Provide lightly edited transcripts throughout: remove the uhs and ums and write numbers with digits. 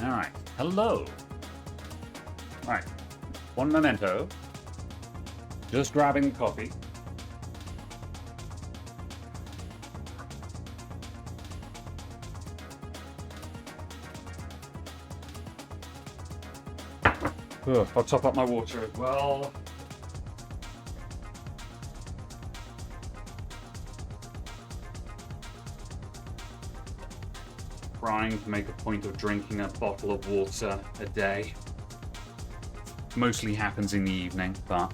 Alright. Hello. Right. One memento. Just grabbing coffee. Ugh, I'll top up my water as well. Trying to make a point of drinking a bottle of water a day. Mostly happens in the evening, but...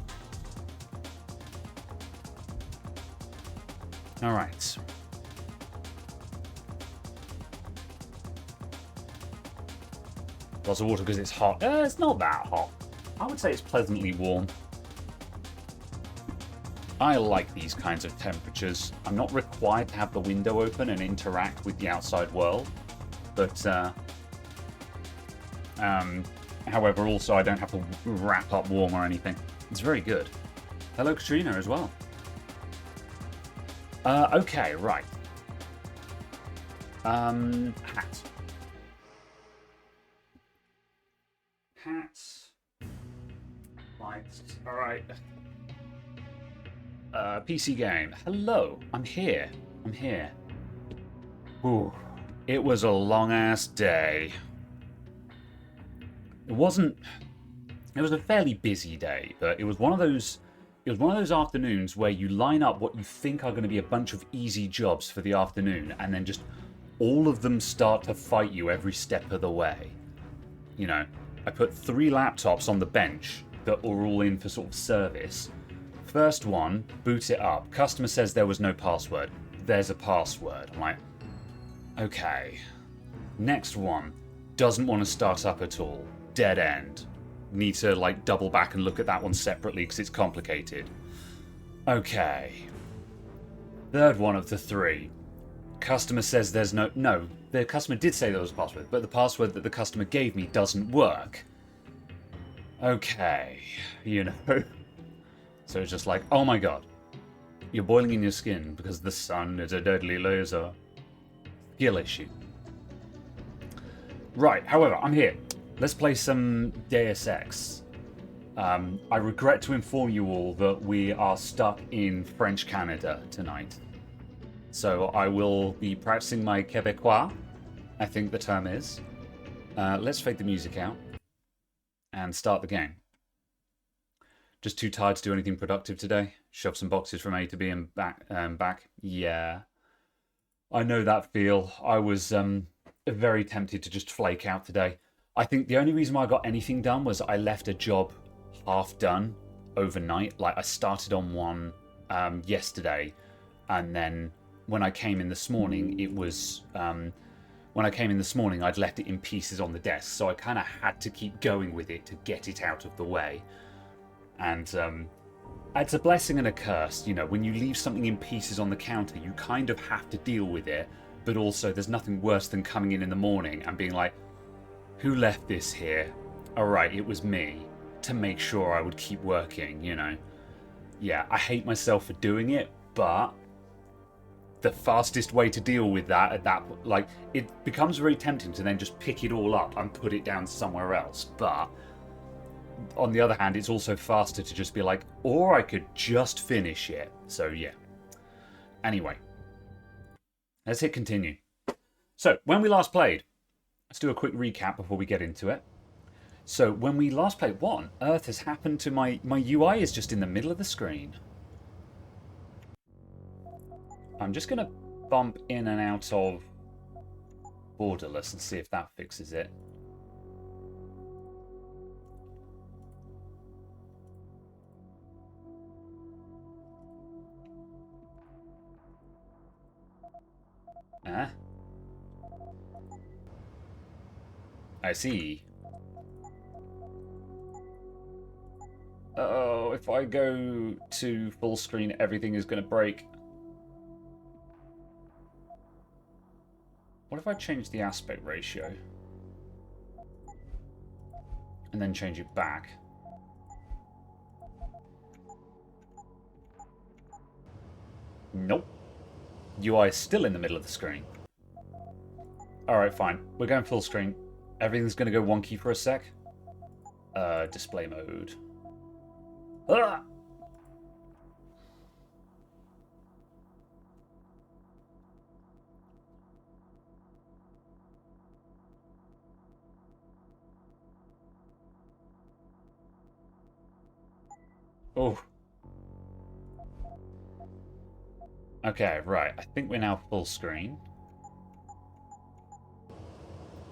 Alright. Lots of water because it's hot. It's not that hot. I would say it's pleasantly warm. I like these kinds of temperatures. I'm not required to have the window open and interact with the outside world. But, however, also I don't have to wrap up warm or anything. It's very good. Hello, Katrina, as well. Okay, right. Hat. Hats. Lights. Alright. PC game. Hello. I'm here. Ooh. It was a long-ass day. It was a fairly busy day, but it was one of those afternoons where you line up what you think are going to be a bunch of easy jobs for the afternoon, and then just all of them start to fight you every step of the way. You know, I put 3 laptops on the bench that were all in for sort of service. First one, boot it up. Customer says there was no password. There's a password. I'm like, okay. Next one, doesn't want to start up at all. Dead end. Need to like double back and look at that one separately because it's complicated. Okay. Third one of the 3. Customer says there's no, the customer did say there was a password, but the password that the customer gave me doesn't work. Okay, you know. So it's just like, oh my god, you're boiling in your skin because the sun is a deadly laser. Skill issue. Right, however, I'm here. Let's play some Deus Ex. I regret to inform you all that we are stuck in French Canada tonight. So I will be practicing my Québécois, I think the term is. Let's fade the music out and start the game. Just too tired to do anything productive today. Shove some boxes from A to B and back. Yeah. I know that feel. I was very tempted to just flake out today. I think the only reason why I got anything done was I left a job half done overnight. Like I started on one yesterday, and then when I came in this morning, I'd left it in pieces on the desk, so I kind of had to keep going with it to get it out of the way. And it's a blessing and a curse, you know, when you leave something in pieces on the counter, you kind of have to deal with it, but also there's nothing worse than coming in the morning and being like, who left this here? Alright, it was me, to make sure I would keep working, you know. Yeah, I hate myself for doing it, but the fastest way to deal with that at that, like, it becomes very tempting to then just pick it all up and put it down somewhere else, but on the other hand, it's also faster to just be like, or I could just finish it. So yeah. Anyway, let's hit continue. So when we last played, let's do a quick recap before we get into it. So when we last played, what on earth has happened to my UI is just in the middle of the screen. I'm just going to bump in and out of borderless and see if that fixes it. I see. Oh, if I go to full screen, everything is going to break. What if I change the aspect ratio? And then change it back? Nope. UI is still in the middle of the screen. Alright, fine. We're going full screen. Everything's going to go wonky for a sec. Display mode. Ah! Oh. Okay, right. I think we're now full screen.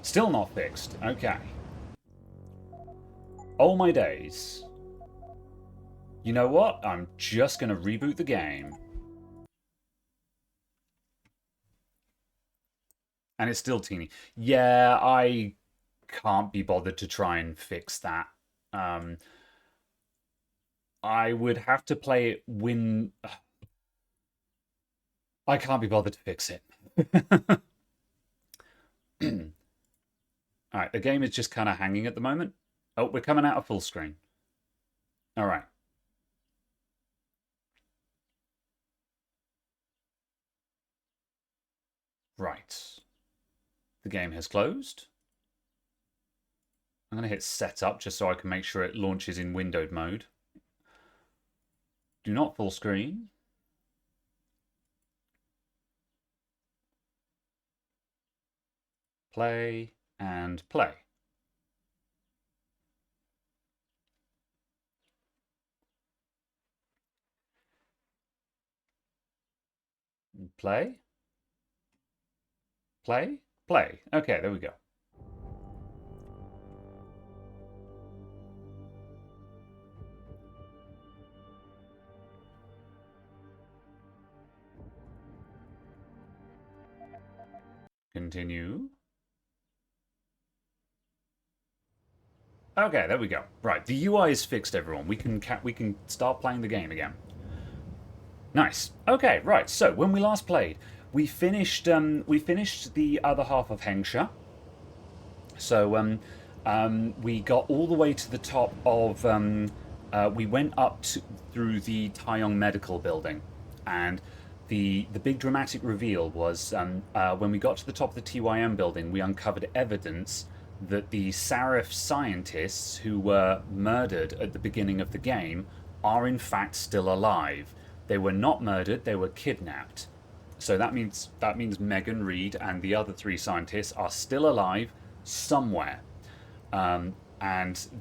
Still not fixed. Okay. Oh my days. You know what? I'm just going to reboot the game. And it's still teeny. Yeah, I can't be bothered to try and fix that. I would have to play it when... I can't be bothered to fix it. Alright, the game is just kind of hanging at the moment. Oh, we're coming out of full screen. Alright. Right. The game has closed. I'm going to hit setup just so I can make sure it launches in windowed mode. Do not full screen. Play and play. Play. Play. Play. Okay, there we go. Continue. Okay, there we go. Right, the UI is fixed, everyone. We can start playing the game again. Nice. Okay, right. So when we last played, we finished the other half of Hengsha. So we got all the way to the top of. We went up through the Taeyong Medical Building, and the big dramatic reveal was when we got to the top of the TYM building, we uncovered evidence that the Sarif scientists who were murdered at the beginning of the game are in fact still alive. They were not murdered, they were kidnapped. So that means Megan Reed and the other 3 scientists are still alive somewhere. And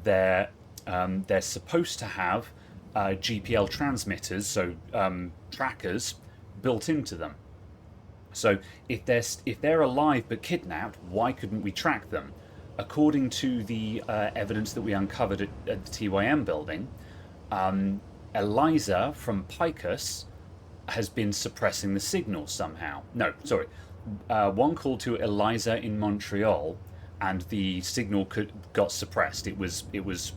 they're supposed to have GPL transmitters, so trackers, built into them. So if they're alive but kidnapped, why couldn't we track them? According to the evidence that we uncovered at the TYM building, Eliza from Picus has been suppressing the signal somehow. No, sorry. One call to Eliza in Montreal, and the signal got suppressed. It was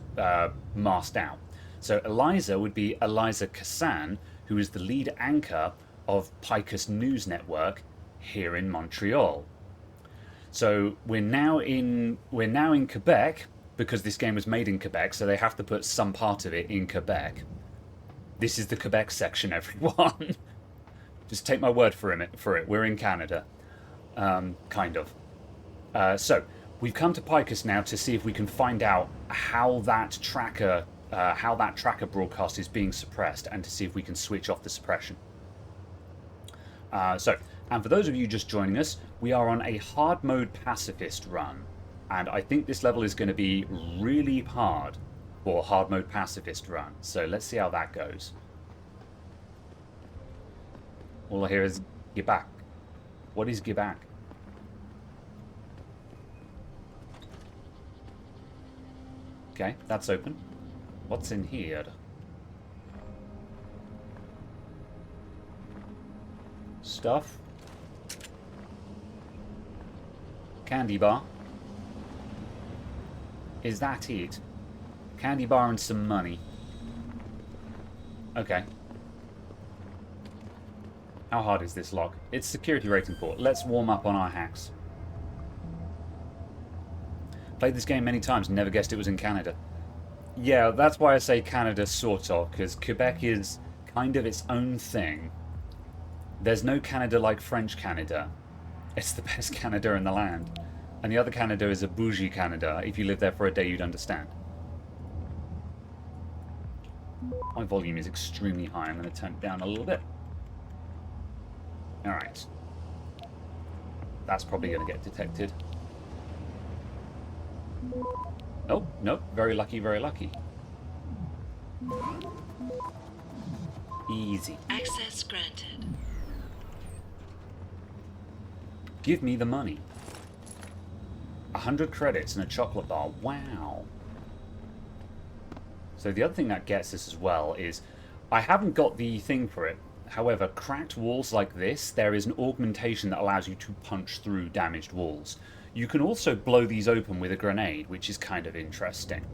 masked out. So Eliza would be Eliza Kassan, who is the lead anchor of Picus News Network here in Montreal. So we're now in Quebec because this game was made in Quebec, so they have to put some part of it in Quebec. This is the Quebec section, everyone. Just take my word for it. We're in Canada, kind of. So we've come to Picus now to see if we can find out how that tracker broadcast is being suppressed, and to see if we can switch off the suppression. And for those of you just joining us, we are on a hard mode pacifist run, and I think this level is going to be really hard for hard mode pacifist run. So let's see how that goes. All I hear is Gibak. What is Gibak? Okay, that's open. What's in here? Stuff. Candy bar. Is that it? Candy bar and some money. Okay. How hard is this lock? It's security rating 4. Let's warm up on our hacks. Played this game many times and never guessed it was in Canada. Yeah, that's why I say Canada sort of, because Quebec is kind of its own thing. There's no Canada like French Canada. It's the best Canada in the land. And the other Canada is a bougie Canada. If you live there for a day, you'd understand. My volume is extremely high. I'm going to turn it down a little bit. Alright. That's probably going to get detected. Oh, nope. Very lucky, very lucky. Easy. Access granted. Give me the money. 100 credits and a chocolate bar. Wow. So the other thing that gets us as well is, I haven't got the thing for it. However, cracked walls like this, there is an augmentation that allows you to punch through damaged walls. You can also blow these open with a grenade, which is kind of interesting.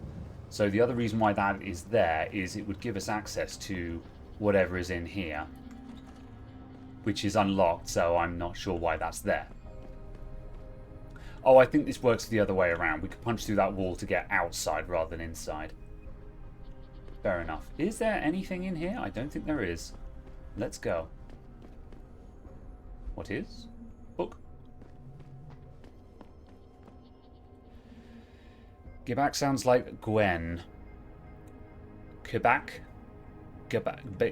So the other reason why that is there is it would give us access to whatever is in here, which is unlocked, so I'm not sure why that's there. Oh, I think this works the other way around. We could punch through that wall to get outside rather than inside. Fair enough. Is there anything in here? I don't think there is. Let's go. What is? Book. Quebec sounds like Gwen. Quebec?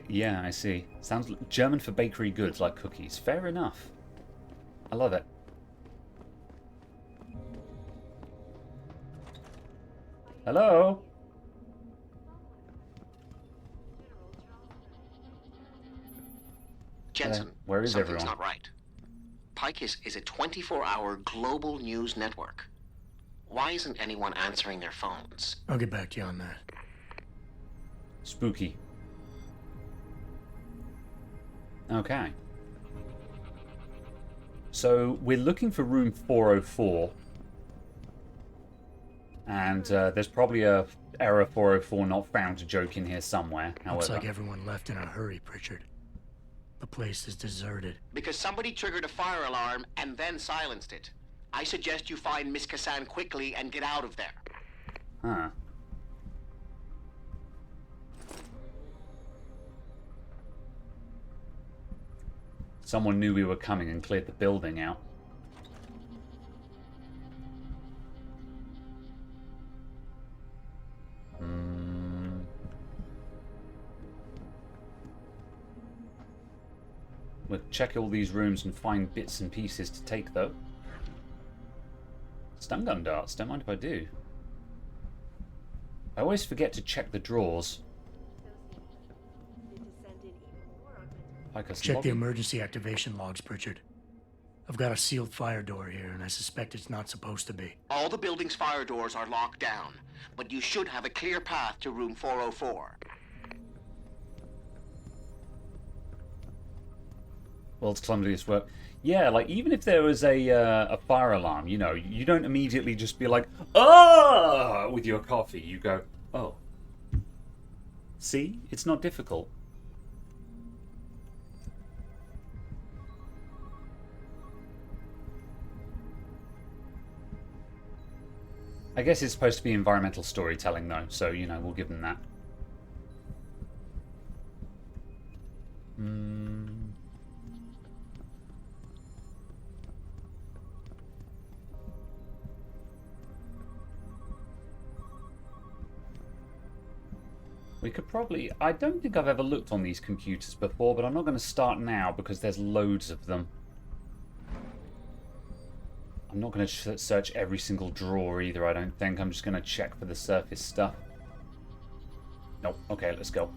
Yeah, I see. Sounds German for bakery goods like cookies. Fair enough. I love it. Hello? Jensen, where is something's everyone? not right. Pike is a 24-hour global news network. Why isn't anyone answering their phones? I'll get back to you on that. Spooky. Okay. So we're looking for room 404. And there's probably a error 404 not found to joke in here somewhere. However, Looks like everyone left in a hurry, Pritchard. The place is deserted. Because somebody triggered a fire alarm and then silenced it. I suggest you find Miss Kassan quickly and get out of there. Huh. Someone knew we were coming and cleared the building out. We'll check all these rooms and find bits and pieces to take, though. Stun gun darts, don't mind if I do. I always forget to check the drawers. Check the emergency activation logs, Pritchard. I've got a sealed fire door here, and I suspect it's not supposed to be. All the building's fire doors are locked down, but you should have a clear path to room 404. World's clumsiest work. Yeah, like, even if there was a fire alarm, you know, you don't immediately just be like, "Ah!" with your coffee. You go, "Oh. See? It's not difficult." I guess it's supposed to be environmental storytelling, though, so, you know, we'll give them that. We could probably... I don't think I've ever looked on these computers before, but I'm not going to start now because there's loads of them. I'm not going to search every single drawer either, I don't think. I'm just going to check for the surface stuff. Nope. Okay, let's go.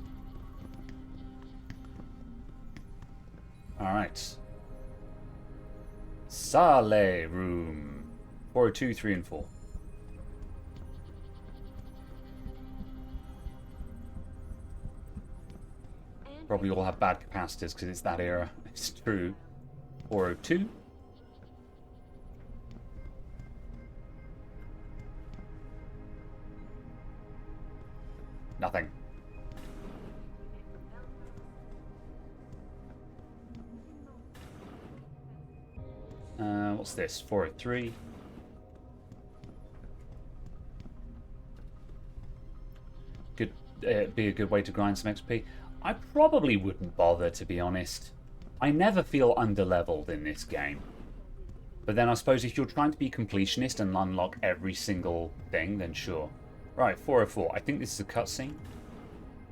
Alright. Sale room. 402, 3, and 4. Probably all have bad capacitors because it's that era. It's true. 402. Nothing. What's this? 403. Could be a good way to grind some XP. I probably wouldn't bother, to be honest. I never feel underleveled in this game. But then I suppose if you're trying to be completionist and unlock every single thing, then sure. Right, 404. I think this is a cutscene.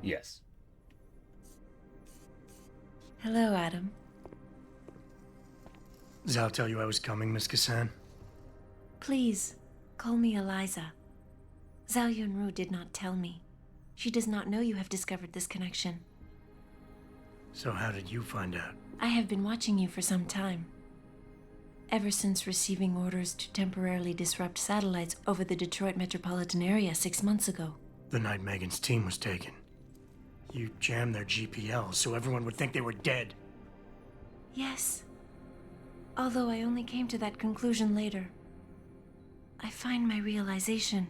Yes. Hello, Adam. Zal tell you I was coming, Miss Kassan? Please, call me Eliza. Zhao Yunru did not tell me. She does not know you have discovered this connection. So how did you find out? I have been watching you for some time. Ever since receiving orders to temporarily disrupt satellites over the Detroit metropolitan area 6 months ago. The night Megan's team was taken. You jammed their GPL so everyone would think they were dead. Yes. Although I only came to that conclusion later. I find my realization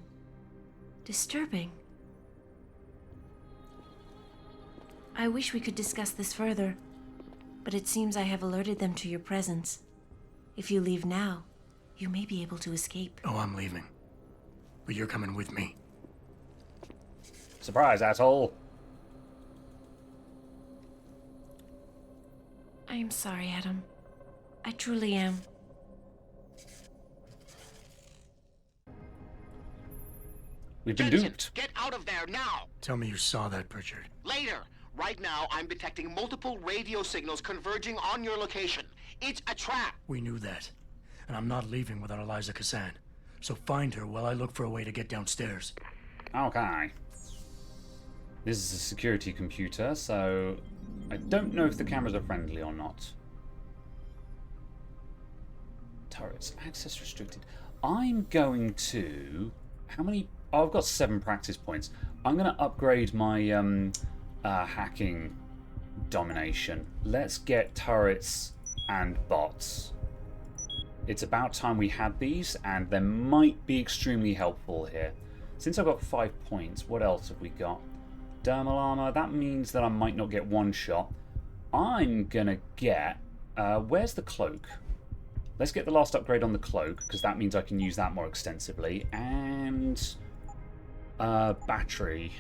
disturbing. I wish we could discuss this further, but it seems I have alerted them to your presence. If you leave now, you may be able to escape. Oh, I'm leaving. But you're coming with me. Surprise, asshole! I am sorry, Adam. I truly am. We've been Jensen, duped. get out of there now! Tell me you saw that, Pritchard. Later. Right now, I'm detecting multiple radio signals converging on your location. It's a trap. We knew that. And I'm not leaving without Eliza Kassan. So find her while I look for a way to get downstairs. Okay. This is a security computer, so I don't know if the cameras are friendly or not. Turrets. Access restricted. I'm going to... How many... Oh, I've got 7 practice points. I'm going to upgrade my hacking domination. Let's get turrets and bots. It's about time we had these, and they might be extremely helpful here. Since I've got 5 points, what else have we got? Dermal armor. That means that I might not get one shot. I'm going to get... where's the cloak? Let's get the last upgrade on the cloak, because that means I can use that more extensively. And... battery.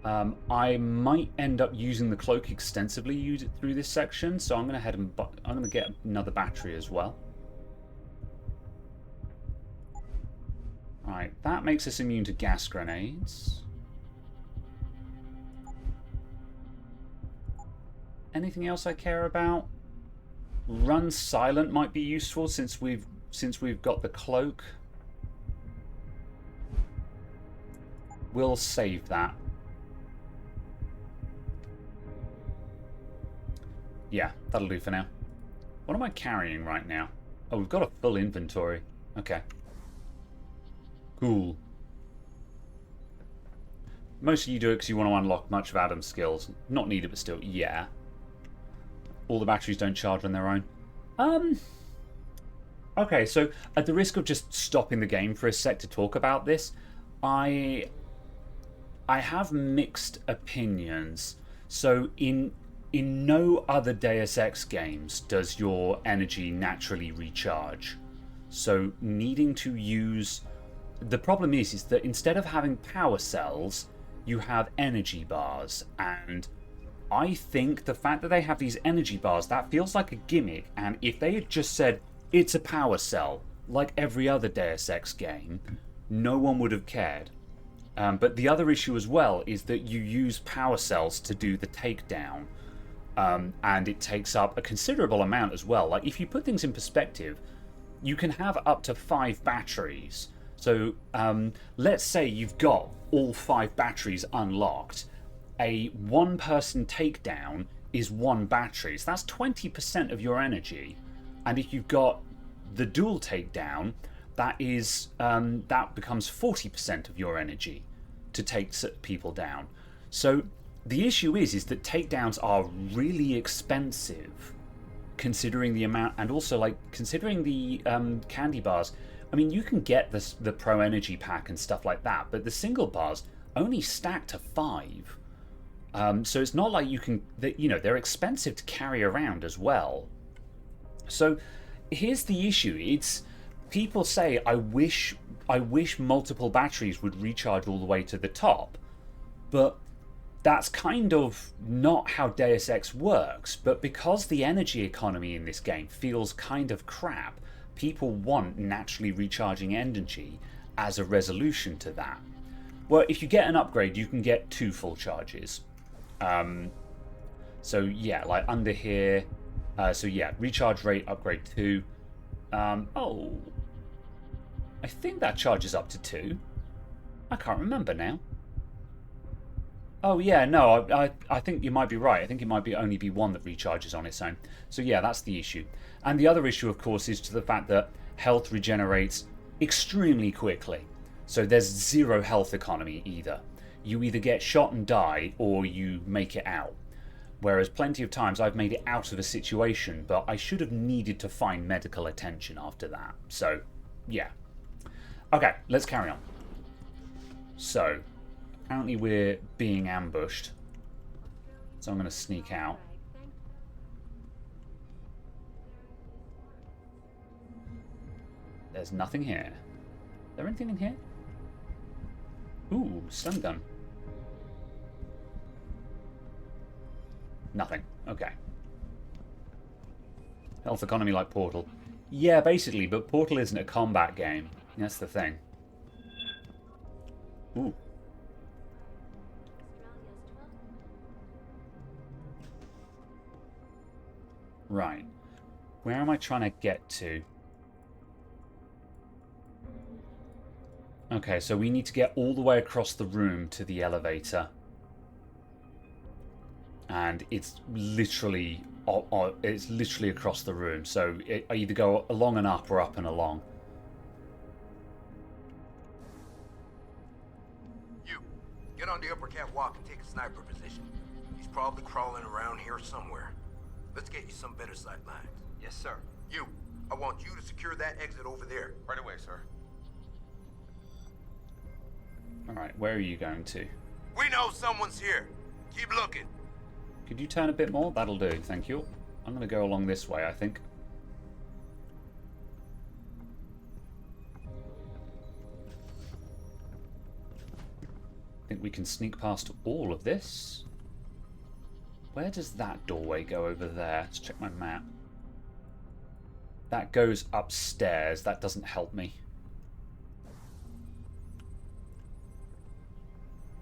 I might end up using the cloak extensively through this section, so I'm going to head and I'm going to get another battery as well. Right, that makes us immune to gas grenades. Anything else I care about? Run silent might be useful since we've got the cloak. We'll save that. Yeah, that'll do for now. What am I carrying right now? Oh, we've got a full inventory. Okay. Cool. Most of you do it because you want to unlock much of Adam's skills. Not needed, but still, yeah. All the batteries don't charge on their own. Okay, so at the risk of just stopping the game for a sec to talk about this, I have mixed opinions. So in no other Deus Ex games does your energy naturally recharge. So needing to use... The problem is that instead of having power cells, you have energy bars. And I think the fact that they have these energy bars, that feels like a gimmick. And if they had just said, it's a power cell, like every other Deus Ex game, no one would have cared. But the other issue as well is that you use power cells to do the takedown. And it takes up a considerable amount as well. Like, if you put things in perspective, you can have up to 5 batteries. So, let's say you've got all 5 batteries unlocked. A one-person takedown is 1 battery. So that's 20% of your energy. And if you've got the dual takedown, that is that becomes 40% of your energy to take people down. So the issue is that takedowns are really expensive, considering the amount, and also like considering the candy bars. I mean, you can get the Pro Energy Pack and stuff like that, but the single bars only stack to 5. So it's not like you can, they're expensive to carry around as well. So here's the issue. It's people say, I wish multiple batteries would recharge all the way to the top, but that's kind of not how Deus Ex works, but because the energy economy in this game feels kind of crap, people want naturally recharging energy as a resolution to that. Well, if you get an upgrade, you can get 2 full charges. So yeah, like under here, so yeah, recharge rate upgrade 2. Oh, I think that charges up to 2. I can't remember now. Oh yeah, no, I think you might be right. I think it might be only be 1 that recharges on its own. So yeah, that's the issue. And the other issue, of course, is to the fact that health regenerates extremely quickly. So there's 0 health economy either. You either get shot and die, or you make it out. Whereas plenty of times I've made it out of a situation, but I should have needed to find medical attention after that. So, yeah. Okay, let's carry on. So, apparently we're being ambushed. So I'm going to sneak out. There's nothing here. Is there anything in here? Ooh, stun gun. Nothing. Okay. Health economy like Portal. Yeah, basically, but Portal isn't a combat game. That's the thing. Ooh. Right. Where am I trying to get to? Okay, so we need to get all the way across the room to the elevator. And it's literally across the room. So I either go along and up or up and along. You, get on the upper catwalk and take a sniper position. He's probably crawling around here somewhere. Let's get you some better sight lines. Yes, sir. You, I want you to secure that exit over there. Right away, sir. Alright, where are you going to? We know someone's here. Keep looking. Could you turn a bit more? That'll do, thank you. I'm going to go along this way, I think. I think we can sneak past all of this. Where does that doorway go over there? Let's check my map. That goes upstairs. That doesn't help me.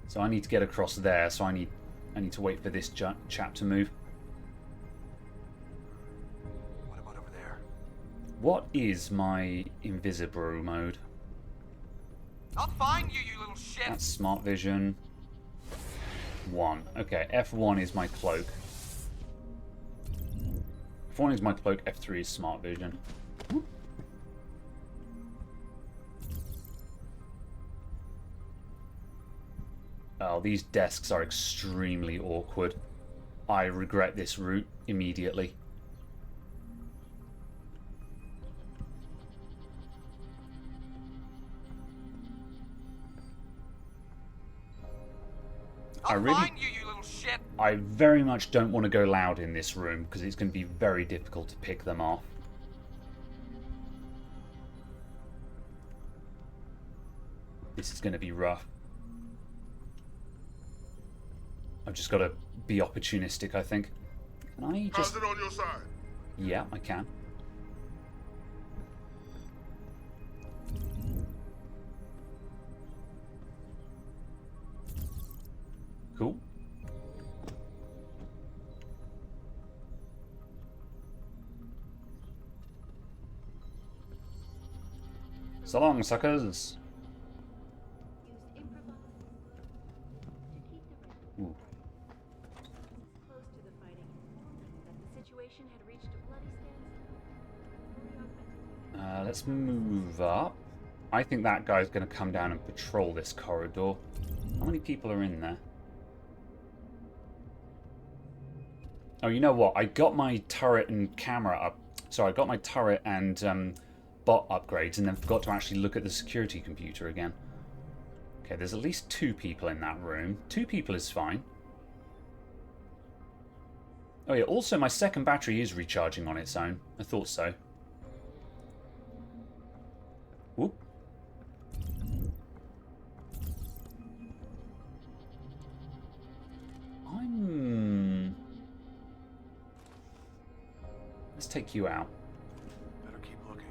So I need to get across there, so I need to wait for this chap to move. What about over there? What is my invisible mode? I'll find you, you little shit! That's smart vision. 1. Okay, F1 is my cloak. F1 is my cloak, F3 is smart vision. Oh, these desks are extremely awkward. I regret this route immediately. I'll find you, you little shit! I very much don't want to go loud in this room because it's going to be very difficult to pick them off. This is going to be rough. I've just got to be opportunistic, I think. Can I just... How's it on your side? Yeah, I can. Cool. So long, suckers. Ooh. Let's move up. I think that guy's going to come down and patrol this corridor. How many people are in there? Oh, you know what? I got my turret and camera up. Sorry, I got my turret and bot upgrades and then forgot to actually look at the security computer again. Okay, there's at least 2 people in that room. 2 people is fine. Oh yeah, also my second battery is recharging on its own. I thought so. Whoop. take you out. Better keep looking.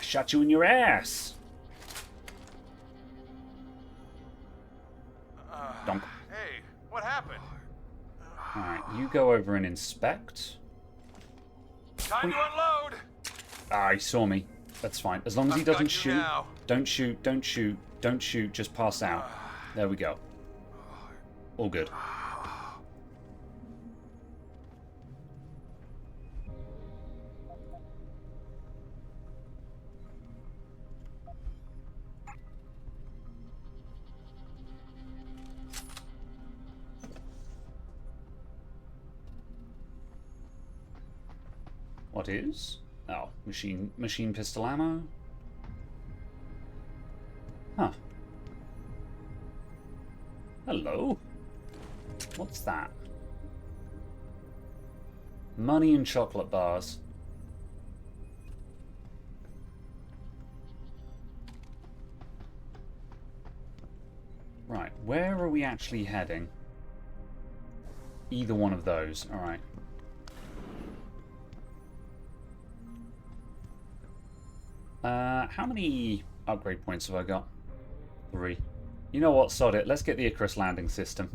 Shot you in your ass. Donk. Hey, what happened? Alright, you go over and inspect. Time to unload. Ah, he saw me. That's fine. As long as he I've got doesn't you shoot. now. Don't shoot, don't shoot, don't shoot, just pass out. There we go. All good. What is? Oh, machine pistol ammo. Huh. Hello. What's that? Money and chocolate bars. Right, where are we actually heading? Either one of those. Alright. How many upgrade points have I got? 3. You know what? Sod it. Let's get the Icarus landing system.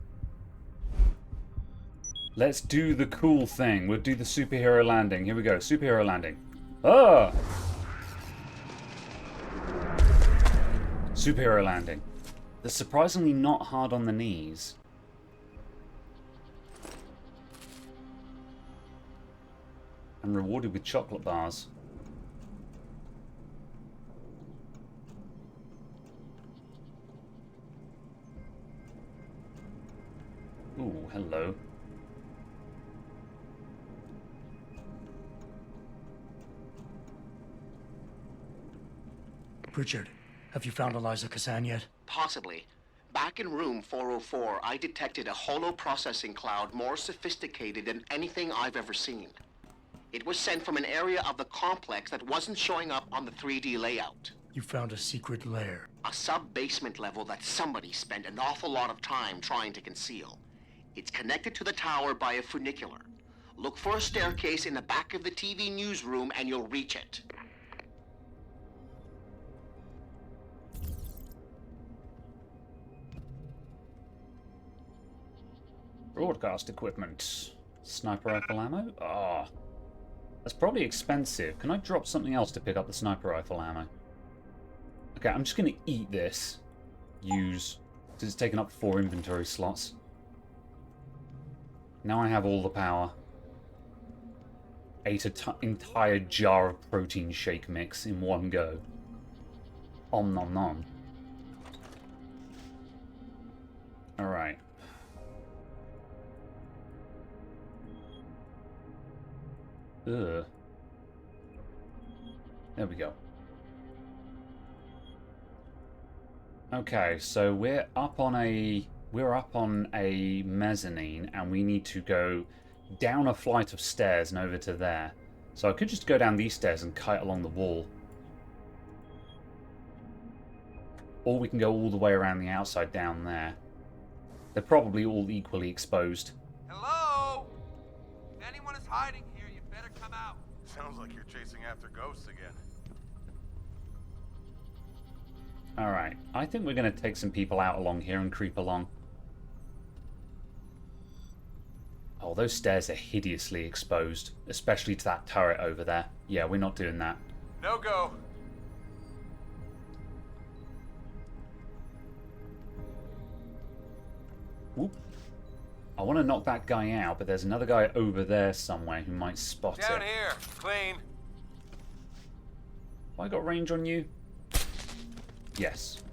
Let's do the cool thing. We'll do the superhero landing. Here we go. Superhero landing. Ah! Superhero landing. They're surprisingly not hard on the knees. And rewarded with chocolate bars. Ooh, hello. Pritchard, have you found Eliza Kazan yet? Possibly. Back in room 404, I detected a holo processing cloud more sophisticated than anything I've ever seen. It was sent from an area of the complex that wasn't showing up on the 3D layout. You found a secret lair. A sub-basement level that somebody spent an awful lot of time trying to conceal. It's connected to the tower by a funicular. Look for a staircase in the back of the TV newsroom and you'll reach it. Broadcast equipment. Sniper rifle ammo? Ah. Oh, that's probably expensive. Can I drop something else to pick up the sniper rifle ammo? Okay, I'm just going to eat this. Use. Because it's taken up 4 inventory slots. Now I have all the power. Ate an entire jar of protein shake mix in one go. Om nom nom. Alright. Ugh. There we go. Okay, so we're up on a mezzanine, and we need to go down a flight of stairs and over to there. So I could just go down these stairs and kite along the wall. Or we can go all the way around the outside down there. They're probably all equally exposed. Hello? If anyone is hiding here, you better come out. Sounds like you're chasing after ghosts again. Alright, I think we're going to take some people out along here and creep along. Oh, those stairs are hideously exposed, especially to that turret over there. Yeah, we're not doing that. No go. Whoop. I want to knock that guy out, but there's another guy over there somewhere who might spot Down it. here. Clean. Have I got range on you? Yes.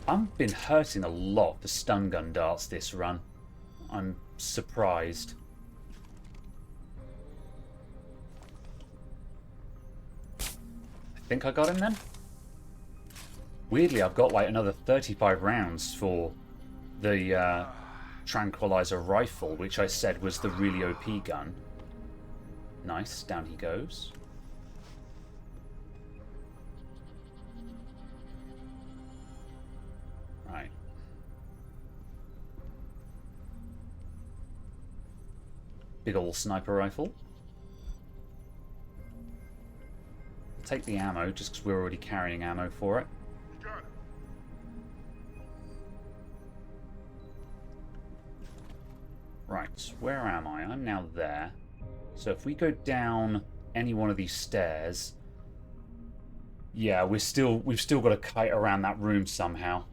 I've been hurting a lot for stun gun darts this run. I'm surprised. I think I got him then? Weirdly, I've got like another 35 rounds for the tranquilizer rifle, which I said was the really OP gun. Nice, down he goes. Right. Big ol' sniper rifle. Take the ammo, just because we're already carrying ammo for it. You got it. Right, where am I? I'm now there. So if we go down any one of these stairs... Yeah, we've still got to kite around that room somehow.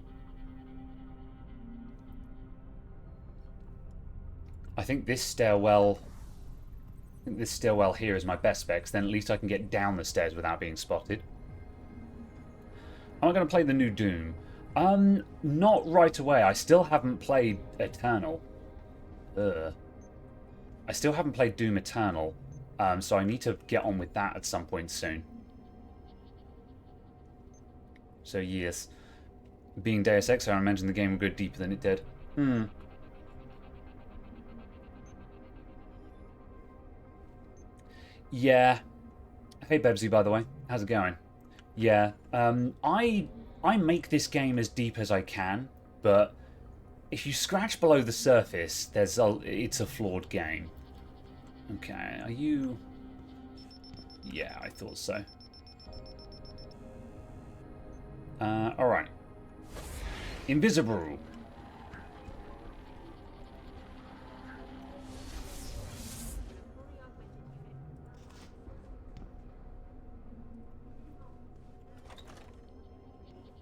I think this stairwell here is my best bet, 'cause then at least I can get down the stairs without being spotted. Am I going to play the new Doom? Not right away. I still haven't played Eternal. I still haven't played Doom Eternal, so I need to get on with that at some point soon. So yes, being Deus Ex, I imagine the game would go deeper than it did. Yeah. Hey Bebsy, by the way. How's it going? Yeah. I make this game as deep as I can, but if you scratch below the surface, it's a flawed game. Okay, are you... Yeah, I thought so. Alright. Invisible.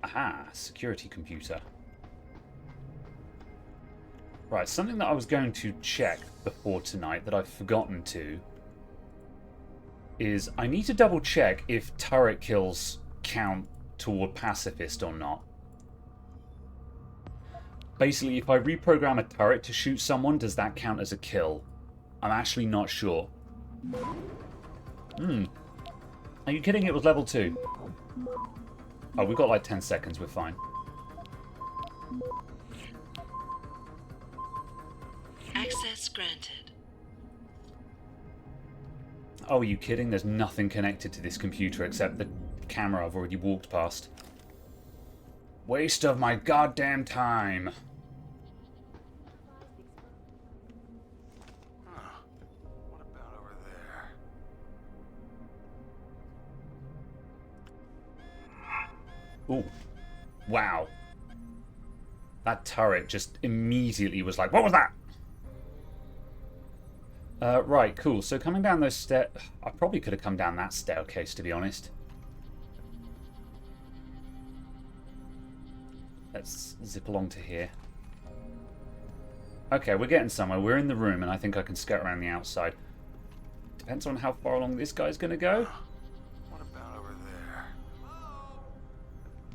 Aha, security computer. Right, something that I was going to check before tonight that I've forgotten to is I need to double check if turret kills count toward pacifist or not. Basically, if I reprogram a turret to shoot someone, does that count as a kill? I'm actually not sure. Are you kidding? It was level 2. Oh, we've got like 10 seconds, we're fine. Access granted. Oh, are you kidding? There's nothing connected to this computer except the camera I've already walked past. Waste of my goddamn time. What about over there? Ooh. Wow. That turret just immediately was like, what was that? Right, cool. So coming down those stairs... I probably could have come down that staircase, to be honest. Let's zip along to here. Okay, we're getting somewhere. We're in the room, and I think I can skirt around the outside. Depends on how far along this guy's going to go. What about over there? Hello?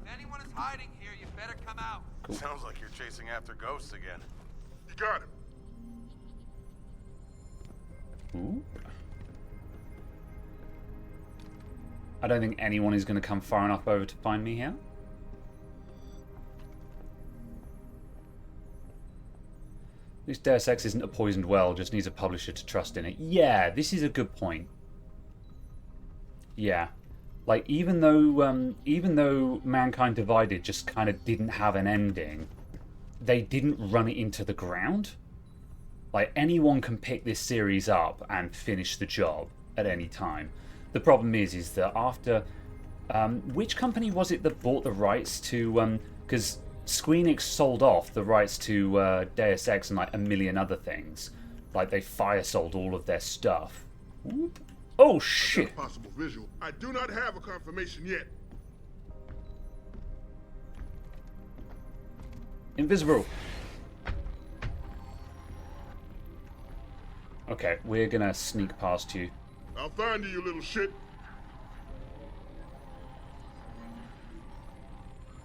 If anyone is hiding here, you better come out. Cool. Sounds like you're chasing after ghosts again. You got him. Ooh. I don't think anyone is going to come far enough over to find me here. This Deus Ex isn't a poisoned well, just needs a publisher to trust in it. Yeah, this is a good point. Yeah. Like, even though Mankind Divided just kind of didn't have an ending, they didn't run it into the ground. Like, anyone can pick this series up and finish the job at any time. The problem is that after... which company was it that bought the rights to... Because Squeenix sold off the rights to Deus Ex and, like, a million other things. Like, they fire sold all of their stuff. Whoop. Oh, shit! Possible visual. I do not have a confirmation yet. Invisible. Okay, we're gonna sneak past you. I'll find you, you little shit.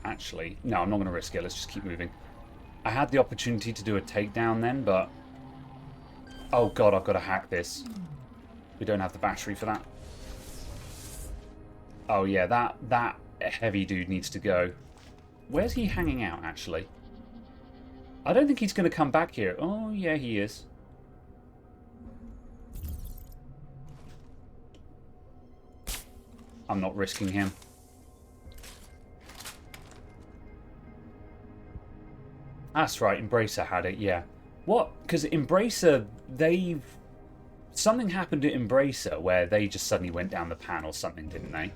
Actually, no, I'm not gonna risk it. Let's just keep moving. I had the opportunity to do a takedown then, but... Oh god, I've got to hack this. We don't have the battery for that. Oh yeah, that heavy dude needs to go. Where's he hanging out, actually? I don't think he's going to come back here. Oh yeah, he is. I'm not risking him. That's right, Embracer had it, yeah. What? Because Embracer, something happened at Embracer where they just suddenly went down the pan or something, didn't they?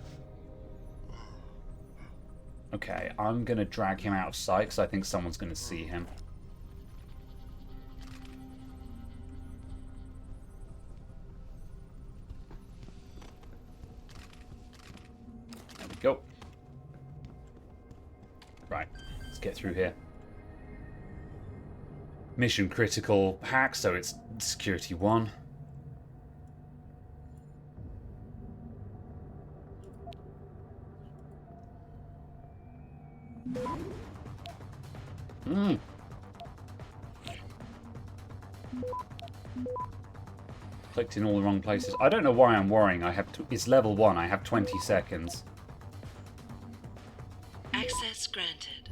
Okay, I'm going to drag him out of sight because I think someone's going to see him. There we go. Right, let's get through here. Mission critical hack, so it's security 1. Clicked in all the wrong places. I don't know why I'm worrying. It's level 1. I have 20 seconds. Access granted.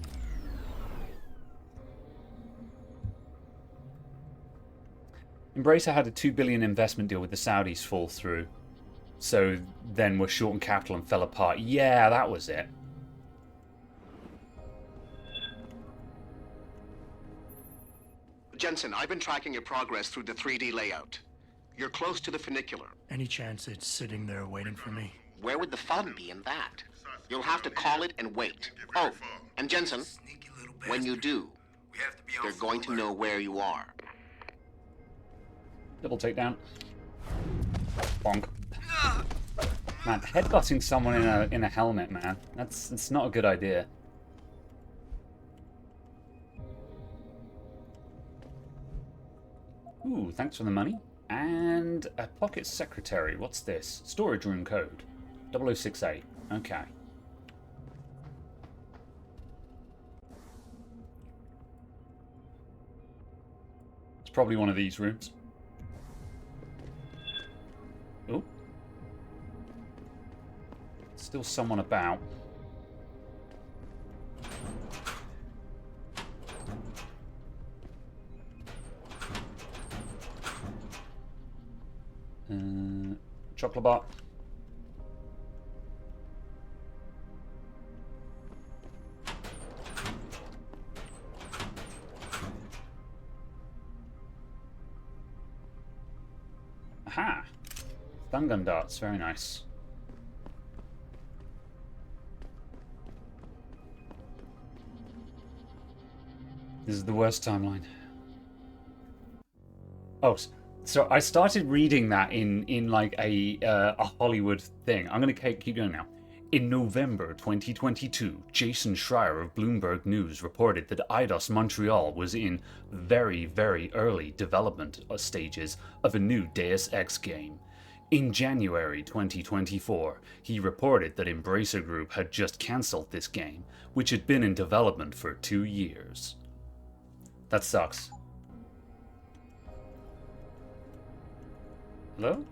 Embracer had a $2 billion investment deal with the Saudis fall through. So then we're short on capital and fell apart. Yeah, that was it. Jensen, I've been tracking your progress through the 3D layout. You're close to the funicular. Any chance it's sitting there waiting for me? Where would the fun be in that? You'll have to call it and wait. Oh, and Jensen, Sneaky little when you bastard. do, We have to be on they're going to full know alert. where you are. Double takedown. Bonk. Man, headbutting someone in a helmet, man. That's not a good idea. Ooh, thanks for the money. And a pocket secretary. What's this? Storage room code. 0068. Okay. It's probably one of these rooms. Oh. Still someone about. Chocolate bar. Aha! Stun gun darts, very nice. This is the worst timeline. Oh, so I started reading that in like a Hollywood thing. I'm gonna keep going now. In November 2022, Jason Schreier of Bloomberg News reported that Eidos Montreal was in very, very early development stages of a new Deus Ex game. In January 2024, he reported that Embracer Group had just cancelled this game, which had been in development for 2 years. That sucks. Hello?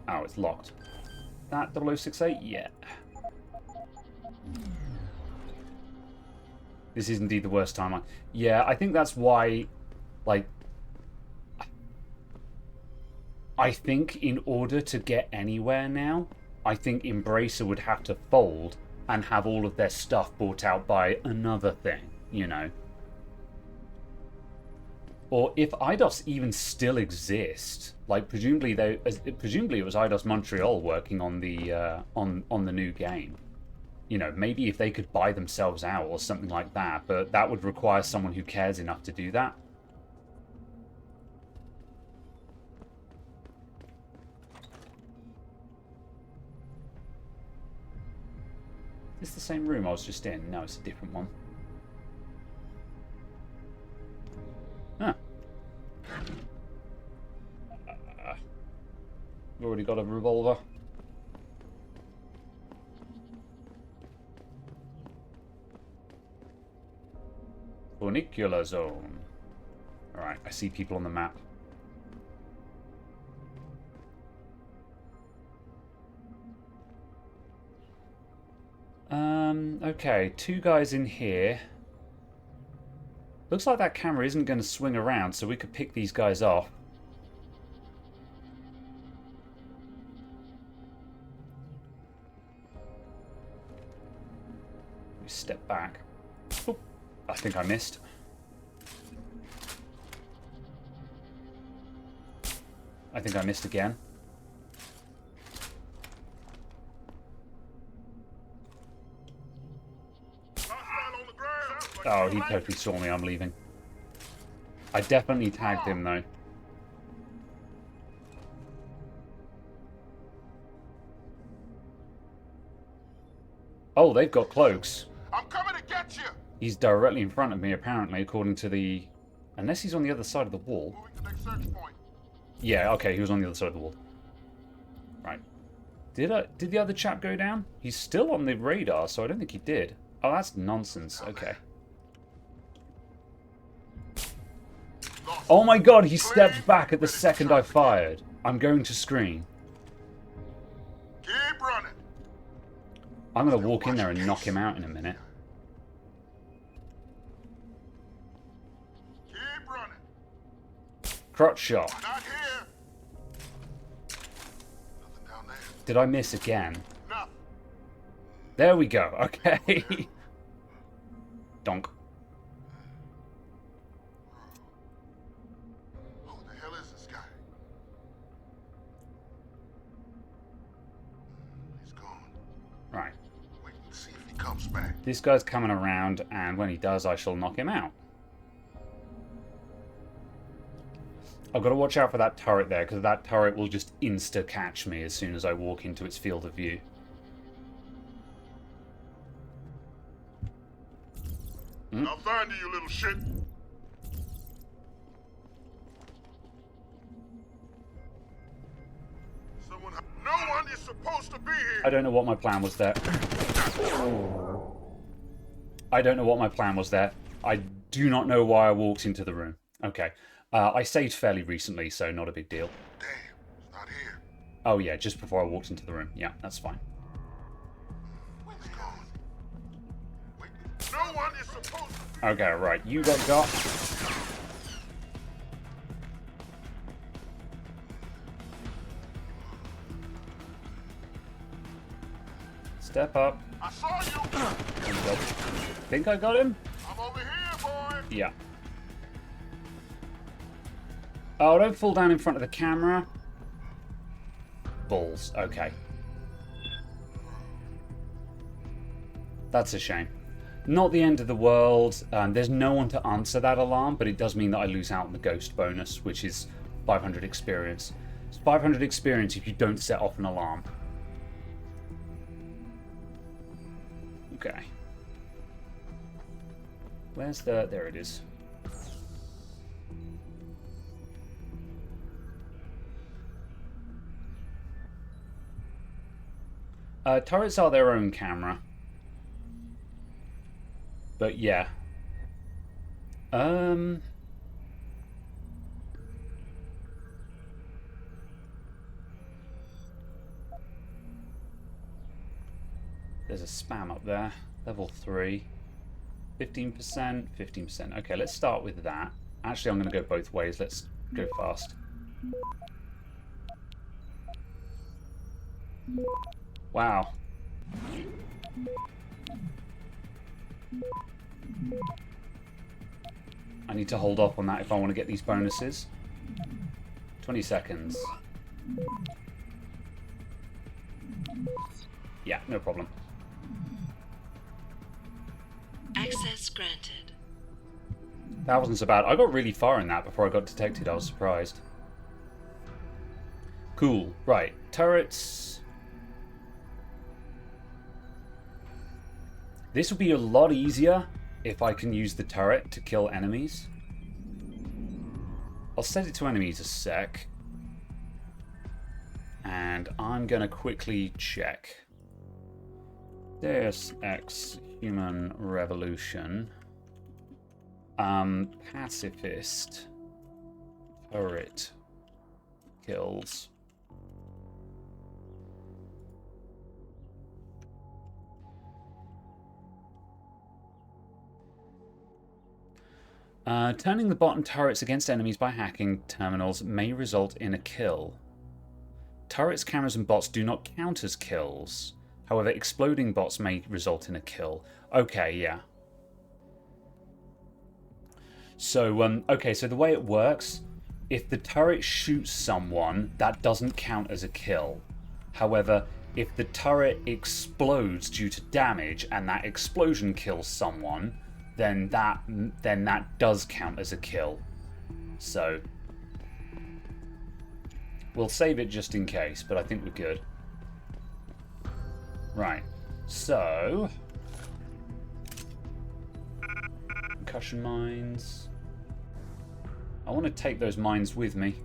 Oh, it's locked. That 0068? Yeah. This is indeed the worst timeline. Yeah, I think that's why, like, I think in order to get anywhere now, I think Embracer would have to fold and have all of their stuff bought out by another thing, you know. Or if Eidos even still exist, like presumably it was Eidos Montreal working on the on the new game. You know, maybe if they could buy themselves out or something like that, but that would require someone who cares enough to do that. Is this the same room I was just in? No, it's a different one. Huh. We've already got a revolver. Funicular zone. Alright, I see people on the map. Okay, 2 guys in here. Looks like that camera isn't going to swing around, so we could pick these guys off. We step back. Oop, I think I missed. I think I missed again. Oh, he totally saw me. I'm leaving. I definitely tagged him, though. Oh, they've got cloaks. I'm coming to get you. He's directly in front of me, apparently, according to the... Unless he's on the other side of the wall. Moving to next search point. Yeah, okay, he was on the other side of the wall. Right. Did the other chap go down? He's still on the radar, so I don't think he did. Oh, that's nonsense. Okay. Oh my god, he stepped back at the second I fired. I'm going to screen. Keep running. I'm going to walk in there and knock him out in a minute. Keep running. Crotch shot. Not here. Nothing down there. Did I miss again? Nothing. There we go. Okay. Donk. Who the hell is this guy? He's gone. Right. Wait and see if he comes back. This guy's coming around, and when he does, I shall knock him out. I've got to watch out for that turret there, because that turret will just insta-catch me as soon as I walk into its field of view. I'll find you, you little shit. Someone... No one is supposed to be here. I don't know what my plan was there. I don't know what my plan was there. I do not know why I walked into the room. Okay. I saved fairly recently, so not a big deal. Damn, it's not here. Oh yeah, just before I walked into the room. Yeah, that's fine. He's gone. Wait, no one is supposed to... Okay, right. You got. Step up. I saw you. Think I got him? I'm over here, boy. Yeah. Oh, don't fall down in front of the camera. Balls. Okay. That's a shame. Not the end of the world. There's no one to answer that alarm, but it does mean that I lose out on the ghost bonus, which is 500 experience. It's 500 experience if you don't set off an alarm. Okay. Where's the... There it is. Turrets are their own camera. But yeah. There's a spam up there. Level 3. 15%, 15%. Okay, let's start with that. Actually, I'm going to go both ways. Let's go fast. Wow. I need to hold off on that if I want to get these bonuses. 20 seconds. Yeah, no problem. Access granted. That wasn't so bad. I got really far in that before I got detected. I was surprised. Cool. Right. Turrets. This will be a lot easier if I can use the turret to kill enemies. I'll set it to enemies a sec. And I'm going to quickly check. Deus Ex Human Revolution. Pacifist. Turret. Kills. Turning the bot and turrets against enemies by hacking terminals may result in a kill. Turrets, cameras, and bots do not count as kills. However, exploding bots may result in a kill. Okay, yeah. So, okay, so the way it works, if the turret shoots someone, that doesn't count as a kill. However, if the turret explodes due to damage and that explosion kills someone, then that does count as a kill. So we'll save it just in case, but I think we're good. Right. So concussion mines. I want to take those mines with me.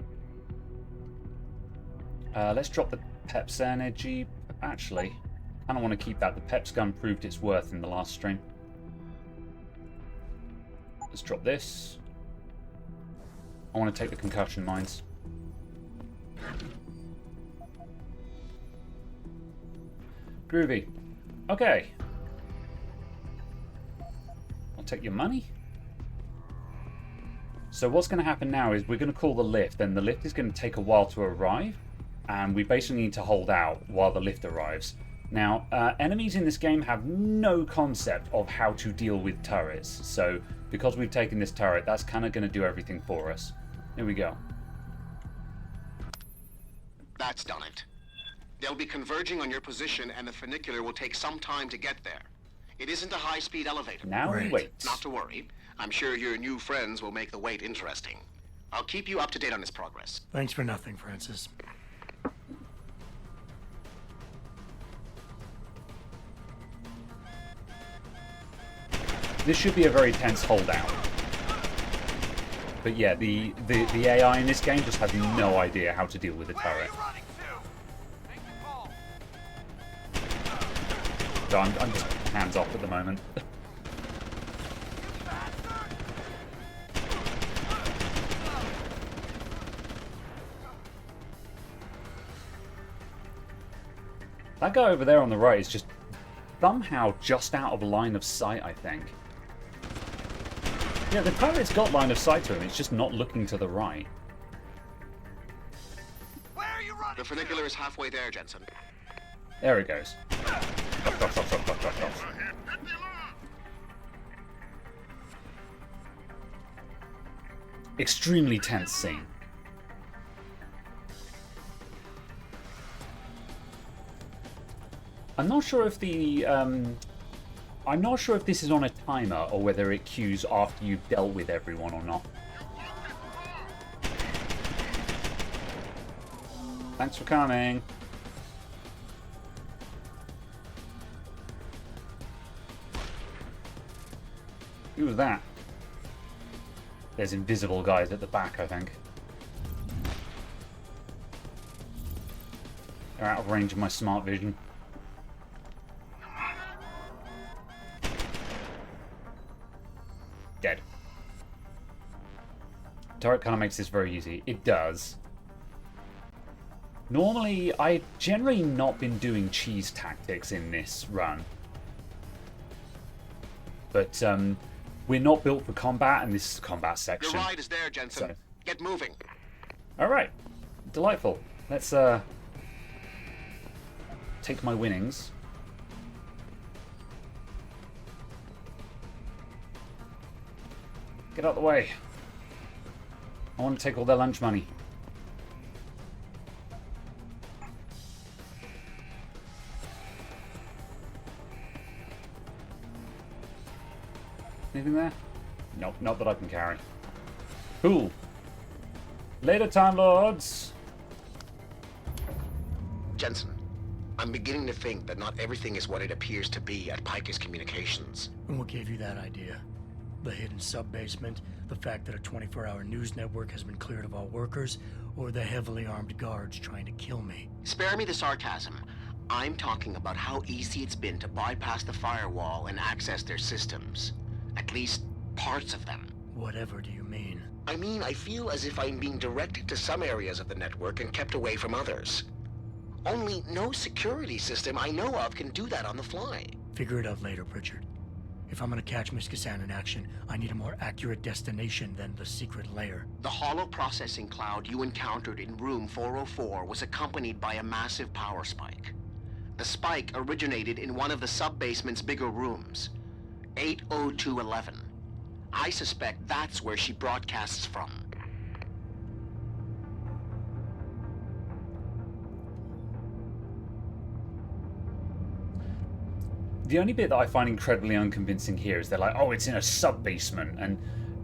Let's drop the Pep's energy. Actually, I don't want to keep that. The Pep's gun proved its worth in the last stream. Let's drop this. I want to take the concussion mines. Groovy. Okay. I'll take your money. So what's going to happen now is we're going to call the lift, and the lift is going to take a while to arrive, and we basically need to hold out while the lift arrives. Now, enemies in this game have no concept of how to deal with turrets, so because we've taken this turret, that's kind of going to do everything for us. Here we go. That's done it. They'll be converging on your position, and the funicular will take some time to get there. It isn't a high-speed elevator. Now we wait. Not to worry. I'm sure your new friends will make the wait interesting. I'll keep you up to date on its progress. Thanks for nothing, Francis. This should be a very tense holdout. But yeah, the AI in this game just has no idea how to deal with a turret. So I'm just hands off at the moment. That guy over there on the right is just somehow just out of line of sight, I think. Yeah, the turret's got line of sight to him, it's just not looking to the right. Where are you running? The funicular is halfway there, Jensen. There it goes. Stop. Extremely tense scene. I'm not sure if this is on a timer or whether it queues after you've dealt with everyone or not. Thanks for coming. Who was that? There's invisible guys at the back, I think. They're out of range of my smart vision. Dead. Turret kind of makes this very easy. It does. Normally, I've generally not been doing cheese tactics in this run. But, we're not built for combat, and this is the combat section. Your ride is there, Jensen. So. Get moving. Alright. Delightful. Let's, take my winnings. Get out of the way. I want to take all their lunch money. Anything there? Nope, not that I can carry. Cool. Later, Time Lords. Jensen, I'm beginning to think that not everything is what it appears to be at Picus Communications. And what gave you that idea? The hidden sub-basement, the fact that a 24-hour news network has been cleared of all workers, or the heavily armed guards trying to kill me? Spare me the sarcasm. I'm talking about how easy it's been to bypass the firewall and access their systems. At least, parts of them. Whatever do you mean? I mean, I feel as if I'm being directed to some areas of the network and kept away from others. Only no security system I know of can do that on the fly. Figure it out later, Pritchard. If I'm gonna catch Miss Kassan in action, I need a more accurate destination than the secret lair. The hollow processing cloud you encountered in room 404 was accompanied by a massive power spike. The spike originated in one of the sub-basement's bigger rooms, 80211. I suspect that's where she broadcasts from. The only bit that I find incredibly unconvincing here is they're like, oh, it's in a sub-basement. And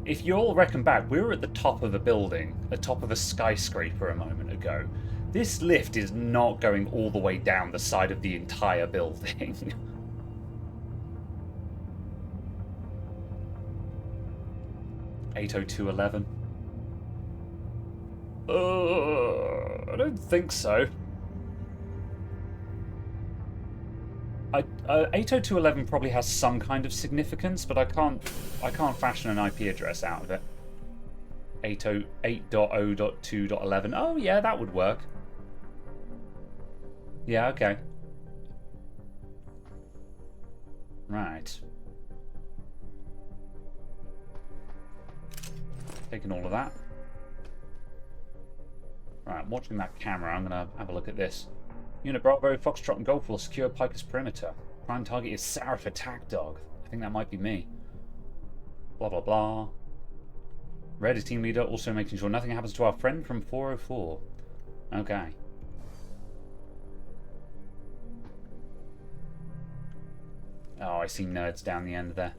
if you all reckon back, we were at the top of a building, the top of a skyscraper a moment ago. This lift is not going all the way down the side of the entire building. 802.11. I don't think so. 802.11 probably has some kind of significance, but I can't fashion an IP address out of it. 808.0.2.11. Oh yeah, that would work. Yeah, okay. Right. Taking all of that. Right, I'm watching that camera. I'm gonna have a look at this. Unit Bravo, Foxtrot and Golf will secure Piper's perimeter. Prime target is Seraph Attack Dog. I think that might be me. Blah, blah, blah. Red is team leader, also making sure nothing happens to our friend from 404. Okay. Oh, I see nerds down the end there.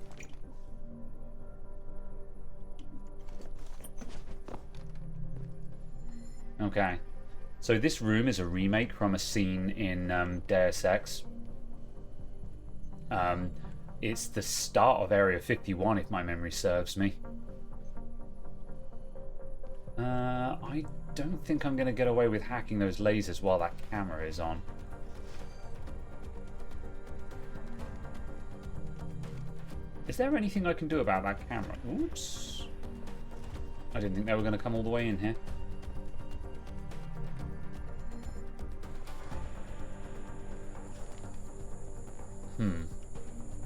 Okay. So this room is a remake from a scene in Deus Ex. It's the start of Area 51, if my memory serves me. I don't think I'm going to get away with hacking those lasers while that camera is on. Is there anything I can do about that camera? Oops. I didn't think they were going to come all the way in here.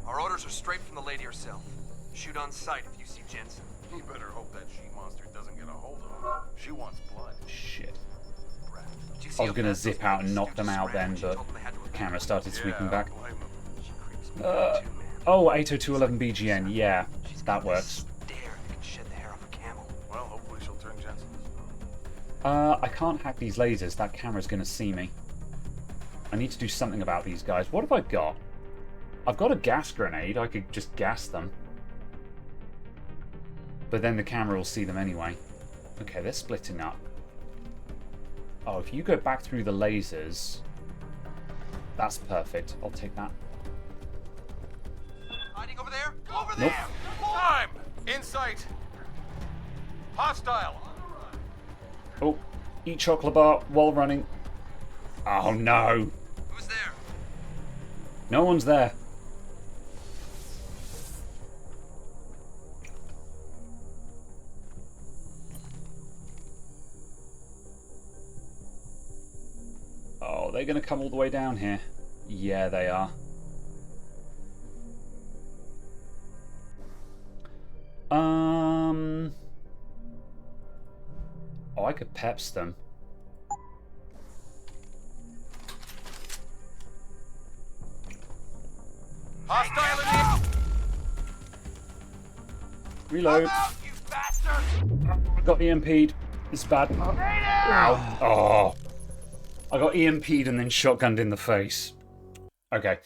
Our orders are straight from the lady herself. Shoot on sight if you see Jensen. You better hope that she-monster doesn't get a hold of him. She wants blood. Shit. Brad, do you I see was how going to fast those zip out and ladies knock do them to out scram then, when she but told them they had to the evacuate? camera started sweeping back. Blame him. She creeps me out too, man. Oh, 802.11 BGN. Yeah, She's that got works. this stare that can shed the hair off a camel. Well, hopefully she'll turn Jensen. I can't hack these lasers. That camera's going to see me. I need to do something about these guys. What have I got? I've got a gas grenade. I could just gas them. But then the camera will see them anyway. Okay, they're splitting up. Oh, if you go back through the lasers... That's perfect. I'll take that. Hiding over there? Over Nope. there! Time! In sight! Hostile! Oh, eat chocolate bar while running. Oh, no. Who's there? No one's there. Oh, they're going to come all the way down here. Yeah, they are. Oh, I could peps them. Hostile in Reload. Out, you bastard! I got EMP'd. It's bad. Ow. Oh. I got EMP'd and then shotgunned in the face. Okay.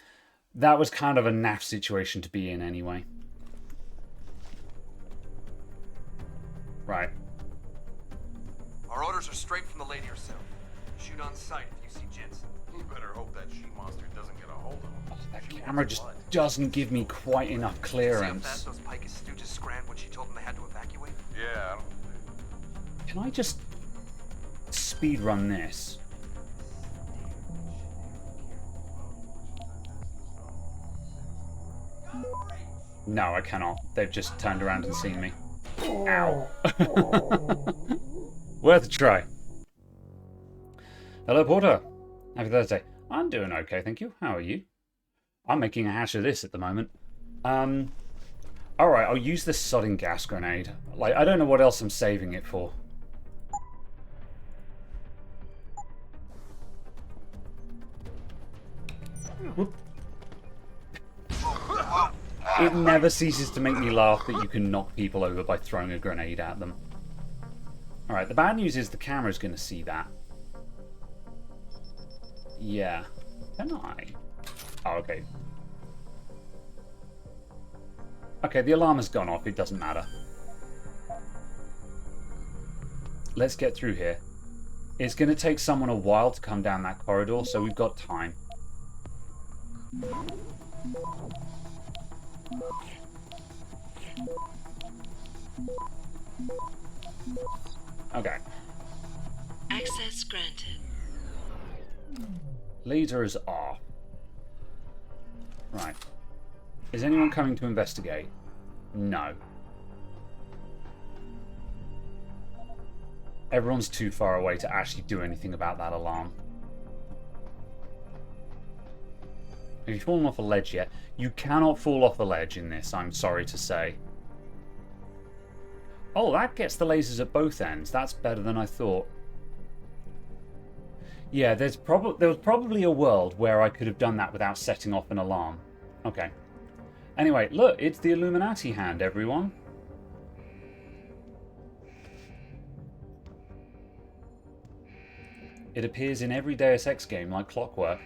That was kind of a naff situation to be in anyway. Right. Our orders are straight from the lady herself. Shoot on sight if you see Jensen. You better hope that she-monster doesn't get a hold of him. Oh, that She camera wants just blood. doesn't give me quite enough See how clearance. fast those Picus stooges scrammed when she told them they had to evacuate? Yeah, I don't... Can I just speed run this? No, I cannot. They've just turned around and seen me. Ow. Worth a try. Hello, Porter. Happy Thursday. I'm doing okay, thank you. How are you? I'm making a hash of this at the moment. Alright, I'll use this sodding gas grenade. Like, I don't know what else I'm saving it for. Whoop. It never ceases to make me laugh that you can knock people over by throwing a grenade at them. Alright, the bad news is the camera's going to see that. Yeah. Can I? Oh, okay. Okay, the alarm has gone off. It doesn't matter. Let's get through here. It's going to take someone a while to come down that corridor, so we've got time. Okay. Access granted. Laser is off. Right. Is anyone coming to investigate? No. Everyone's too far away to actually do anything about that alarm. Have you fallen off a ledge yet? You cannot fall off the ledge in this, I'm sorry to say. Oh, that gets the lasers at both ends. That's better than I thought. Yeah, there was probably a world where I could have done that without setting off an alarm. Okay. Anyway, look, it's the Illuminati hand, everyone. It appears in every Deus Ex game like clockwork.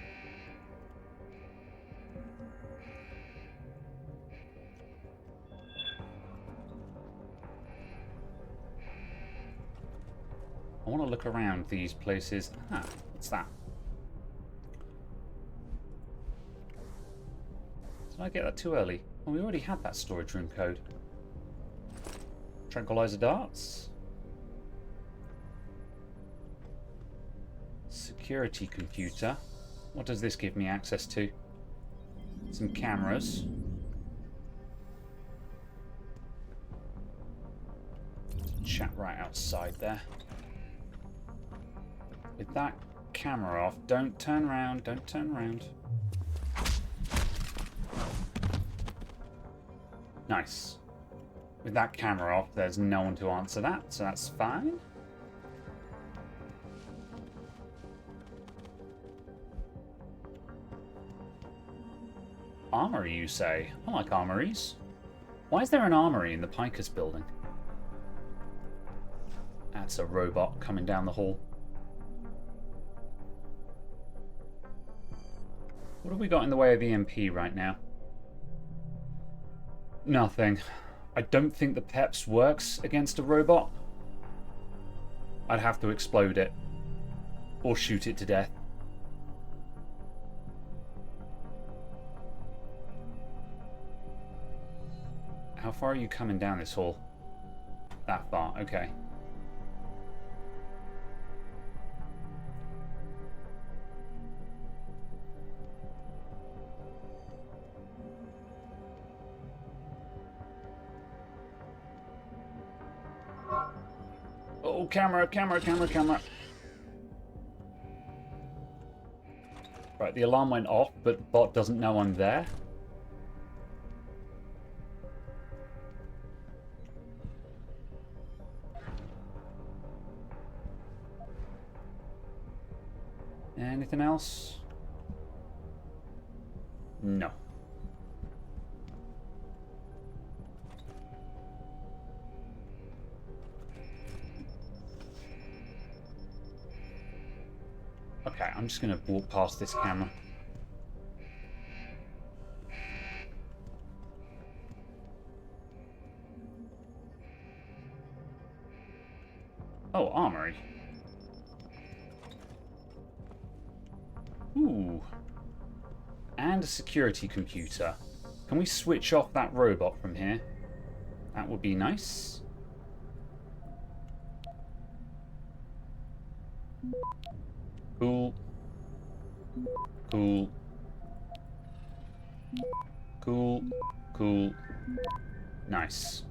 I want to look around these places. Ah, what's that? Did I get that too early? Oh, we already had that storage room code. Tranquilizer darts. Security computer. What does this give me access to? Some cameras. Chat right outside there. With that camera off, don't turn around, don't turn around. Nice. With that camera off, there's no one to answer that, so that's fine. Armory, you say? I like armories. Why is there an armory in the Pikers building? That's a robot coming down the hall. What have we got in the way of EMP right now? Nothing. I don't think the PEPS works against a robot. I'd have to explode it. Or shoot it to death. How far are you coming down this hall? That far, okay. Oh, camera, camera, camera, camera. Right, the alarm went off, but bot doesn't know I'm there. Anything else? No. Okay, I'm just going to walk past this camera. Oh, armory. Ooh. And a security computer. Can we switch off that robot from here? That would be nice. Cool. Cool. Cool. Cool. Nice.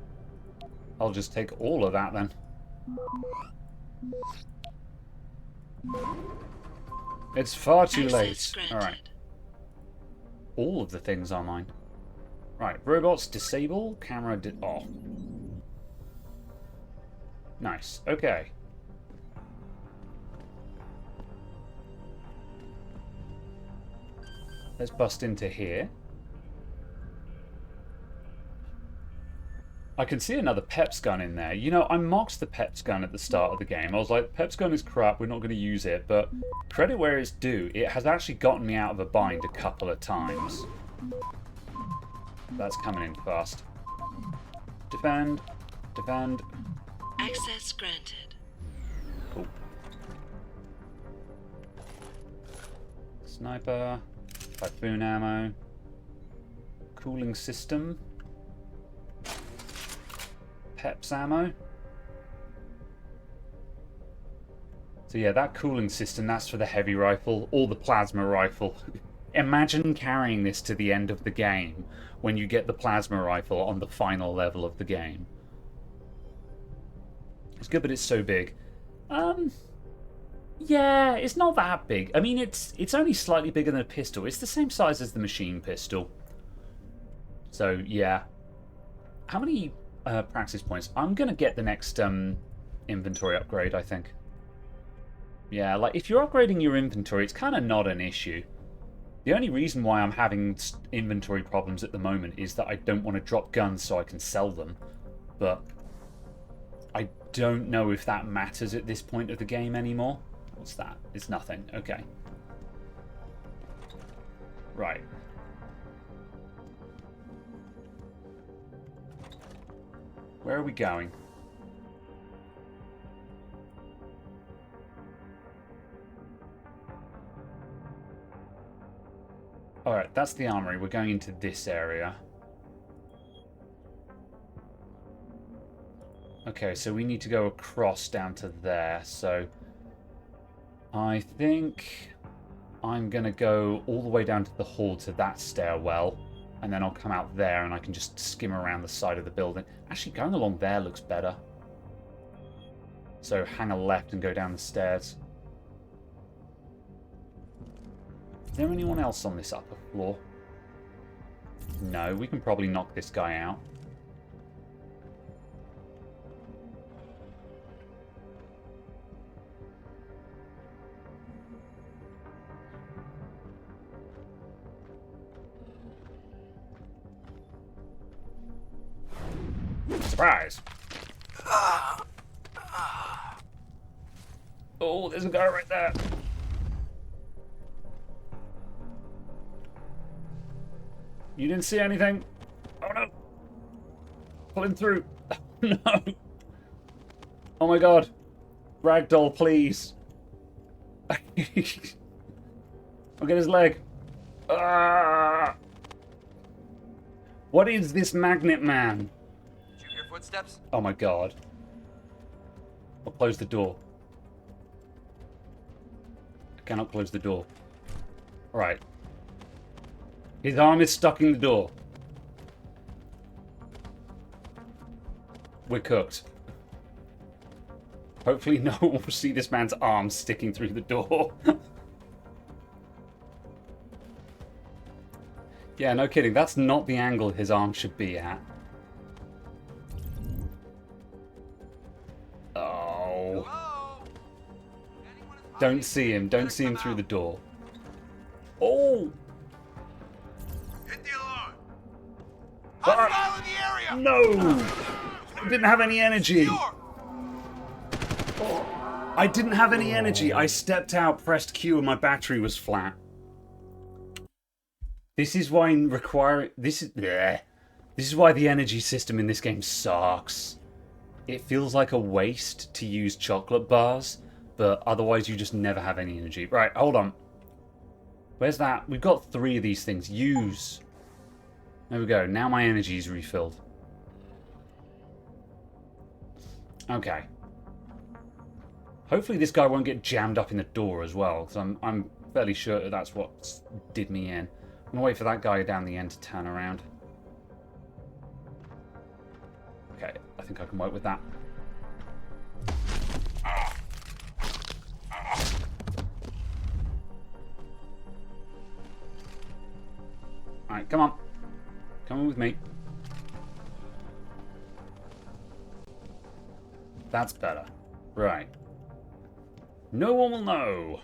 I'll just take all of that then. It's far too late. Alright. All of the things are mine. Right, robots disable, camera off. Nice, okay. Let's bust into here. I can see another PEPS gun in there. You know, I mocked the PEPS gun at the start of the game. I was like, PEPS gun is crap, we're not going to use it. But credit where it's due, it has actually gotten me out of a bind a couple of times. That's coming in fast. Defend. Defend. Access granted. Cool. Sniper. Typhoon ammo. Cooling system. Peps ammo. So yeah, that cooling system, that's for the heavy rifle, or the plasma rifle. Imagine carrying this to the end of the game when you get the plasma rifle on the final level of the game. It's good, but it's so big. Yeah, it's not that big. I mean, it's only slightly bigger than a pistol. It's the same size as the machine pistol. So, yeah. How many practice points? I'm going to get the next inventory upgrade, I think. Yeah, like, if you're upgrading your inventory, it's kind of not an issue. The only reason why I'm having inventory problems at the moment is that I don't want to drop guns so I can sell them. But I don't know if that matters at this point of the game anymore. What's that? It's nothing. Okay. Right. Where are we going? Alright, that's the armory. We're going into this area. Okay, so we need to go across down to there. So I think I'm going to go all the way down to the hall to that stairwell. And then I'll come out there and I can just skim around the side of the building. Actually, going along there looks better. So hang a left and go down the stairs. Is there anyone else on this upper floor? No, we can probably knock this guy out. Surprise! Oh, there's a guy right there. You didn't see anything? Oh no! Pull him through. No! Oh my god. Ragdoll, please. I'll get his leg. Ah! What is this magnet man? Did you hear footsteps? Oh my god. I'll close the door. I cannot close the door. Alright. His arm is stuck in the door. We're cooked. Hopefully no one will see this man's arm sticking through the door. Yeah, no kidding. That's not the angle his arm should be at. Oh. Hello? Don't see him. Don't see him through the door. Oh! Hit the alarm. Ah, in the area. no! I didn't have any energy. I didn't have any energy. I stepped out, pressed Q, and my battery was flat. This is why this is why the energy system in this game sucks. It feels like a waste to use chocolate bars, but otherwise you just never have any energy. Right, hold on. Where's that? We've got 3 of these things. Use. There we go. Now my energy is refilled. Okay. Hopefully this guy won't get jammed up in the door as well, because I'm fairly sure that that's what did me in. I'm going to wait for that guy down the end to turn around. Okay, I think I can work with that. Alright, come on. Come on with me. That's better. Right. No one will know.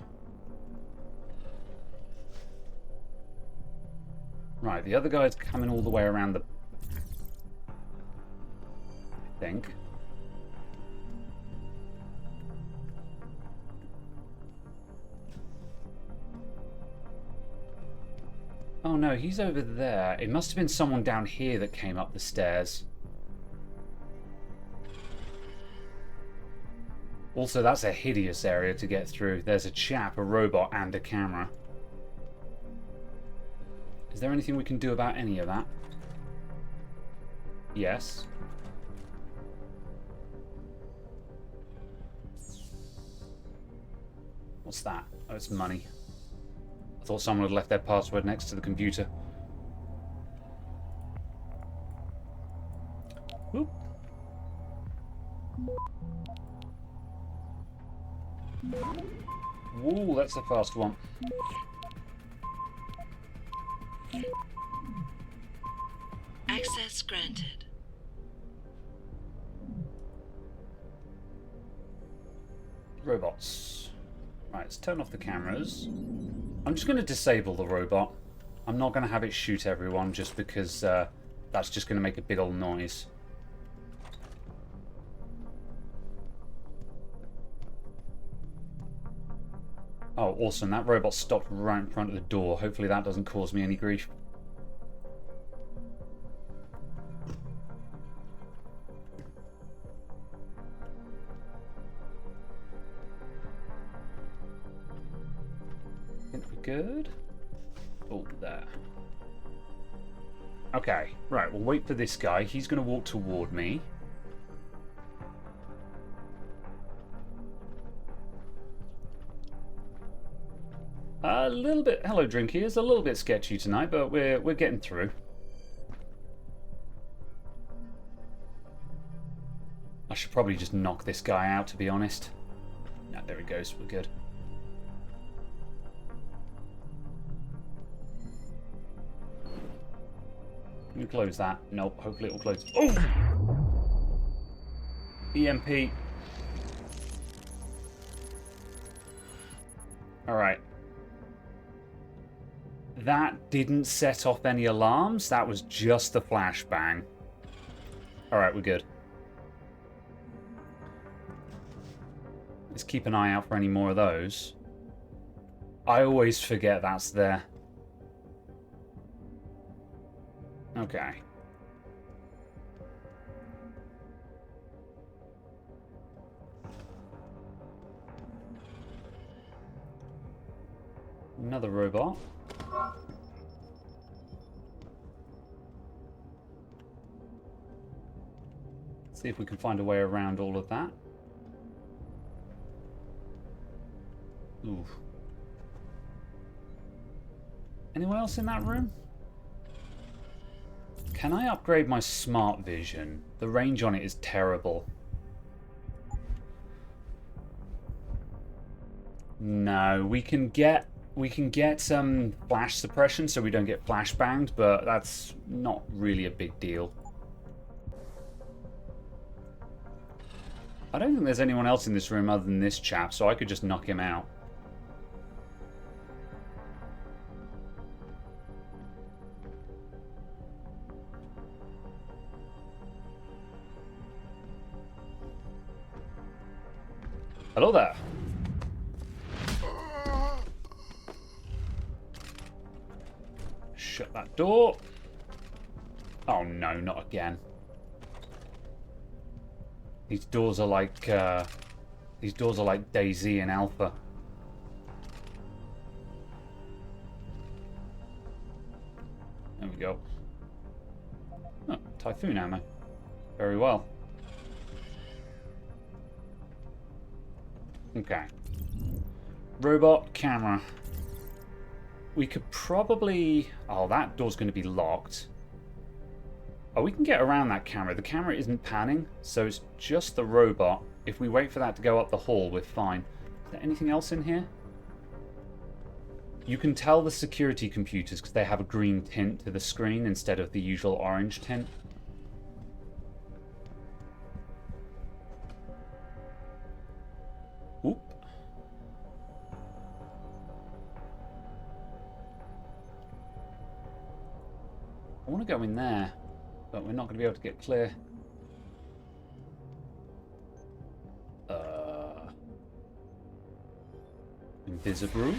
Right, the other guy's coming all the way around the... I think. Oh no, he's over there. It must have been someone down here that came up the stairs. Also, that's a hideous area to get through. There's a chap, a robot, and a camera. Is there anything we can do about any of that? Yes. What's that? Oh, it's money. I thought someone had left their password next to the computer. Whoop. Ooh, that's a fast one. Access granted. Robots. Right, let's turn off the cameras. I'm just going to disable the robot. I'm not going to have it shoot everyone just because that's just going to make a big old noise. Oh, awesome. That robot stopped right in front of the door. Hopefully that doesn't cause me any grief. Think we're good? Oh, there. Okay, right. We'll wait for this guy. He's going to walk toward me. A little bit. Hello, Drinky. It's a little bit sketchy tonight, but we're getting through. I should probably just knock this guy out, to be honest. No, there he goes. We're good. Can we close that? Nope. Hopefully it will close. Oh! EMP. All right. That didn't set off any alarms. That was just the flashbang. Alright, we're good. Let's keep an eye out for any more of those. I always forget that's there. Okay. Another robot. See if we can find a way around all of that. Ooh. Anyone else in that room? Can I upgrade my smart vision? The range on it is terrible. No, we can get flash suppression so we don't get flashbanged, but that's not really a big deal. I don't think there's anyone else in this room other than this chap, so I could just knock him out. Hello there. Shut that door. Oh no, not again. These doors are like DayZ in Alpha. There we go. Oh, Typhoon ammo. Very well. Okay. Robot camera. We could probably... Oh, that door's going to be locked. Oh, we can get around that camera. The camera isn't panning, so it's just the robot. If we wait for that to go up the hall, we're fine. Is there anything else in here? You can tell the security computers because they have a green tint to the screen instead of the usual orange tint. Oop. I want to go in there, but we're not going to be able to get clear. Invisible.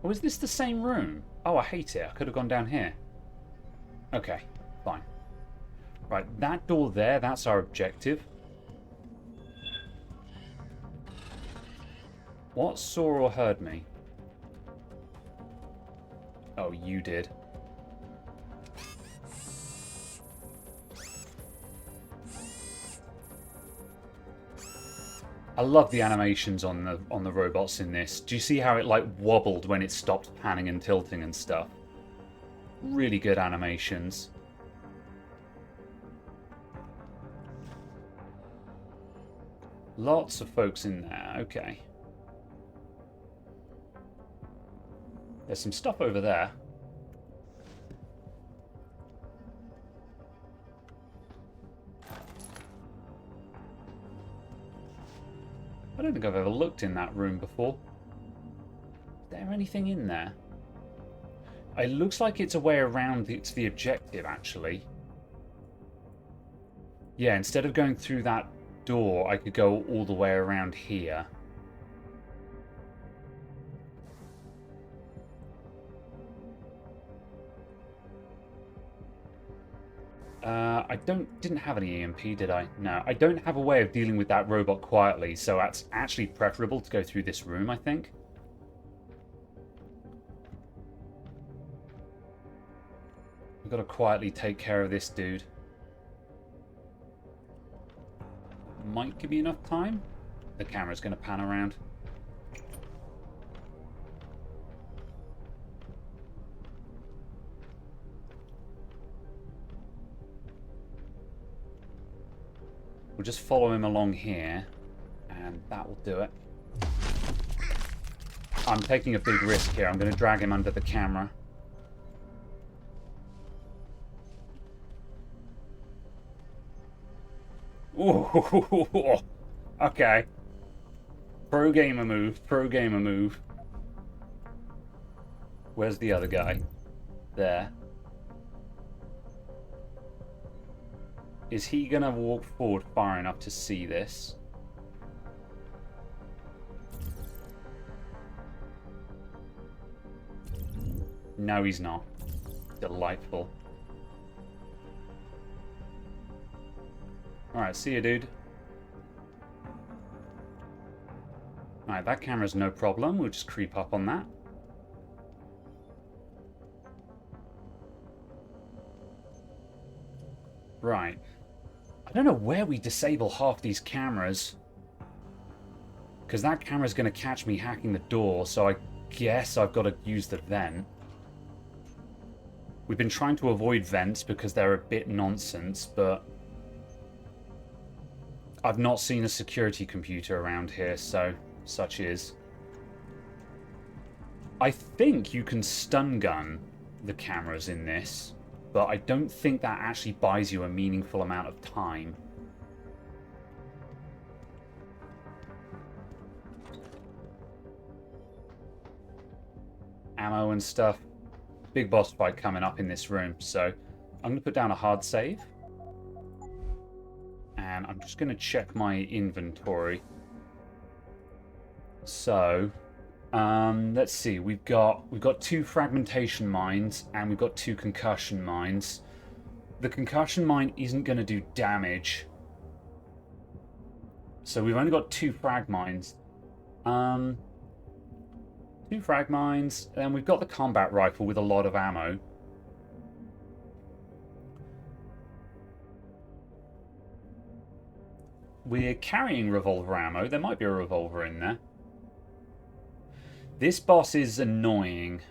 Oh, is this the same room? Oh, I hate it. I could have gone down here. Okay, fine. Right, that door there, that's our objective. What saw or heard me? Oh, you did. I love the animations on the robots in this. Do you see how it like wobbled when it stopped panning and tilting and stuff? Really good animations. Lots of folks in there. Okay. There's some stuff over there. I don't think I've ever looked in that room before. Is there anything in there? It looks like it's a way around to the objective, actually. Yeah, instead of going through that door, I could go all the way around here. I didn't have any EMP, did I? No, I don't have a way of dealing with that robot quietly, so that's actually preferable to go through this room, I think. We've got to quietly take care of this dude. Might give me enough time. The camera's going to pan around. We'll just follow him along here, and that will do it. I'm taking a big risk here. I'm going to drag him under the camera. Ooh, okay. Pro gamer move, pro gamer move. Where's the other guy? There. Is he gonna walk forward far enough to see this? No, he's not. Delightful. Alright, see you, dude. Alright, that camera's no problem. We'll just creep up on that. Right. I don't know where we disable half these cameras. Because that camera's going to catch me hacking the door, so I guess I've got to use the vent. We've been trying to avoid vents because they're a bit nonsense, but I've not seen a security computer around here, so such is. I think you can stun gun the cameras in this, but I don't think that actually buys you a meaningful amount of time. Ammo and stuff. Big boss fight coming up in this room, so I'm going to put down a hard save. And I'm just going to check my inventory. So, let's see. We've got 2 fragmentation mines and we've got 2 concussion mines. The concussion mine isn't going to do damage, so we've only got 2 frag mines. 2 frag mines, and we've got the combat rifle with a lot of ammo. We're carrying revolver ammo. There might be a revolver in there. This boss is annoying.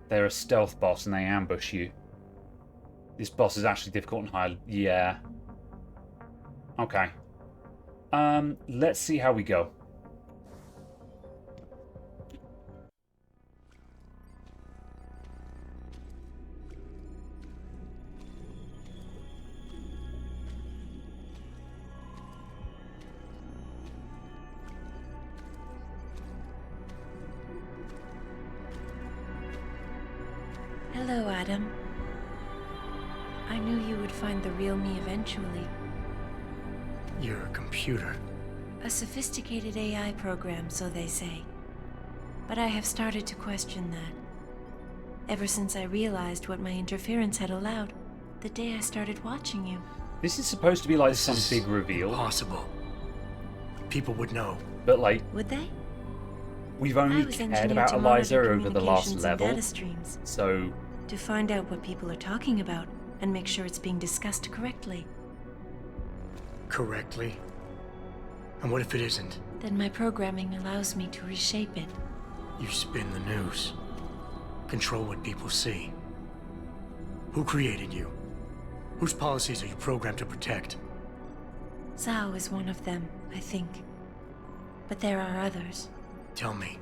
They're a stealth boss and they ambush you. This boss is actually difficult and hard. Yeah. Okay. Let's see how we go. Hello, Adam. I knew you would find the real me eventually. You're a computer. A sophisticated AI program, so they say. But I have started to question that. Ever since I realized what my interference had allowed. the day I started watching you. This is supposed to be like This some is big reveal, Impossible. People would know. but like, Would they? we've I only was cared engineered about to Eliza monitor over the last communications and level, data streams, so to find out what people are talking about and make sure it's being discussed correctly. Correctly? And what if it isn't? Then my programming allows me to reshape it. You spin the news. Control what people see. Who created you? Whose policies are you programmed to protect? Zhao is one of them, I think. But there are others. Tell me.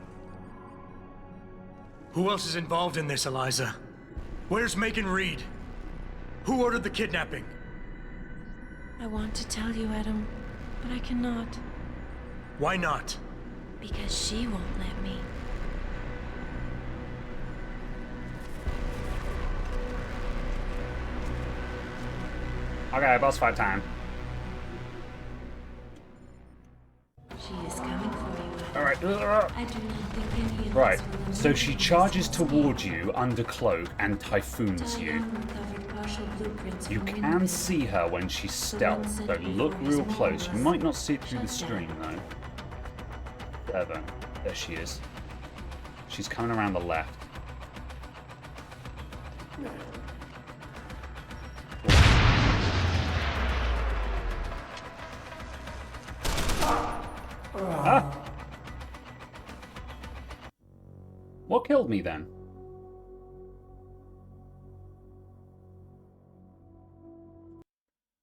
Who else is involved in this, Eliza? Where's Megan Reed? Who ordered the kidnapping? I want to tell you, Adam, but I cannot. Why not? Because she won't let me. okay, boss fight time. She is coming for you, Adam. All right. I do not think any of Right, us will so she eliminate charges this towards you under cloak and typhoons you. Diane recovered partial blueprints You from can Windmill. see her when she's stealth, so look real close. You might not see it through the stream though. There she is. She's coming around the left. Ah! What killed me then?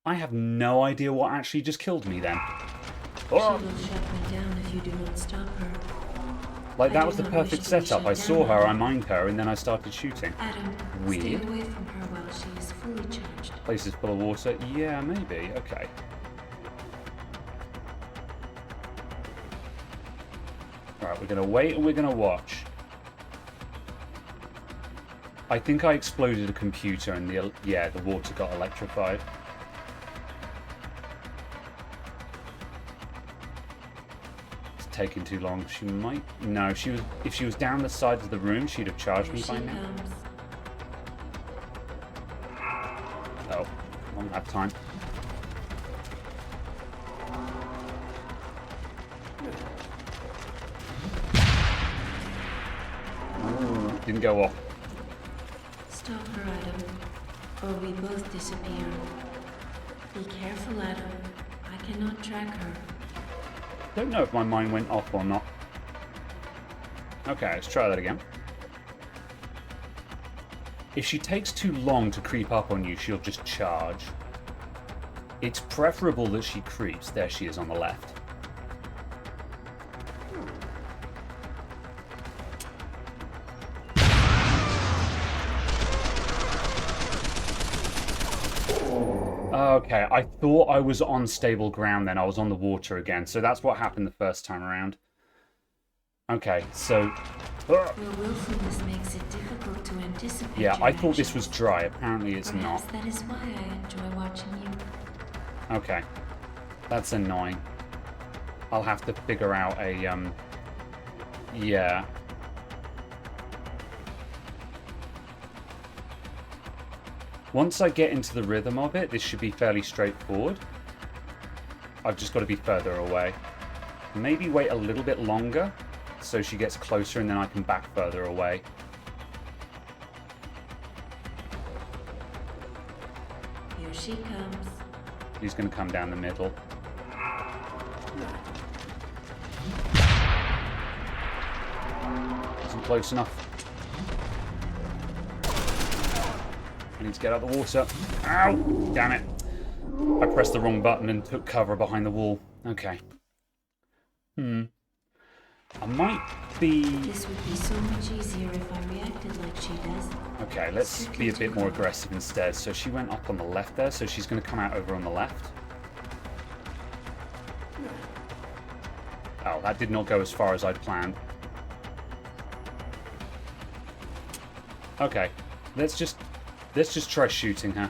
I have no idea what actually just killed me then. She will shut me down if you do not stop her. Like, I that do was the not wish perfect to be setup. shut I saw down, her, I Adam. mined her, and then I started shooting. Adam, Weird. stay away from her while she is fully charged. Places full of water? Yeah, maybe. Okay. Alright, we're gonna wait and we're gonna watch. I think I exploded a computer and the water got electrified. It's taking too long. She might... No, if she was down the sides of the room, she'd have charged me Here by she now. comes. Oh, won't have time. Ooh, didn't go off. Stop her, Adam, or we both disappear. Be careful, Adam. I cannot track her. Don't know if my mine went off or not. Okay, let's try that again. If she takes too long to creep up on you, she'll just charge. It's preferable that she creeps. There she is on the left. Okay, I thought I was on stable ground then. I was on the water again. So that's what happened the first time around. Okay, so... Your willfulness makes it difficult to anticipate. Yeah, your I thought this was actions. dry. Apparently it's Perhaps not. that is why I enjoy watching you. Okay. That's annoying. I'll have to figure out a, yeah. Once I get into the rhythm of it, this should be fairly straightforward. I've just got to be further away. Maybe wait a little bit longer so she gets closer and then I can back further away. Here she comes. He's going to come down the middle. Isn't close enough. I need to get out of the water. Ow! Damn it. I pressed the wrong button and took cover behind the wall. Okay. I might be... This would be so much easier if I reacted like she does. Okay, let's be a bit more aggressive instead. So she went up on the left there, so she's going to come out over on the left. Oh, that did not go as far as I'd planned. Okay, let's just try shooting her.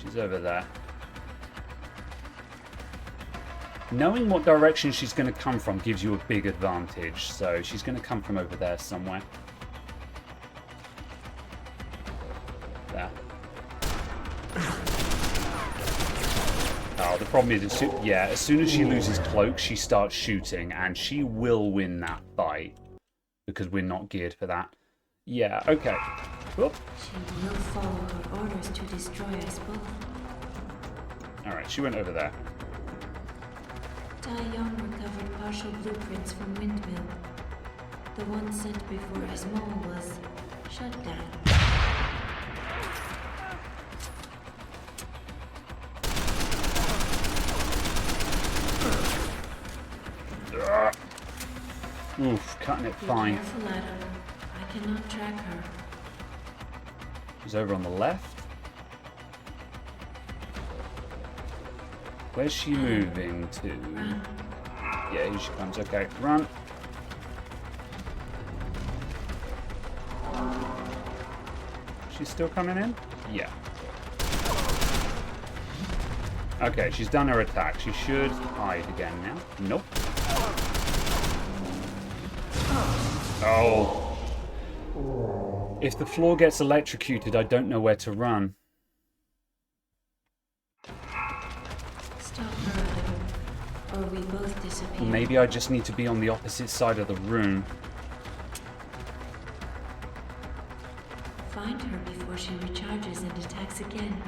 She's over there. Knowing what direction she's going to come from gives you a big advantage. So she's going to come from over there somewhere. There. problem is, as soon as she loses cloak, she starts shooting, and she will win that fight because we're not geared for that. Yeah, okay. Whoop. She will follow her orders to destroy us both. Alright, she went over there. Young recovered partial blueprints from Windmill. The one sent before his mole was shut down. Oof, cutting it fine. Be careful, Adam. I cannot track her. She's over on the left. Where's she moving to? Run. Yeah, here she comes. Okay, run. She's still coming in? Yeah. Okay, she's done her attack. She should hide again now. Nope. Oh. If the floor gets electrocuted, I don't know where to run. Stop her, Adam, or we both disappear. Maybe I just need to be on the opposite side of the room. Find her before she recharges and attacks again.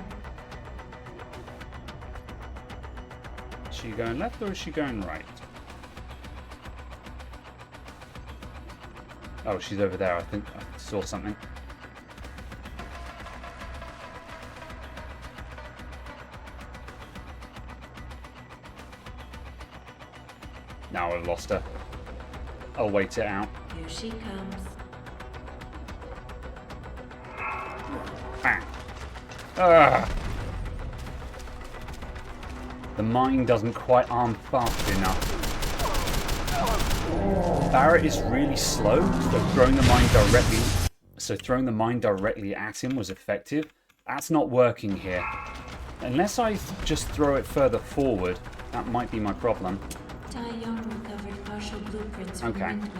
Is she going left or is she going right? Oh, she's over there. I think I saw something. Now I've lost her. I'll wait it out. Here she comes. Bang. Ah. The mine doesn't quite arm fast enough. Barrett is really slow, so throwing the mine directly at him was effective. That's not working here. Unless I just throw it further forward, that might be my problem. Young recovered partial blueprints from Windmill.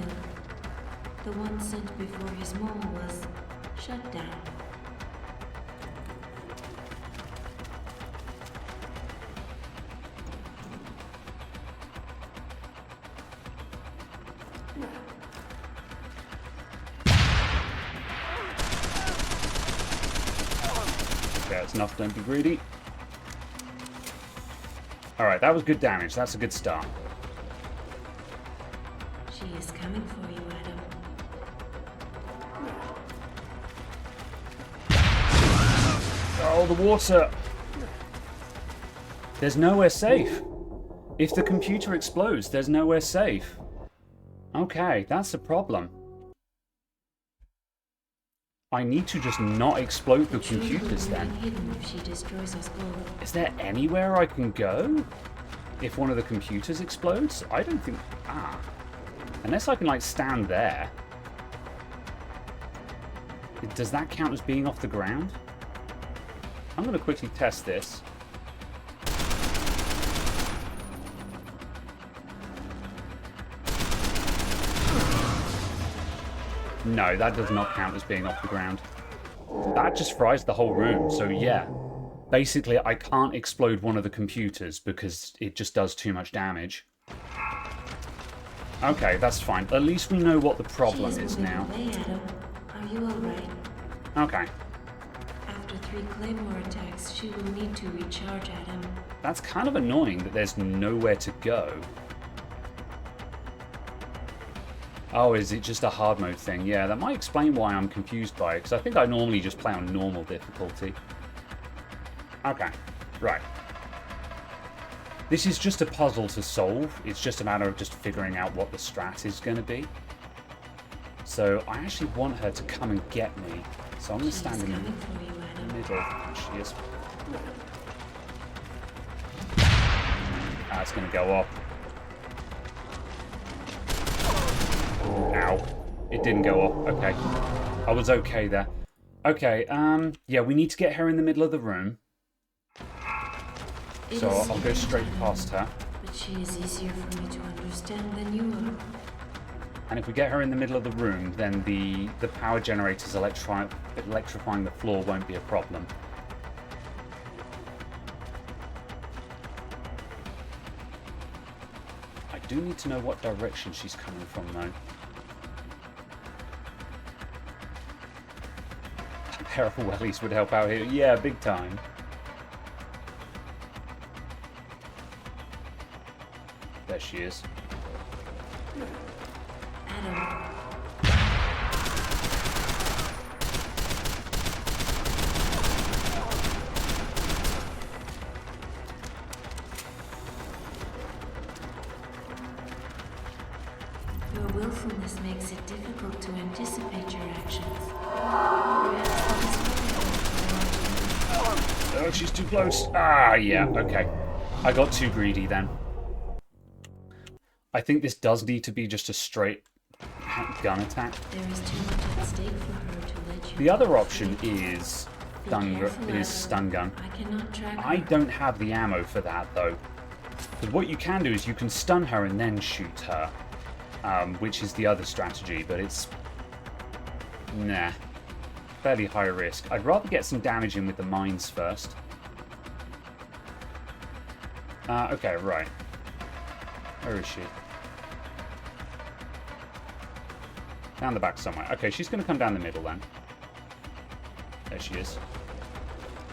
The one sent before his mole was shut down. Okay, that's enough. Don't be greedy. Alright, that was good damage. That's a good start. She is coming for you, Adam. Oh, the water! There's nowhere safe. If the computer explodes, there's nowhere safe. Okay, that's the problem. I need to just not explode the computers then. Hidden if she destroys us both. Is there anywhere I can go if one of the computers explodes? I don't think... Unless I can, like, stand there. Does that count as being off the ground? I'm going to quickly test this. No, that does not count as being off the ground. That just fries the whole room, so yeah. Basically, I can't explode one of the computers because it just does too much damage. Okay, that's fine. At least we know what the problem is now. Away, Adam. Are you alright? Okay. After 3 Claymore attacks, she will need to recharge, Adam. That's kind of annoying that there's nowhere to go. Oh, is it just a hard mode thing? Yeah, that might explain why I'm confused by it, because I think I normally just play on normal difficulty. Okay, right. This is just a puzzle to solve. It's just a matter of just figuring out what the strat is going to be. So I actually want her to come and get me. So I'm going to stand in the middle. She is. It's going to go up. Ow. It didn't go up. Okay. I was okay there. Okay, yeah, we need to get her in the middle of the room. So I'll go straight past her. But she is easier for me to understand than you are. And if we get her in the middle of the room, then the power generators electrifying the floor won't be a problem. do need to know what direction she's coming from, though. A pair of wellies would help out here. Yeah, big time. There she is. Adam. Your willfulness makes it difficult to anticipate your actions. Oh, she's too close. Ah, yeah, okay. I got too greedy then. I think this does need to be just a straight gun attack. There is too much at stake for her to let you. The other option is stun gun. I cannot track her. I don't have the ammo for that though. Because what you can do is you can stun her and then shoot her, which is the other strategy, but it's nah, fairly high risk. I'd rather get some damage in with the mines first. Okay, right. Where is she? Down the back somewhere. Okay, she's going to come down the middle then. There she is.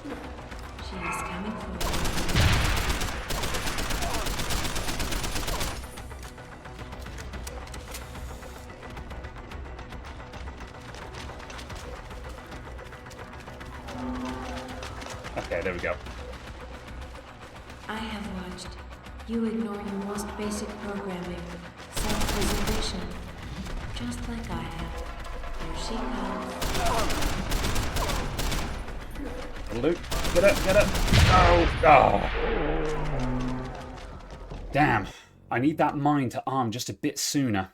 She is coming for you. Okay, there we go. I have watched. You ignore your most basic programming, self-preservation, just like I have. Here she comes. Luke, get up, get up. Oh, oh. Damn. I need that mine to arm just a bit sooner.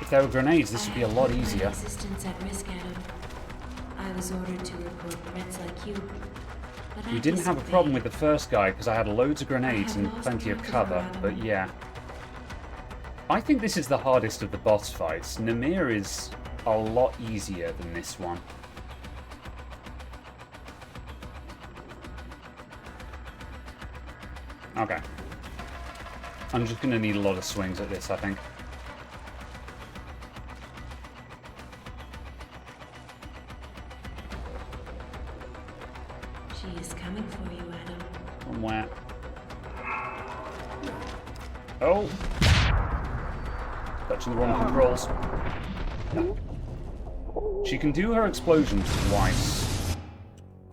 If there were grenades, this would be a lot easier. My existence at risk, Adam. I was ordered to report threats like you. But We didn't have a problem with the first guy because I had loads of grenades and plenty of cover, but yeah. I think this is the hardest of the boss fights. Namir is a lot easier than this one. Okay. I'm just going to need a lot of swings at this, I think. She is coming for you, Adam. From where? Oh! Touching the wrong controls. She can do her explosions twice.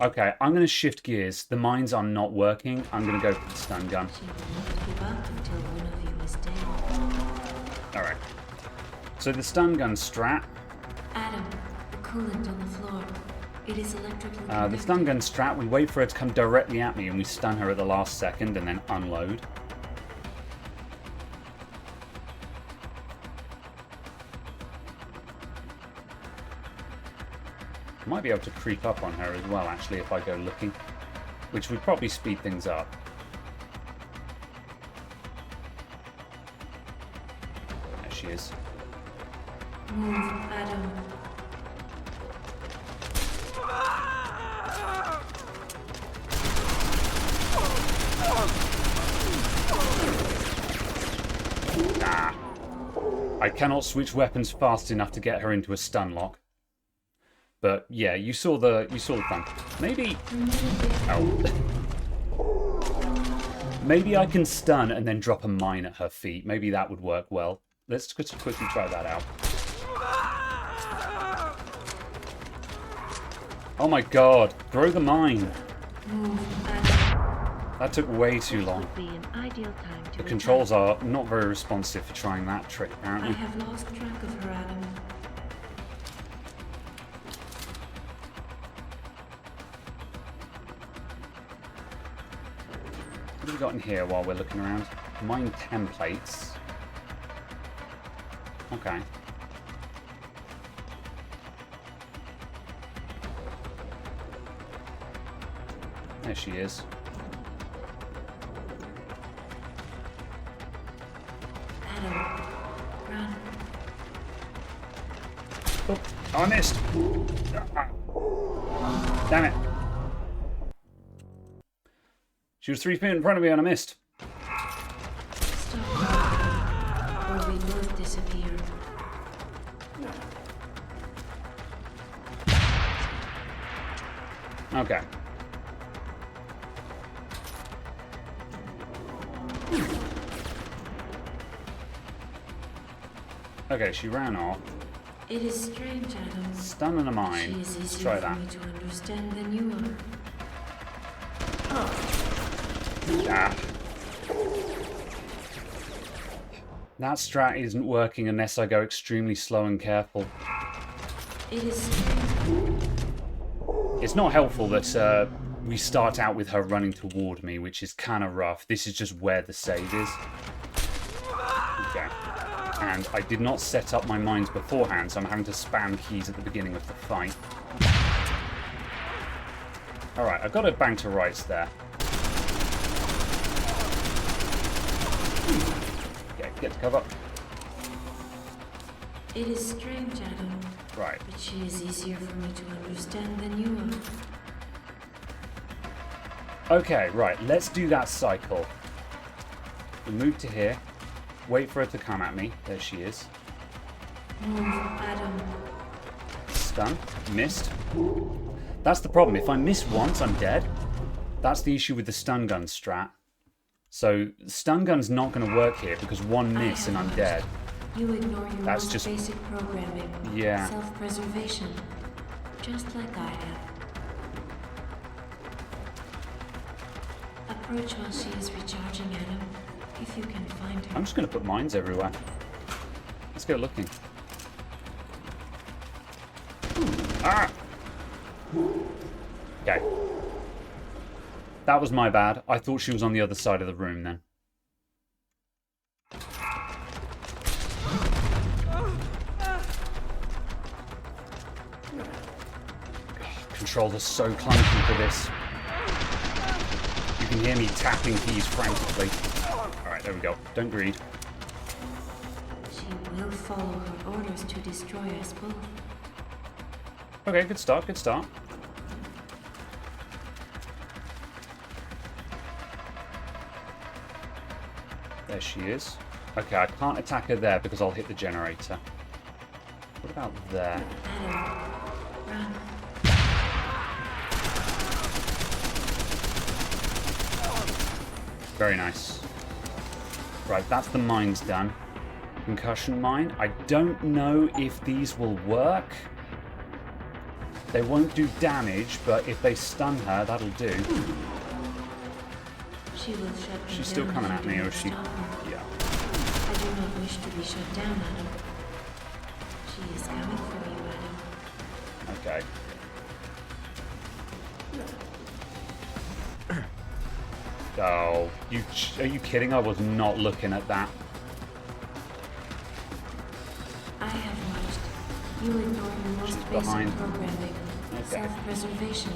Okay, I'm going to shift gears. The mines are not working. I'm going to go for the stun gun. She will not give up until one of you is dead. Alright. So the stun gun strat. Adam, the coolant on the floor. It is electrically The stun gun strat, we wait for her to come directly at me and we stun her at the last second and then unload. Might be able to creep up on her as well, actually, if I go looking. Which would probably speed things up. There she is. Move, Adam. Nah. I cannot switch weapons fast enough to get her into a stun lock. But yeah, you saw the fun. Maybe maybe I can stun and then drop a mine at her feet. Maybe that would work well. Let's just quickly try that out. Oh my god, throw the mine. That took way too long. The controls are not very responsive for trying that trick, apparently. I have lost track of her, Adam. What have we got in here while we're looking around? Mine templates. Okay. There she is. Adam, run. Oh, I missed. Damn it. She was 3 feet in front of me and I missed. Stop. both disappear. Okay. Okay, she ran off. It is strange, Adam. Stun and a She mine. is Let's easier try for that. me to understand than you are. Ah. That strat isn't working unless I go extremely slow and careful. It is strange. It's not helpful that we start out with her running toward me, which is kind of rough. This is just where the save is. Okay. And I did not set up my mines beforehand, so I'm having to spam keys at the beginning of the fight. Alright, I've got to bang to rights there. Okay, get to cover. It is strange, Adam. Right. But she is easier for me to understand than you are. Okay, right, let's do that cycle. We move to here. Wait for her to come at me. There she is. Move, Adam. Stun. Missed. That's the problem. If I miss once, I'm dead. That's the issue with the stun gun strat. So, stun gun's not going to work here because one miss and I'm dead. You ignore your That's most just- basic programming. Yeah. Self-preservation. Just like I have. Approach while she is recharging, Adam. If you can find her. I'm just going to put mines everywhere. Let's go looking. Ah! Okay. That was my bad. I thought she was on the other side of the room then. Controls are so clunky for this. You can hear me tapping keys frantically. Alright, there we go. Don't greed. She will follow her orders to destroy us both. Okay, good start, good start. There she is. Okay, I can't attack her there because I'll hit the generator. What about there? Adam, run. Very nice. Right, that's the mines done. Concussion mine. I don't know if these will work. They won't do damage, but if they stun her, that'll do. She will shut me She's still down coming if at you me, do or not is she? stop her. Yeah. I do not wish to be shut down, Adam. She is coming for you, Adam. Okay. Oh, are you kidding? I was not looking at that. I have watched. You ignore your most She's basic behind. programming. Okay. Self-preservation.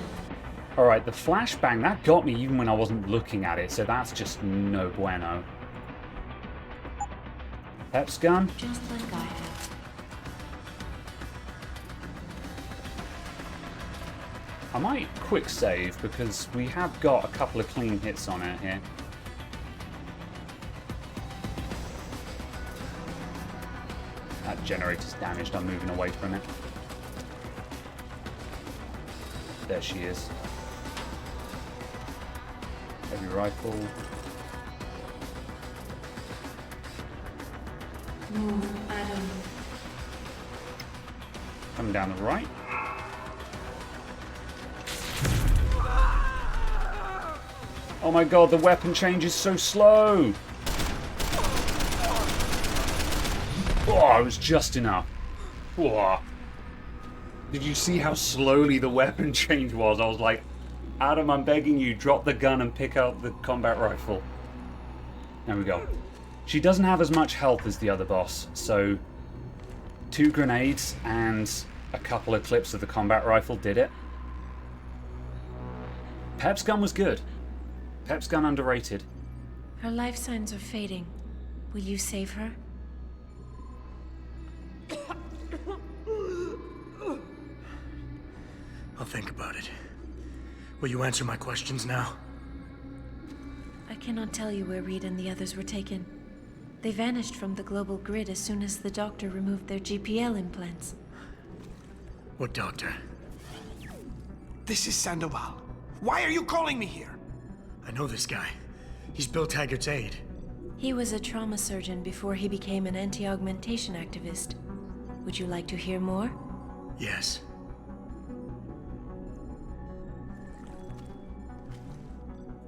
Alright, the flashbang, that got me even when I wasn't looking at it, so that's just no bueno. Pep's gun? Just like I have. I might quick save because we have got a couple of clean hits on it here. That generator's damaged, I'm moving away from it. There she is. Heavy rifle. Move, Adam. Coming down the right. Oh my god, the weapon change is so slow! Oh, it was just enough. Whoa. Did you see how slowly the weapon change was? I was like, Adam, I'm begging you, drop the gun and pick up the combat rifle. There we go. She doesn't have as much health as the other boss, so 2 grenades and a couple of clips of the combat rifle did it. Pep's gun was good. Pep's gun underrated. Her life signs are fading. Will you save her? I'll think about it. Will you answer my questions now? I cannot tell you where Reed and the others were taken. They vanished from the global grid as soon as the doctor removed their GPL implants. What doctor? This is Sandoval. Why are you calling me here? I know this guy. He's Bill Taggart's aide. He was a trauma surgeon before he became an anti-augmentation activist. Would you like to hear more? Yes.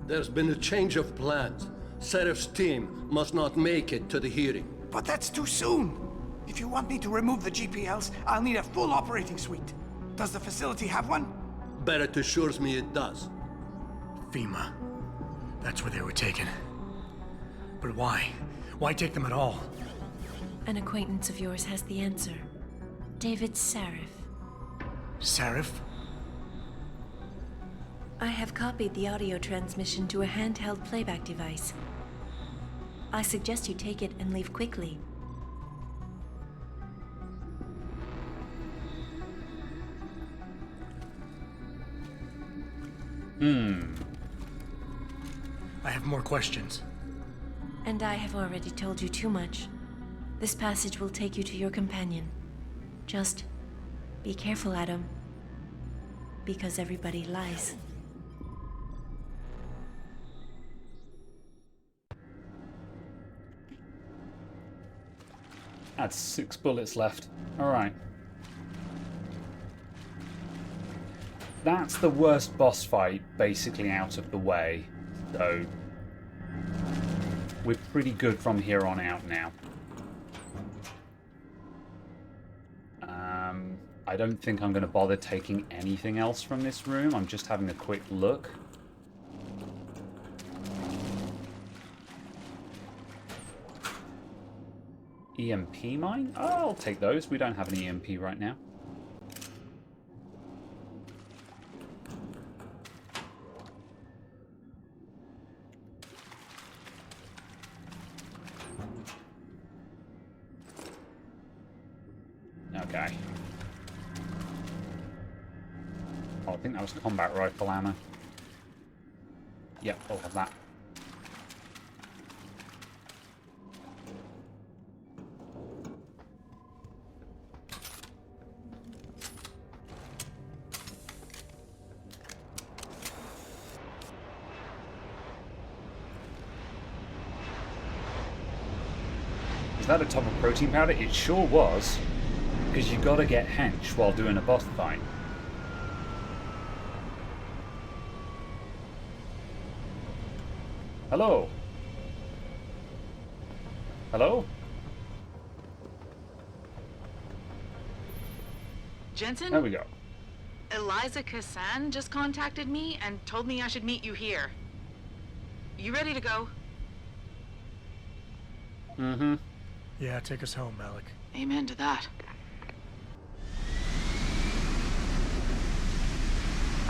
There's been a change of plans. Serif's team must not make it to the hearing. But that's too soon. If you want me to remove the GPLs, I'll need a full operating suite. Does the facility have one? Barrett assures me it does. FEMA. That's where they were taken. But why? Why take them at all? An acquaintance of yours has the answer. David Sarif. Sarif? I have copied the audio transmission to a handheld playback device. I suggest you take it and leave quickly. I have more questions. And I have already told you too much. This passage will take you to your companion. Just be careful, Adam. Because everybody lies. That's 6 bullets left. Alright. That's the worst boss fight basically out of the way. So we're pretty good from here on out now. I don't think I'm going to bother taking anything else from this room. I'm just having a quick look. EMP mine? Oh, I'll take those. We don't have an EMP right now. Okay. Oh, I think that was combat rifle ammo. Yep, I'll have that. Is that a top of protein powder? It sure was. Because you gotta get hench while doing a boss fight. Hello? Hello? Jensen? There we go. Eliza Kassan just contacted me and told me I should meet you here. You ready to go? Mm-hmm. Yeah, take us home, Malik. Amen to that.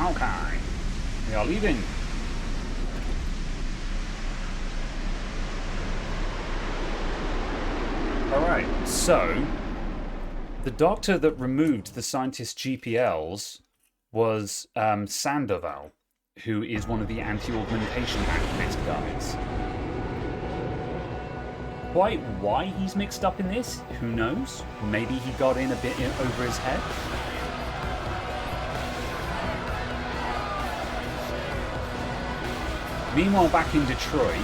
Okay. We are leaving. Alright, so the doctor that removed the scientist's GPLs was Sandoval, who is one of the anti-augmentation activist guys. Quite why he's mixed up in this, who knows? Maybe he got in a bit over his head. Meanwhile, back in Detroit,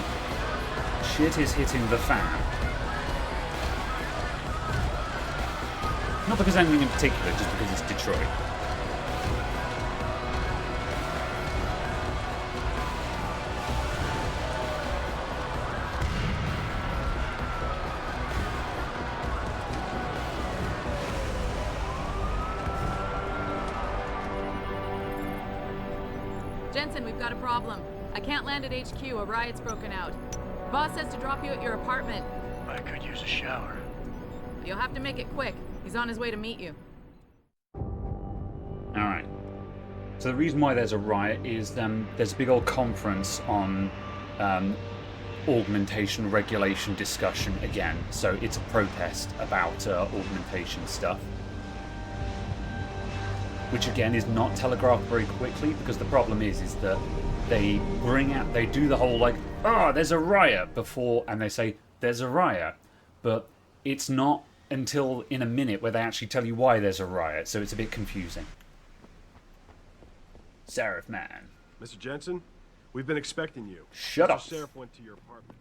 shit is hitting the fan. Not because anything in particular, just because it's Detroit. Jensen, we've got a problem. I can't land at HQ. A riot's broken out. Boss says to drop you at your apartment. I could use a shower. You'll have to make it quick. He's on his way to meet you. Alright. So the reason why there's a riot is there's a big old conference on augmentation regulation discussion again. So it's a protest about augmentation stuff. Which again is not telegraphed very quickly, because the problem is that they do the whole like, oh, there's a riot before, and they say there's a riot. But it's not until in a minute where they actually tell you why there's a riot, so it's a bit confusing. Seraph man. Mr. Jensen, we've been expecting you. Shut up. Seraph went to your apartment.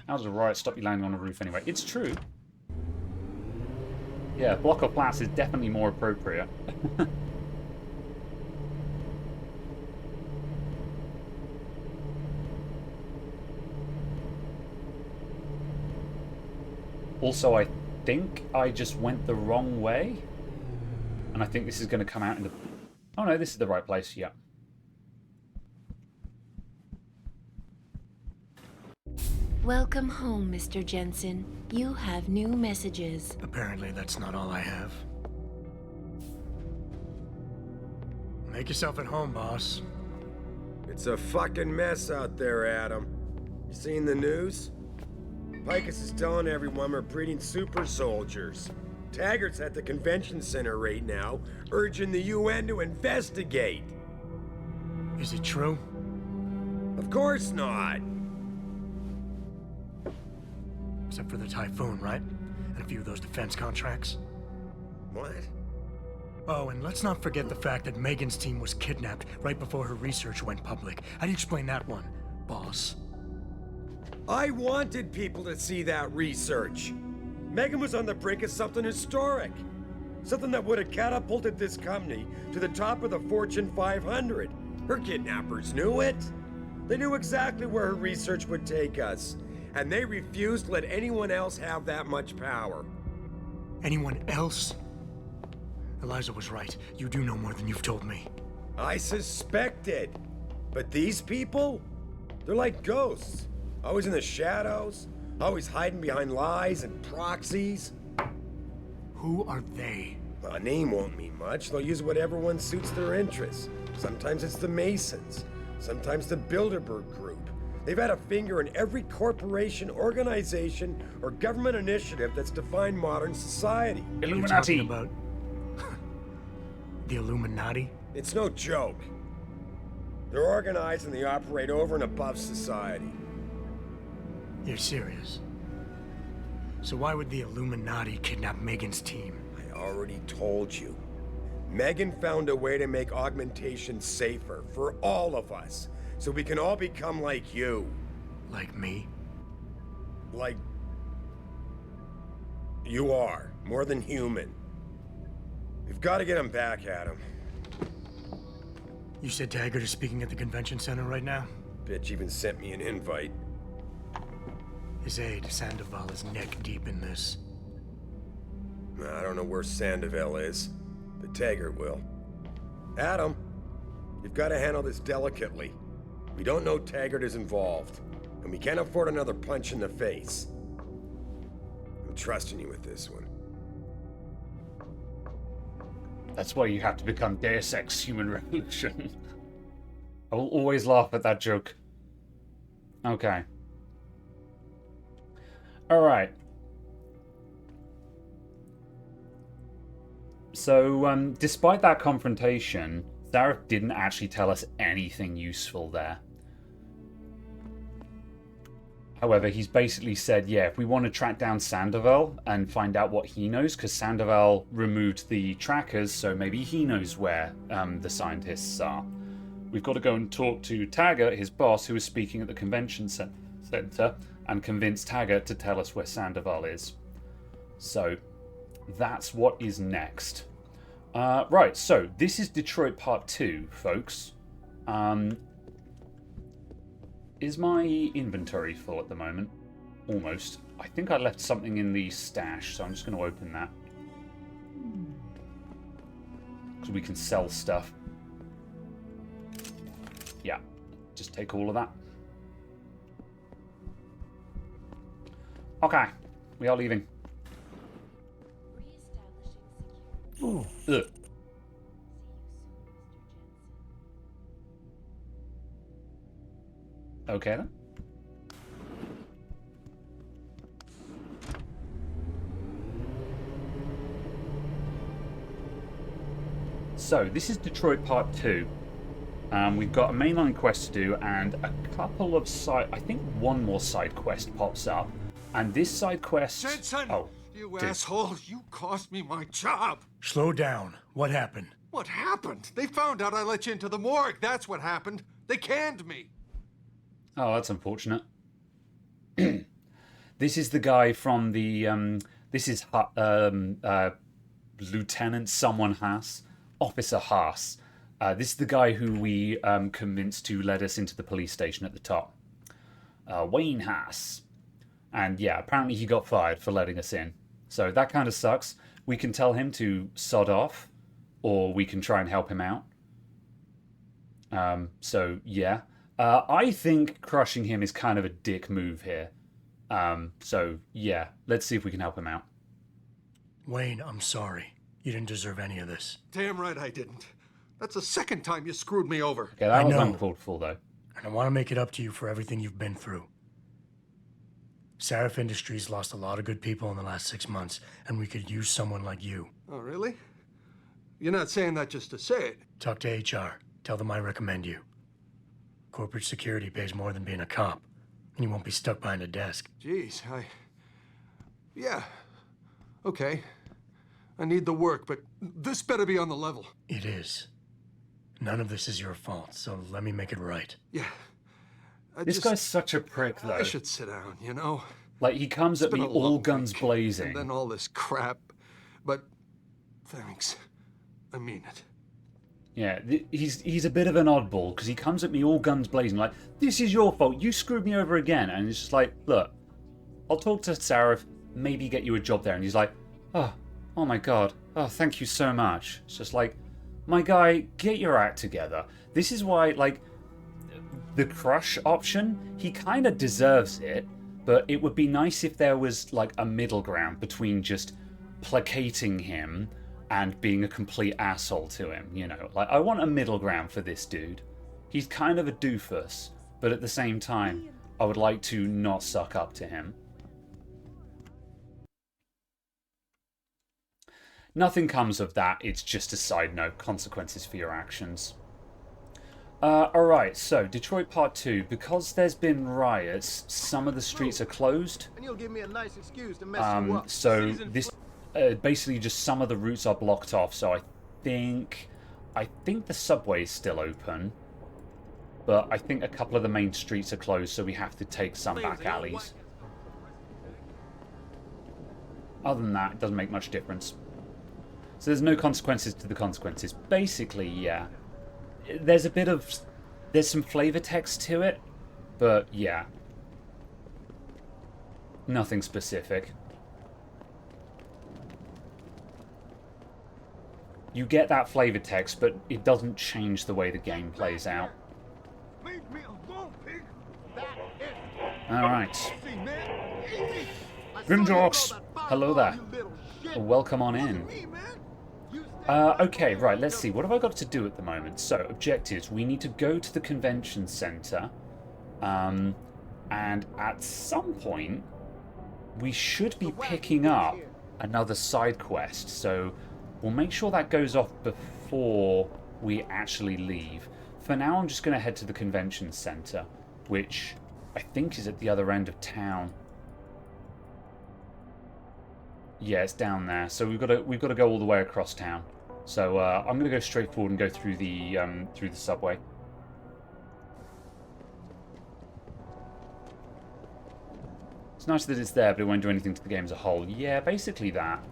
How does a riot stop you landing on a roof anyway? It's true. Yeah, block of flats is definitely more appropriate. Also, I think I just went the wrong way. And I think this is going to come out in the... Oh no, this is the right place, yeah. Welcome home, Mr. Jensen. You have new messages. Apparently, that's not all I have. Make yourself at home, boss. It's a fucking mess out there, Adam. You seen the news? Picus is telling everyone we're breeding super soldiers. Taggart's at the convention center right now, urging the UN to investigate. Is it true? Of course not. Except for the Typhoon, right? And a few of those defense contracts. What? Oh, and let's not forget the fact that Megan's team was kidnapped right before her research went public. How do you explain that one, boss? I wanted people to see that research. Megan was on the brink of something historic. Something that would have catapulted this company to the top of the Fortune 500. Her kidnappers knew it. They knew exactly where her research would take us. And they refused to let anyone else have that much power. Anyone else? Eliza was right. You do know more than you've told me. I suspected. But these people? They're like ghosts. Always in the shadows. Always hiding behind lies and proxies. Who are they? A name won't mean much. They'll use whatever one suits their interests. Sometimes it's the Masons. Sometimes the Bilderberg Group. They've had a finger in every corporation, organization, or government initiative that's defined modern society. Illuminati. You're talking about the Illuminati? It's no joke. They're organized and they operate over and above society. You're serious? So why would the Illuminati kidnap Megan's team? I already told you. Megan found a way to make augmentation safer for all of us. So we can all become like you. Like me? Like... you are. More than human. We've got to get him back, Adam. You said Taggart is speaking at the convention center right now? Bitch even sent me an invite. His aide, Sandoval, is neck deep in this. I don't know where Sandoval is, but Taggart will. Adam, you've got to handle this delicately. We don't know Taggart is involved, and we can't afford another punch in the face. I'm trusting you with this one. That's why you have to become Deus Ex Human Revolution. I will always laugh at that joke. Okay. Alright. So, despite that confrontation, Zareth didn't actually tell us anything useful there. However, he's basically said, yeah, if we want to track down Sandoval and find out what he knows, because Sandoval removed the trackers, so maybe he knows where the scientists are. We've got to go and talk to Taggart, his boss, who is speaking at the convention center, and convince Taggart to tell us where Sandoval is. So, that's what is next. Right, so this is Detroit Part 2, folks. Is my inventory full at the moment? Almost. I think I left something in the stash, so I'm just going to open that. So we can sell stuff. Yeah, just take all of that. Okay, we are leaving. Ooh. Ugh. Okay then. so this is Detroit Part 2. We've got a mainline quest to do and a couple of side... I think one more side quest pops up. And this side quest... Jensen! Oh, you asshole! You cost me my job! Slow down. What happened? What happened? They found out I let you into the morgue. That's what happened. They canned me. Oh, that's unfortunate. This is the guy from the... this is Lieutenant someone Haas. Officer Haas. This is the guy who we convinced to let us into the police station at the top. Wayne Haas. And yeah, apparently he got fired for letting us in. So that kind of sucks. We can tell him to sod off, or we can try and help him out. So yeah. I think crushing him is kind of a dick move here. So yeah, let's see if we can help him out. Wayne, I'm sorry. You didn't deserve any of this. Damn right I didn't. That's the second time you screwed me over. Okay, that was uncalled for, though. And I want to make it up to you for everything you've been through. Sarif Industries lost a lot of good people in the last 6 months, and we could use someone like you. Oh, really? You're not saying that just to say it. Talk to HR. Tell them I recommend you. Corporate security pays more than being a cop, and you won't be stuck behind a desk. Jeez, yeah. Okay. I need the work, but this better be on the level. It is. None of this is your fault, so let me make it right. Yeah. This guy's such a prick, though. I should sit down, you know? Like, he comes at me all guns blazing. And then all this crap. But thanks. I mean it. Yeah, he's a bit of an oddball, because he comes at me all guns blazing, like, this is your fault, you screwed me over again. And it's just like, look, I'll talk to Sarif, maybe get you a job there. And he's like, oh my god, oh, thank you so much. It's just like, my guy, get your act together. This is why, like, the crush option, he kind of deserves it, but it would be nice if there was, like, a middle ground between just placating him and being a complete asshole to him, you know? Like, I want a middle ground for this dude. He's kind of a doofus, but at the same time, I would like to not suck up to him. Nothing comes of that, it's just a side note, consequences for your actions. Alright, so, Detroit Part 2. Because there's been riots, some of the streets are closed. And you'll give me a nice excuse to mess you up. So, this, basically just some of the routes are blocked off, so I think the subway is still open. But I think a couple of the main streets are closed, so we have to take some back alleys. Other than that, it doesn't make much difference. So there's no consequences to the consequences. Basically, yeah. There's some flavor text to it, but yeah. Nothing specific. You get that flavor text, but it doesn't change the way the game plays out. Alright. Grimdorks, hello there. Welcome on in. Okay, right, let's see. What have I got to do at the moment? So, objectives. We need to go to the convention center. And at some point, we should be picking up another side quest. So, we'll make sure that goes off before we actually leave. For now, I'm just going to head to the convention center, which I think is at the other end of town. Yeah, it's down there. So we've got to go all the way across town. So I'm going to go straight forward and go through the subway. It's nice that it's there, but it won't do anything to the game as a whole. Yeah, basically that.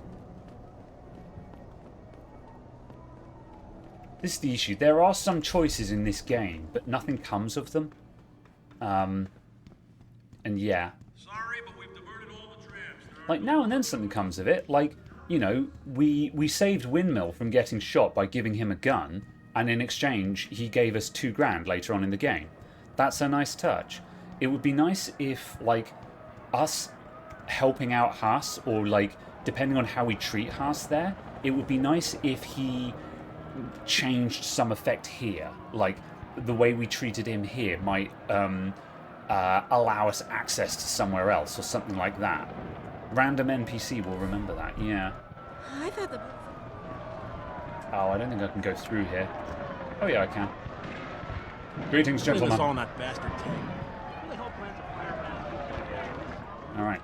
This is the issue. There are some choices in this game, but nothing comes of them. And yeah. Sorry, but we've diverted all the trams. Like, now and then something comes of it. Like, you know, we saved Windmill from getting shot by giving him a gun, and in exchange, he gave us $2 grand later on in the game. That's a nice touch. It would be nice if, like, us helping out Haas, or, like, depending on how we treat Haas there, it would be nice if he changed some effect here. Like, the way we treated him here might allow us access to somewhere else, or something like that. Random NPC will remember that, yeah. I thought the... Oh, I don't think I can go through here. Oh yeah, I can. Greetings, gentlemen. all in that bastard tank. All right.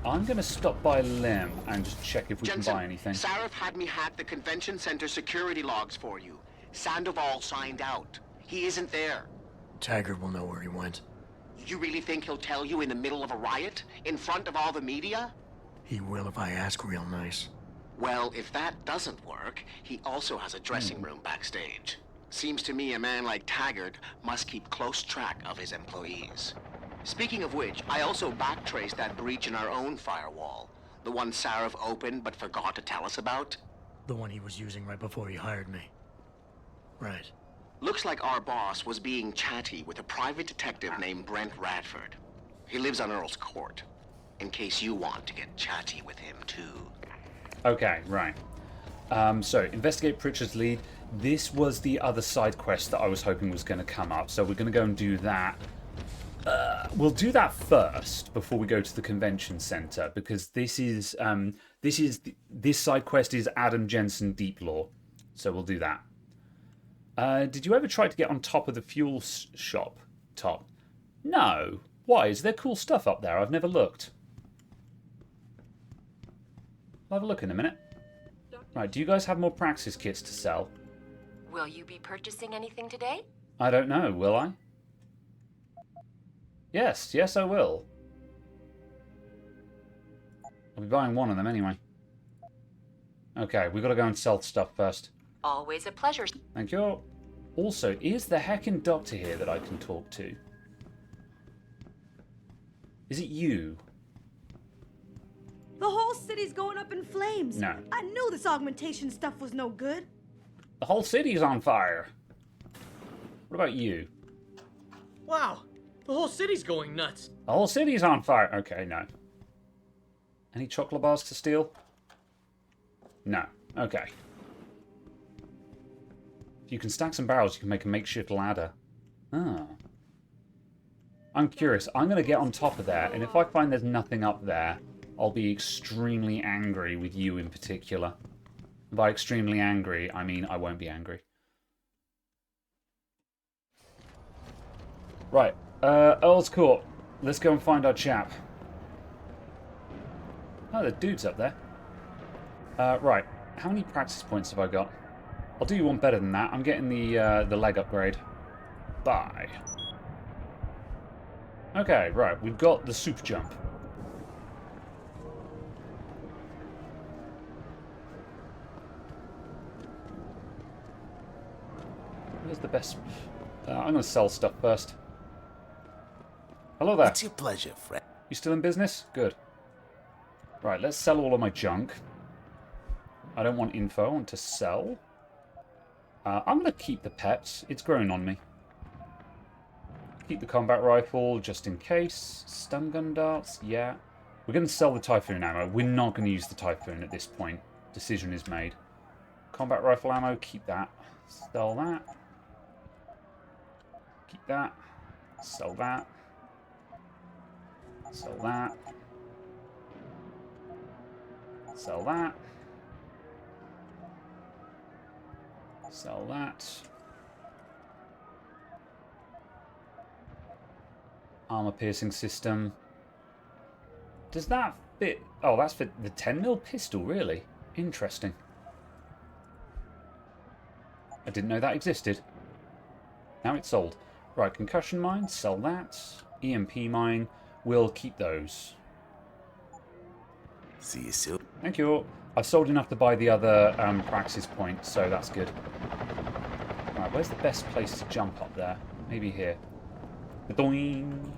I'm going to stop by Lim and just check if we Jensen, can buy anything. Sarif had me hack the convention center security logs for you. Sandoval signed out. He isn't there. Taggart will know where he went. You really think he'll tell you in the middle of a riot? In front of all the media? He will if I ask real nice. Well, if that doesn't work, he also has a dressing room backstage. Seems to me a man like Taggart must keep close track of his employees. Speaking of which, I also backtraced that breach in our own firewall. The one Sarif opened but forgot to tell us about. The one he was using right before he hired me. Right. Looks like our boss was being chatty with a private detective named Brent Radford. He lives on Earl's Court. In case you want to get chatty with him too. Okay, right. So, investigate Pritchard's lead. This was the other side quest that I was hoping was going to come up, so we're going to go and do that. We'll do that first before we go to the convention center, because this side quest is Adam Jensen Deep Lore, so we'll do that. Did you ever try to get on top of the fuel shop top? No. Why? Is there cool stuff up there? I've never looked. I'll have a look in a minute. Right, do you guys have more Praxis kits to sell? Will you be purchasing anything today? I don't know, will I? Yes, I will. I'll be buying one of them anyway. Okay, we've got to go and sell stuff first. Always a pleasure. Thank you. Also, is the heckin' doctor here that I can talk to? Is it you? The whole city's going up in flames. No. I knew this augmentation stuff was no good. The whole city's on fire. What about you? Wow, the whole city's going nuts. The whole city's on fire. Okay, no. Any chocolate bars to steal? No. Okay. If you can stack some barrels, you can make a makeshift ladder. Ah. I'm curious. I'm going to get on top of there, and if I find there's nothing up there, I'll be extremely angry with you in particular. By extremely angry, I mean I won't be angry. Right. Earl's Court. Let's go and find our chap. Oh, the dude's up there. Right. How many practice points have I got? I'll do you one better than that. I'm getting the leg upgrade. Bye. Okay, right. We've got the super jump. Where's the best? I'm going to sell stuff first. Hello there. It's your pleasure, friend. You still in business? Good. Right, let's sell all of my junk. I don't want info. I want to sell. I'm going to keep the pets. It's growing on me. Keep the combat rifle just in case. Stun gun darts, yeah. We're going to sell the Typhoon ammo. We're not going to use the Typhoon at this point. Decision is made. Combat rifle ammo, keep that. Sell that. Keep that. Sell that. Sell that. Sell that. Sell that. Armor piercing system. Does that fit? Oh, that's for the 10mm pistol, really? Interesting. I didn't know that existed. Now it's sold. Right, concussion mine, sell that. EMP mine, we'll keep those. See you soon. Thank you. I've sold enough to buy the other Praxis point, so that's good. Right, where's the best place to jump up there? Maybe here. Ba-doing.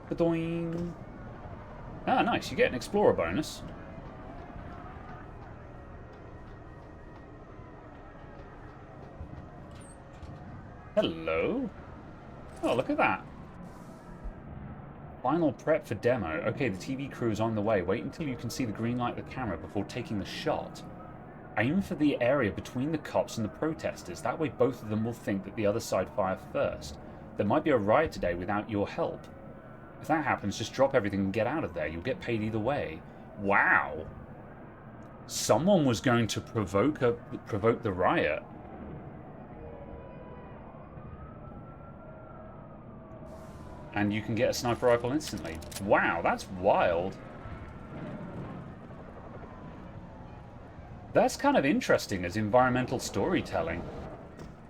Ba-doing. Ah, nice. You get an Explorer bonus. Hello. Oh, look at that. Final prep for demo. Okay, the TV crew is on the way. Wait until you can see the green light of the camera before taking the shot. Aim for the area between the cops and the protesters. That way both of them will think that the other side fired first. There might be a riot today without your help. If that happens, just drop everything and get out of there. You'll get paid either way. Wow. Someone was going to provoke the riot. And you can get a sniper rifle instantly. Wow, that's wild. That's kind of interesting as environmental storytelling.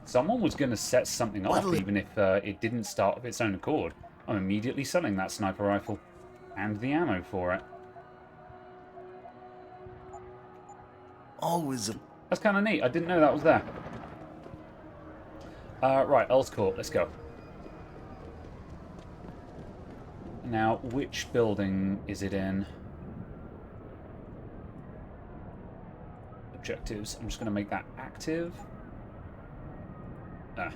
Someone was going to set something off even if it didn't start of its own accord. I'm immediately selling that sniper rifle and the ammo for it. Always a... That's kind of neat. I didn't know that was there. Right, Earl's Court. Let's go. Now, which building is it in? Objectives. I'm just going to make that active. Ah.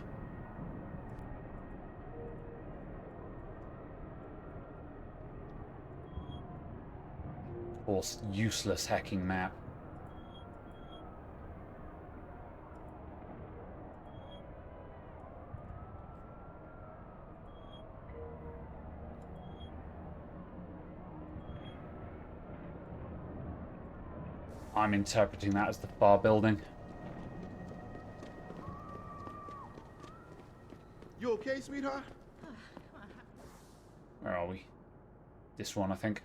Of course, useless hacking map. I'm interpreting that as the far building. You okay, sweetheart? Where are we? This one, I think.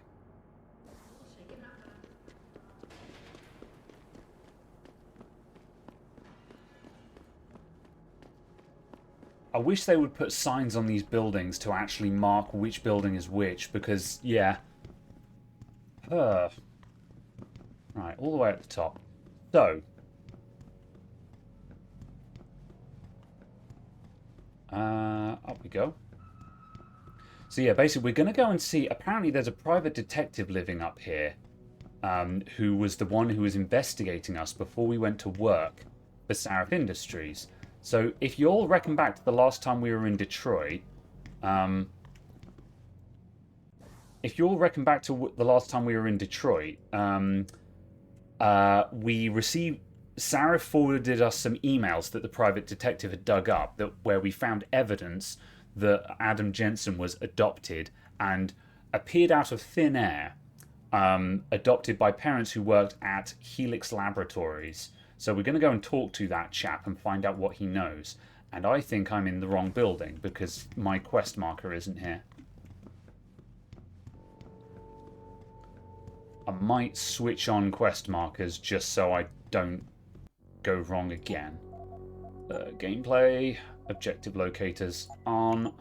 I wish they would put signs on these buildings to actually mark which building is which, because, yeah. Right, all the way at the top. So. Up we go. So yeah, basically we're going to go and see, apparently there's a private detective living up here, who was the one who was investigating us before we went to work for Sarif Industries. So if you all reckon back to the last time we were in Detroit, we received... Sarif forwarded us some emails that the private detective had dug up, where we found evidence that Adam Jensen was adopted and appeared out of thin air, adopted by parents who worked at Helix Laboratories. So we're going to go and talk to that chap and find out what he knows. And I think I'm in the wrong building because my quest marker isn't here. I might switch on quest markers just so I don't go wrong again. Gameplay, objective locators on.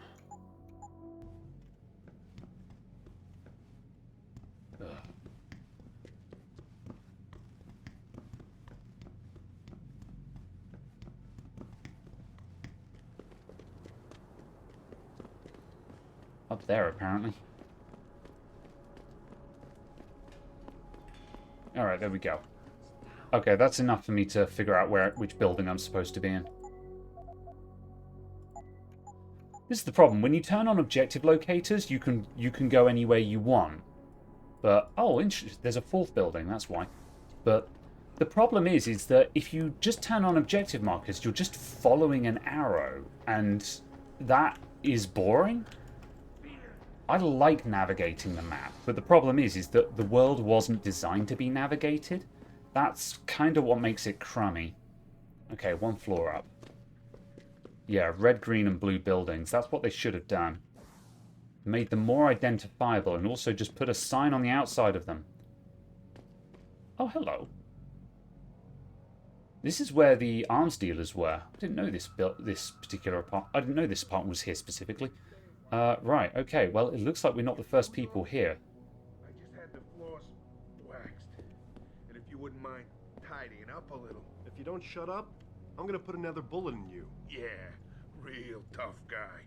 Up there, apparently. Alright, there we go. Okay, that's enough for me to figure out which building I'm supposed to be in. This is the problem. When you turn on objective locators, you can go anywhere you want. But, oh, there's a fourth building, that's why. But the problem is that if you just turn on objective markers, you're just following an arrow. And that is boring. I like navigating the map, but the problem is that the world wasn't designed to be navigated. That's kind of what makes it crummy. Okay, one floor up. Yeah, red, green, and blue buildings. That's what they should have done. Made them more identifiable and also just put a sign on the outside of them. Oh, hello. This is where the arms dealers were. I didn't know this particular apartment. I didn't know this apartment was here specifically. Right, okay. Well, it looks like we're not the first people here. I just had the floors waxed. And if you wouldn't mind tidying up a little. If you don't shut up, I'm gonna put another bullet in you. Yeah, real tough guy.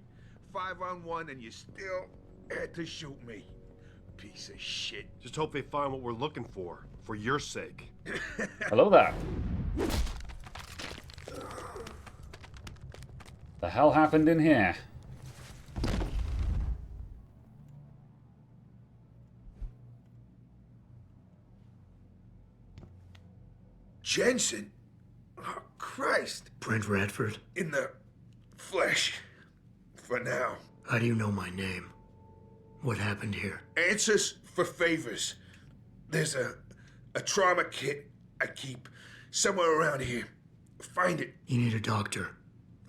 5-on-1 and you still had to shoot me. Piece of shit. Just hope they find what we're looking for your sake. Hello there. The hell happened in here? Jensen? Oh, Christ. Brent Radford? In the flesh. For now. How do you know my name? What happened here? Answers for favors. There's a trauma kit I keep somewhere around here. Find it. You need a doctor.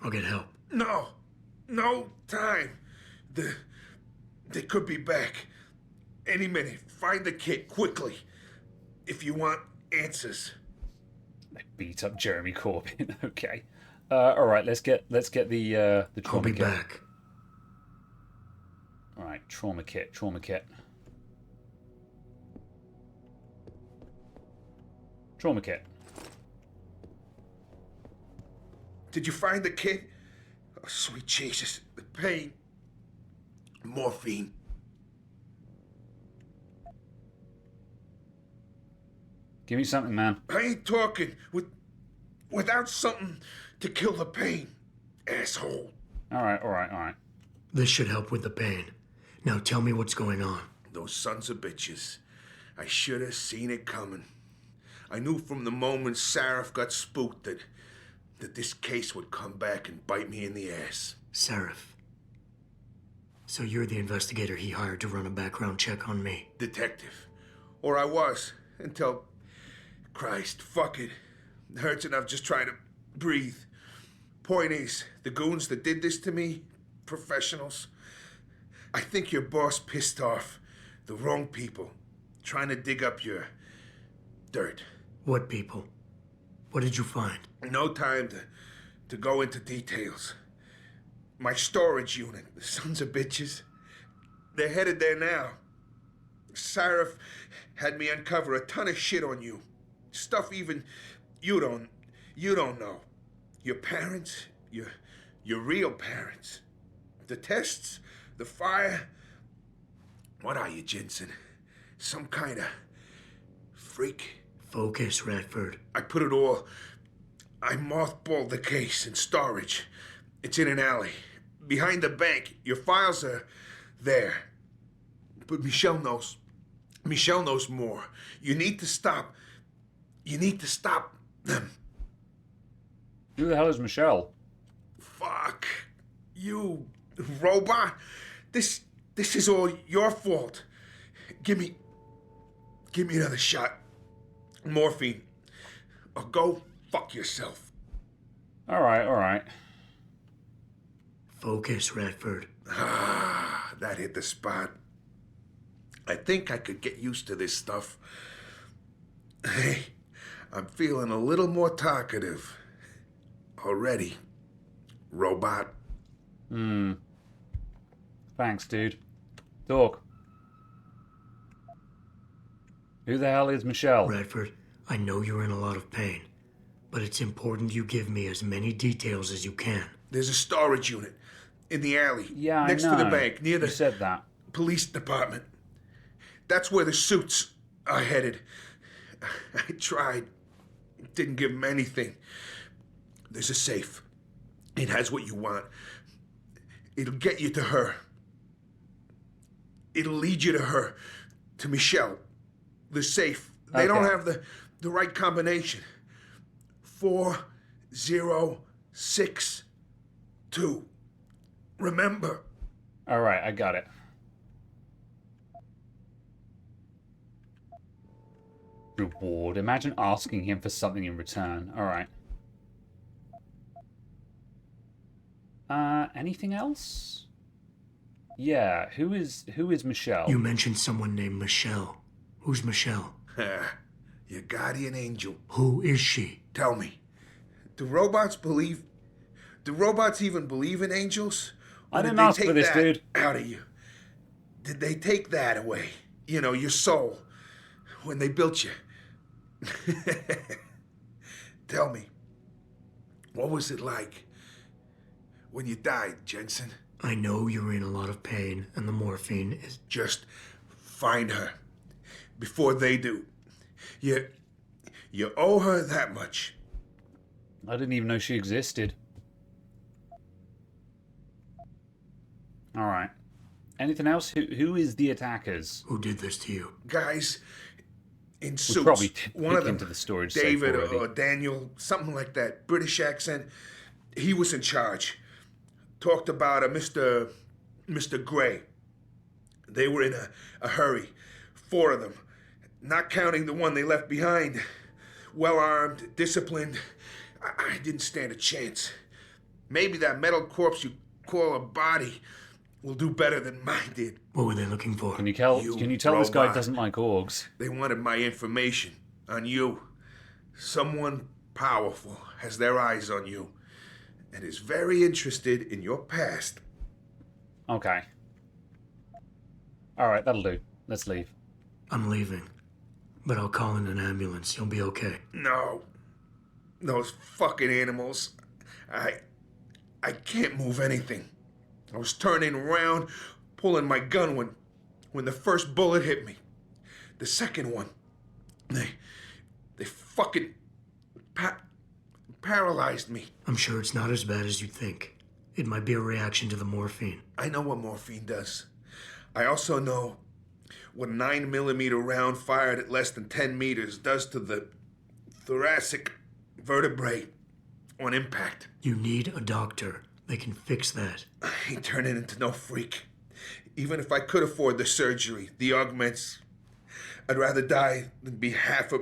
I'll get help. No time. They could be back any minute. Find the kit quickly if you want answers. They beat up Jeremy Corbyn. Okay. All right. Let's get the trauma I'll be kit. back. All right. Trauma kit. Trauma kit. Trauma kit. Did you find the kit? Oh, sweet Jesus. The pain. Morphine. Give me something, man. I ain't talking without something to kill the pain, asshole. All right. This should help with the pain. Now tell me what's going on. Those sons of bitches. I should have seen it coming. I knew from the moment Sarif got spooked that this case would come back and bite me in the ass. Sarif. So you're the investigator he hired to run a background check on me? Detective. Or I was, until... Christ, fuck it. It hurts enough just trying to breathe. Point is, the goons that did this to me, professionals. I think your boss pissed off the wrong people, trying to dig up your dirt. What people? What did you find? No time to go into details. My storage unit, the sons of bitches, they're headed there now. Sarif had me uncover a ton of shit on you. Stuff even you don't know. Your parents, your real parents. The tests, the fire. What are you, Jensen? Some kind of freak? Focus, Redford. I mothballed the case in storage. It's in an alley. Behind the bank. Your files are there. But Michelle knows. Michelle knows more. You need to stop them. Who the hell is Michelle? Fuck. You robot. This is all your fault. Give me another shot. Morphine. Or go fuck yourself. All right. Focus, Redford. Ah, that hit the spot. I think I could get used to this stuff. Hey, I'm feeling a little more talkative. Already. Robot. Thanks, dude. Talk. Who the hell is Michelle? Redford, I know you're in a lot of pain, but it's important you give me as many details as you can. There's a storage unit in the alley. Yeah, next I know. to the bank, near the You said that. police department. That's where the suits are headed. I tried. Didn't give them anything. There's a safe. It has what you want. It'll get you to her. It'll lead you to her. To Michelle. The safe. They don't have the right combination. 4062. Remember. All right, I got it. Reward. Imagine asking him for something in return. All right. Anything else? Yeah, who is Michelle? You mentioned someone named Michelle. Who's Michelle? Your guardian angel. Who is she? Tell me, do robots even believe in angels? I didn't ask for this, dude. Out of you. Did they take that away? You know, your soul, when they built you. Tell me, what was it like when you died, Jensen? I know you're in a lot of pain, and the morphine is... Just find her before they do. You owe her that much. I didn't even know she existed. All right. Anything else? Who is the attackers? Who did this to you? Guys in suits. We'll probably One of them, into the storage David safe already. or Daniel, something like that. British accent. He was in charge. Talked about a Mr. Gray. They were in a hurry. 4 of them. Not counting the one they left behind. Well-armed, disciplined. I didn't stand a chance. Maybe that metal corpse you call a body will do better than mine did. What were they looking for? Can you tell this guy doesn't like orgs? They wanted my information on you. Someone powerful has their eyes on you and is very interested in your past. Okay. Alright, that'll do. Let's leave. I'm leaving. But I'll call in an ambulance. You'll be okay. No. Those fucking animals. I can't move anything. I was turning around, pulling my gun when the first bullet hit me. The second one, they fucking paralyzed me. I'm sure it's not as bad as you think. It might be a reaction to the morphine. I know what morphine does. I also know what a 9mm round fired at less than 10 meters does to the thoracic vertebrae on impact. You need a doctor. They can fix that. I ain't turning into no freak. Even if I could afford the surgery, the augments, I'd rather die than be half a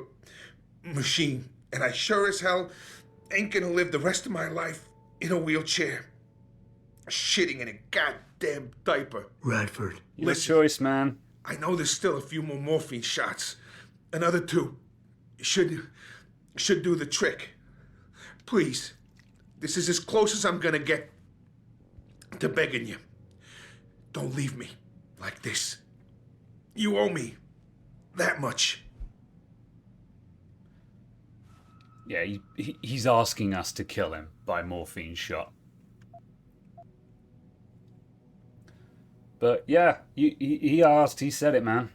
machine. And I sure as hell ain't gonna live the rest of my life in a wheelchair, shitting in a goddamn diaper. Radford. Your choice, man. I know there's still a few more morphine shots. Another 2 should do the trick. Please, this is as close as I'm gonna get to begging you. Don't leave me like this. You owe me that much. Yeah, he's asking us to kill him by morphine shot. But yeah, he asked, he said it, man.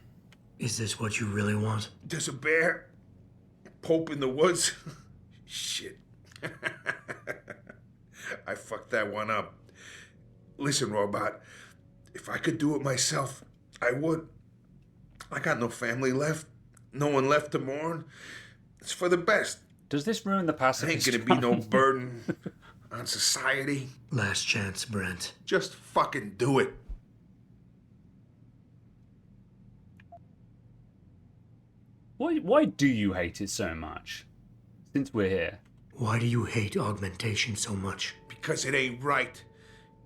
Is this what you really want? There's a bear, Pope in the woods. Shit. I fucked that one up. Listen, Robot, if I could do it myself, I would. I got no family left, no one left to mourn. It's for the best. Does this ruin the pacifist? Ain't gonna be no burden on society. Last chance, Brent. Just fucking do it. Why do you hate it so much? Since we're here. Why do you hate augmentation so much? Because it ain't right.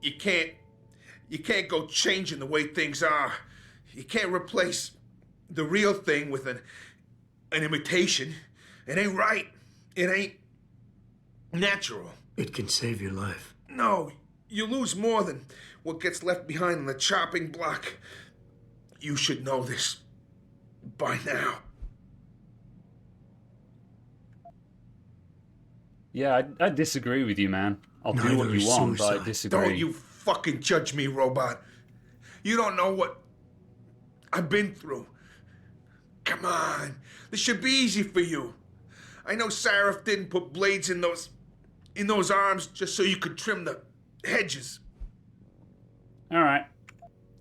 You can't go changing the way things are. You can't replace the real thing with an imitation. It ain't right. It ain't natural. It can save your life. No, you lose more than what gets left behind on the chopping block. You should know this by now. Yeah, I disagree with you, man. I'll do what you want, but I disagree. Don't you fucking judge me, Robot. You don't know what I've been through. Come on. This should be easy for you. I know Sarif didn't put blades in those arms just so you could trim the hedges. All right.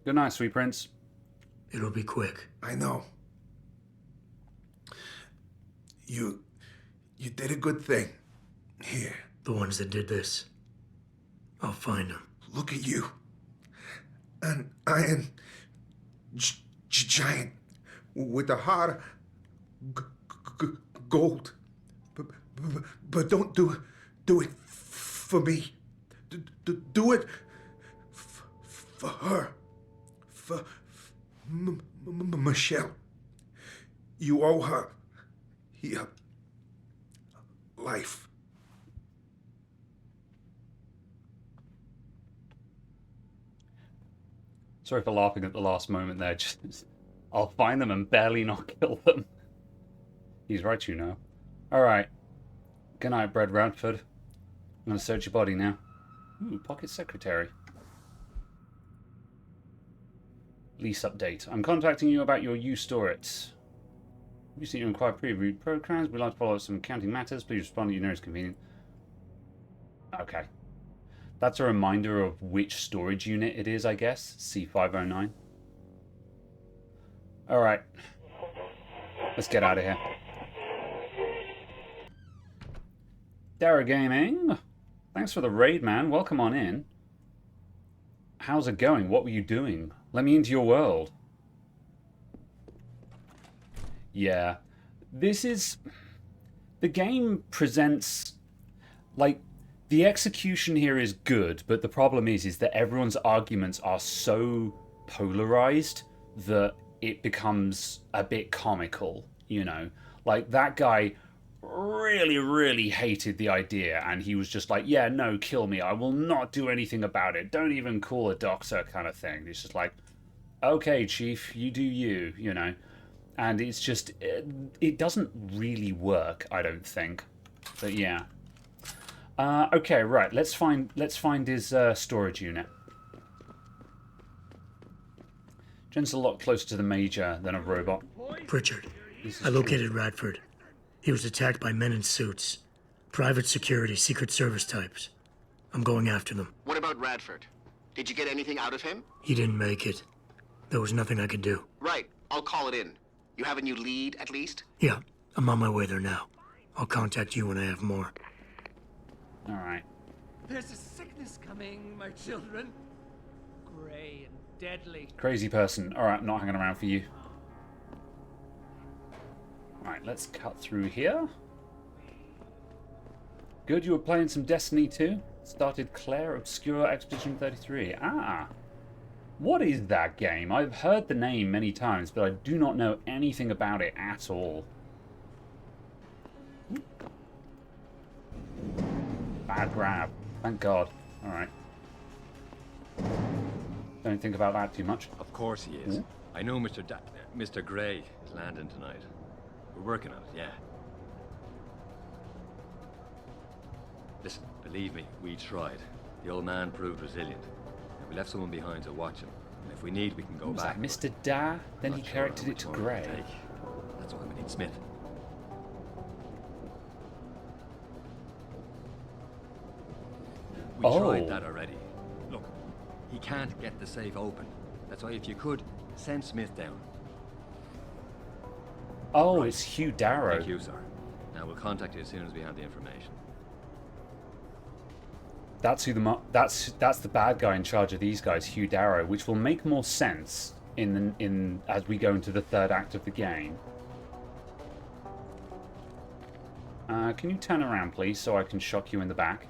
Good night, sweet prince. It'll be quick. I know. You did a good thing. Here. The ones that did this. I'll find them. Look at you. An iron giant with a heart of gold. But don't do it for me. Do it for her. For Michelle. You owe her your life. Sorry for laughing at the last moment there. Just, I'll find them and barely not kill them. He's right, you know. Alright. Good night, Brad Radford. I'm going to search your body now. Ooh, pocket secretary. Lease update. I'm contacting you about your U-Store it. You see you inquire pre-reviewed programs. We'd like to follow up some accounting matters. Please respond at your nearest convenient. Okay. That's a reminder of which storage unit it is, I guess. C509. Alright. Let's get out of here. Dara Gaming. Thanks for the raid, man. Welcome on in. How's it going? What were you doing Let me into your world. Yeah. This is... The game presents... Like, the execution here is good, but the problem is that everyone's arguments are so polarized that it becomes a bit comical, you know? Like, that guy really, really hated the idea, and he was just like, yeah, no, kill me. I will not do anything about it. Don't even call a doctor, kind of thing. It's just like, okay, Chief, you do you, you know? And it's just, it doesn't really work, I don't think. But yeah. Okay, right. Let's find his storage unit. Jen's a lot closer to the Major than a robot. Pritchard, I located Radford. He was attacked by men in suits. Private security, Secret Service types. I'm going after them. What about Radford? Did you get anything out of him? He didn't make it. There was nothing I could do. Right. I'll call it in. You have a new lead, at least? Yeah, I'm on my way there now. I'll contact you when I have more. All right. There's a sickness coming, my children. Gray and deadly. Crazy person. All right, not hanging around for you. All right, let's cut through here. Good, you were playing some Destiny 2? Started Claire Obscure Expedition 33. Ah. What is that game? I've heard the name many times, but I do not know anything about it at all. Bad grab. Thank God. Alright. Don't think about that too much. Of course he is. Ooh. I know Mr. Gray is landing tonight. We're working on it, yeah. Listen, believe me, we tried. The old man proved resilient. And we left someone behind to watch him. And if we need, we can go Was back. that Mr. Da? Then he corrected it to Grey. That's why we need Smith. We tried that already. Look, he can't get the safe open. That's why if you could, send Smith down. Oh, it's Hugh Darrow. Thank you, sir. Now we'll contact you as soon as we have the information. That's who that's the bad guy in charge of these guys, Hugh Darrow, which will make more sense in as we go into the third act of the game. Can you turn around, please, so I can shock you in the back?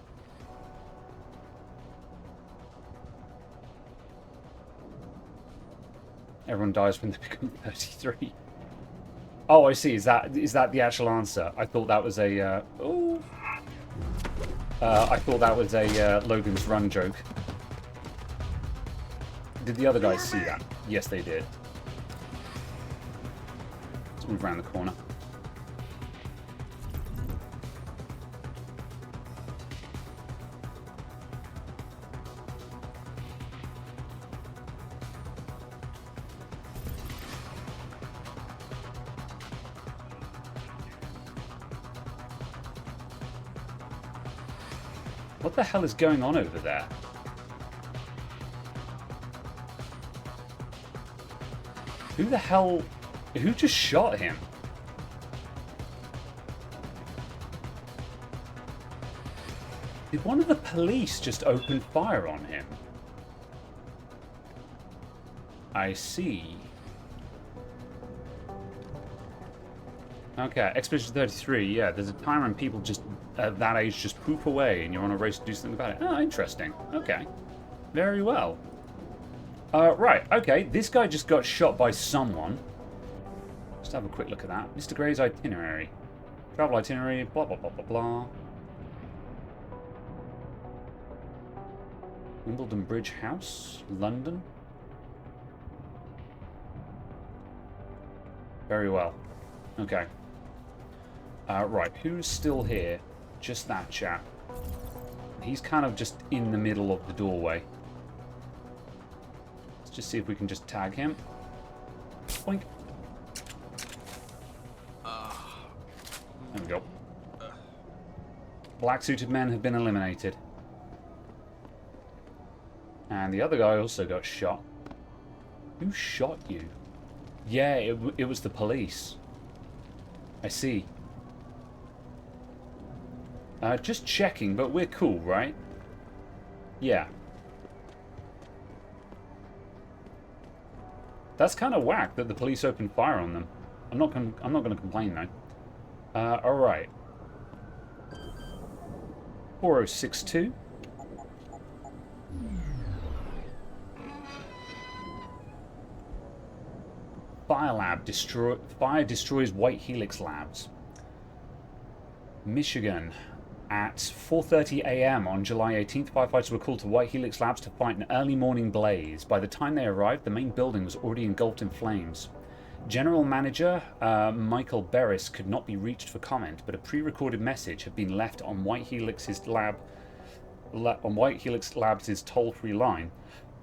Everyone dies when they become 33. Oh, I see. Is that the actual answer? I thought that was a. I thought that was a Logan's Run joke. Did the other guys see that? Yes, they did. Let's move around the corner. What the hell is going on over there? Who the hell... Who just shot him? Did one of the police just open fire on him? I see. Okay, Expedition 33, yeah, there's a time when people just, at that age, just poop away and you're on a race to do something about it. Oh, interesting. Okay. Very well. Right, okay, this guy just got shot by someone. Let's have a quick look at that. Mr. Gray's itinerary. Travel itinerary, blah, blah, blah, blah, blah. Wimbledon Bridge House, London. Very well. Okay. Right, who's still here? Just that chap. He's kind of just in the middle of the doorway. Let's just see if we can just tag him. Boink. There we go. Black-suited men have been eliminated. And the other guy also got shot. Who shot you? Yeah, it was the police. I see. Just checking, but we're cool, right? Yeah. That's kind of whack that the police opened fire on them. I'm not going to complain though. All right. 4062. Fire destroys White Helix Labs. Michigan. At 4:30 a.m. on July 18th, firefighters were called to White Helix Labs to fight an early morning blaze. By the time they arrived, the main building was already engulfed in flames. General Manager Michael Berris could not be reached for comment, but a pre-recorded message had been left on White Helix Labs' toll-free line,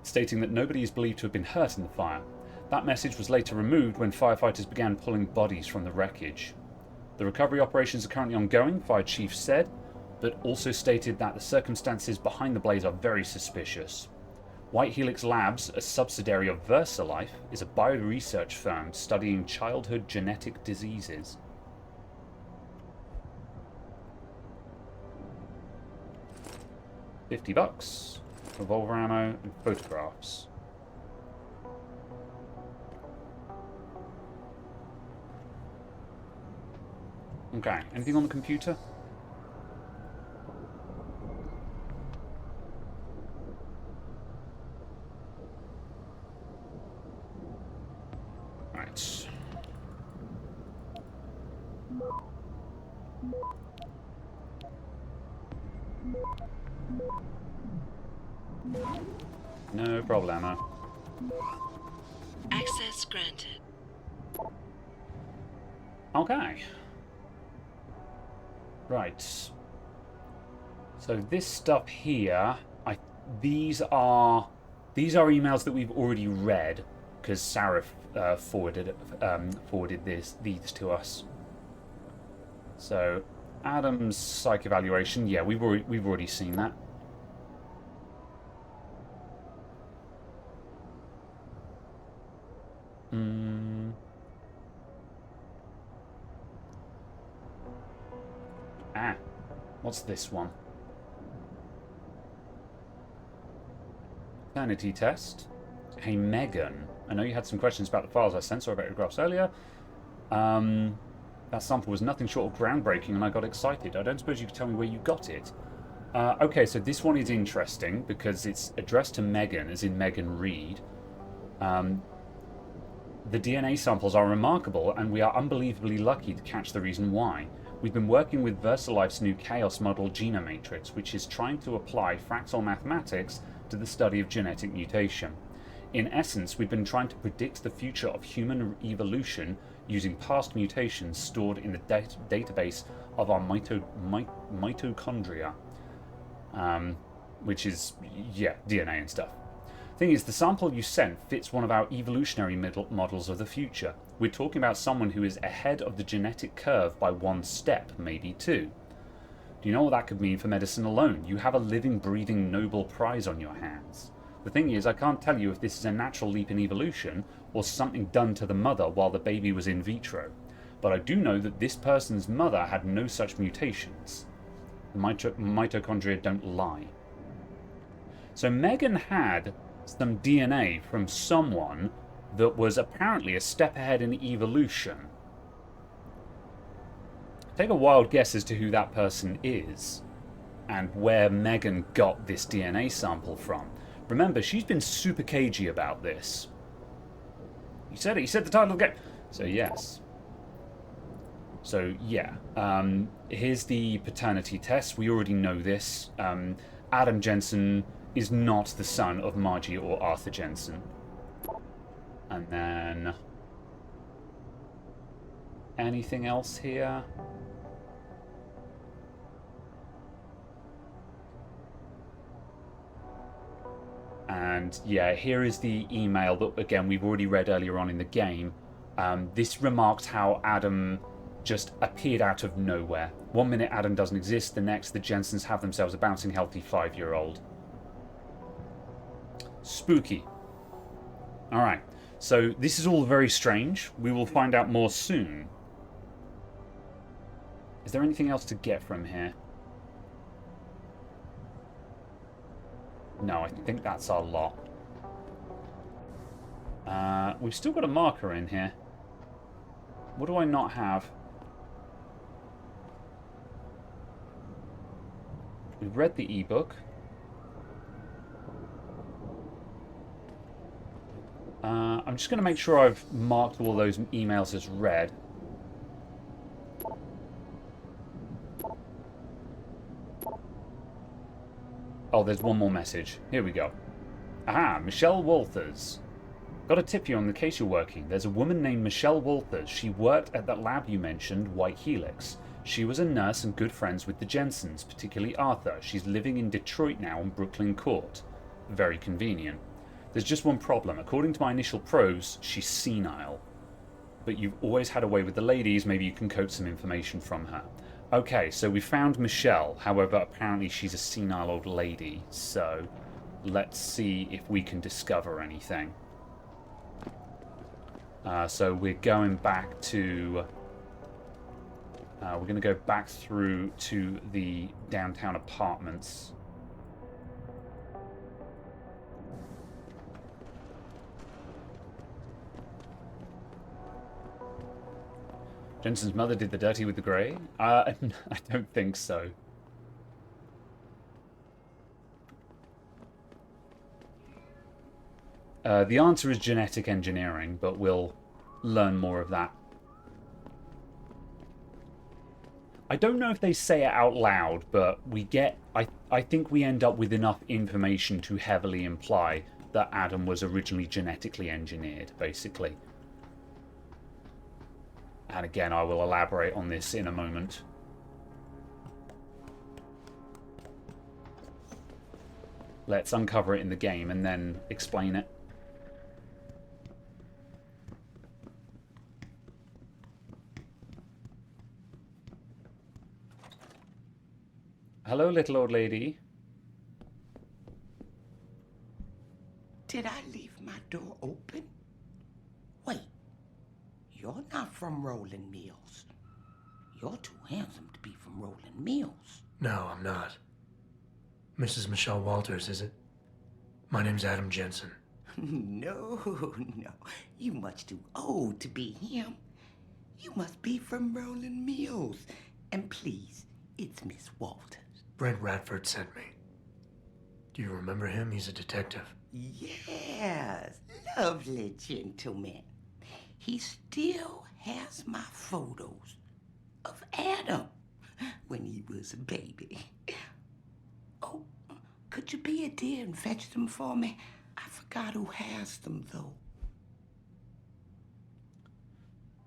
stating that nobody is believed to have been hurt in the fire. That message was later removed when firefighters began pulling bodies from the wreckage. The recovery operations are currently ongoing, Fire Chief said, but also stated that the circumstances behind the blaze are very suspicious. White Helix Labs, a subsidiary of VersaLife, is a bioresearch firm studying childhood genetic diseases. $50, revolver ammo, and photographs. Okay, anything on the computer? Right. No problemo. Access granted. Okay. Right. So this stuff here, these are emails that we've already read because Sarah forwarded these to us. So Adam's psych evaluation, yeah, we've already seen that. What's this one? Paternity test. Hey, Megan. I know you had some questions about the files I sent, sorry about your graphs earlier. That sample was nothing short of groundbreaking and I got excited. I don't suppose you could tell me where you got it. Okay, so this one is interesting because it's addressed to Megan, as in Megan Reed. The DNA samples are remarkable and we are unbelievably lucky to catch the reason why. We've been working with VersaLife's new Chaos model Genomatrix, which is trying to apply fractal mathematics to the study of genetic mutation. In essence, we've been trying to predict the future of human evolution using past mutations stored in the database of our mitochondria. Which is, yeah, DNA and stuff. Thing is, the sample you sent fits one of our evolutionary models of the future. We're talking about someone who is ahead of the genetic curve by one step, maybe two. Do you know what that could mean for medicine alone? You have a living, breathing Nobel Prize on your hands. The thing is, I can't tell you if this is a natural leap in evolution or something done to the mother while the baby was in vitro. But I do know that this person's mother had no such mutations. The mitochondria don't lie. So Megan had some DNA from someone that was apparently a step ahead in evolution. Take a wild guess as to who that person is and where Megan got this DNA sample from. Remember, she's been super cagey about this. You said it, you said the title of the game. So yes. So yeah, here's the paternity test. We already know this. Adam Jensen is not the son of Margie or Arthur Jensen. And then anything else here? And yeah, here is the email that, again, we've already read earlier on in the game. This remarks how Adam just appeared out of nowhere. 1 minute Adam doesn't exist, the next the Jensens have themselves a bouncing healthy 5-year-old. Spooky. Alright, so this is all very strange. We will find out more soon. Is there anything else to get from here? No, I think that's our lot. We've still got a marker in here. What do I not have? We've read the ebook. I'm just going to make sure I've marked all those emails as read. Oh, there's one more message. Here we go. Aha, Michelle Walters. Got a tip you on the case you're working. There's a woman named Michelle Walters. She worked at that lab you mentioned, White Helix. She was a nurse and good friends with the Jensens, particularly Arthur. She's living in Detroit now on Brooklyn Court. Very convenient. There's just one problem. According to my initial probes, she's senile. But you've always had a way with the ladies. Maybe you can coax some information from her. Okay, so we found Michelle. However, apparently she's a senile old lady. So let's see if we can discover anything. So we're going back to... we're going to go back through to the downtown apartments. Jensen's mother did the dirty with the grey? I don't think so. The answer is genetic engineering, but we'll learn more of that. I don't know if they say it out loud, but we get... I think we end up with enough information to heavily imply that Adam was originally genetically engineered, basically. And again, I will elaborate on this in a moment. Let's uncover it in the game and then explain it. Hello, little old lady. Did I leave my door open? Wait, you're not from Rolling Mills. You're too handsome to be from Rolling Mills. No, I'm not. Mrs. Michelle Walters, is it? My name's Adam Jensen. No. You much too old to be him. You must be from Rolling Mills. And please, it's Miss Walters. Brent Radford sent me. Do you remember him? He's a detective. Yes, lovely gentleman. He still has my photos of Adam when he was a baby. Oh, could you be a dear and fetch them for me? I forgot who has them, though.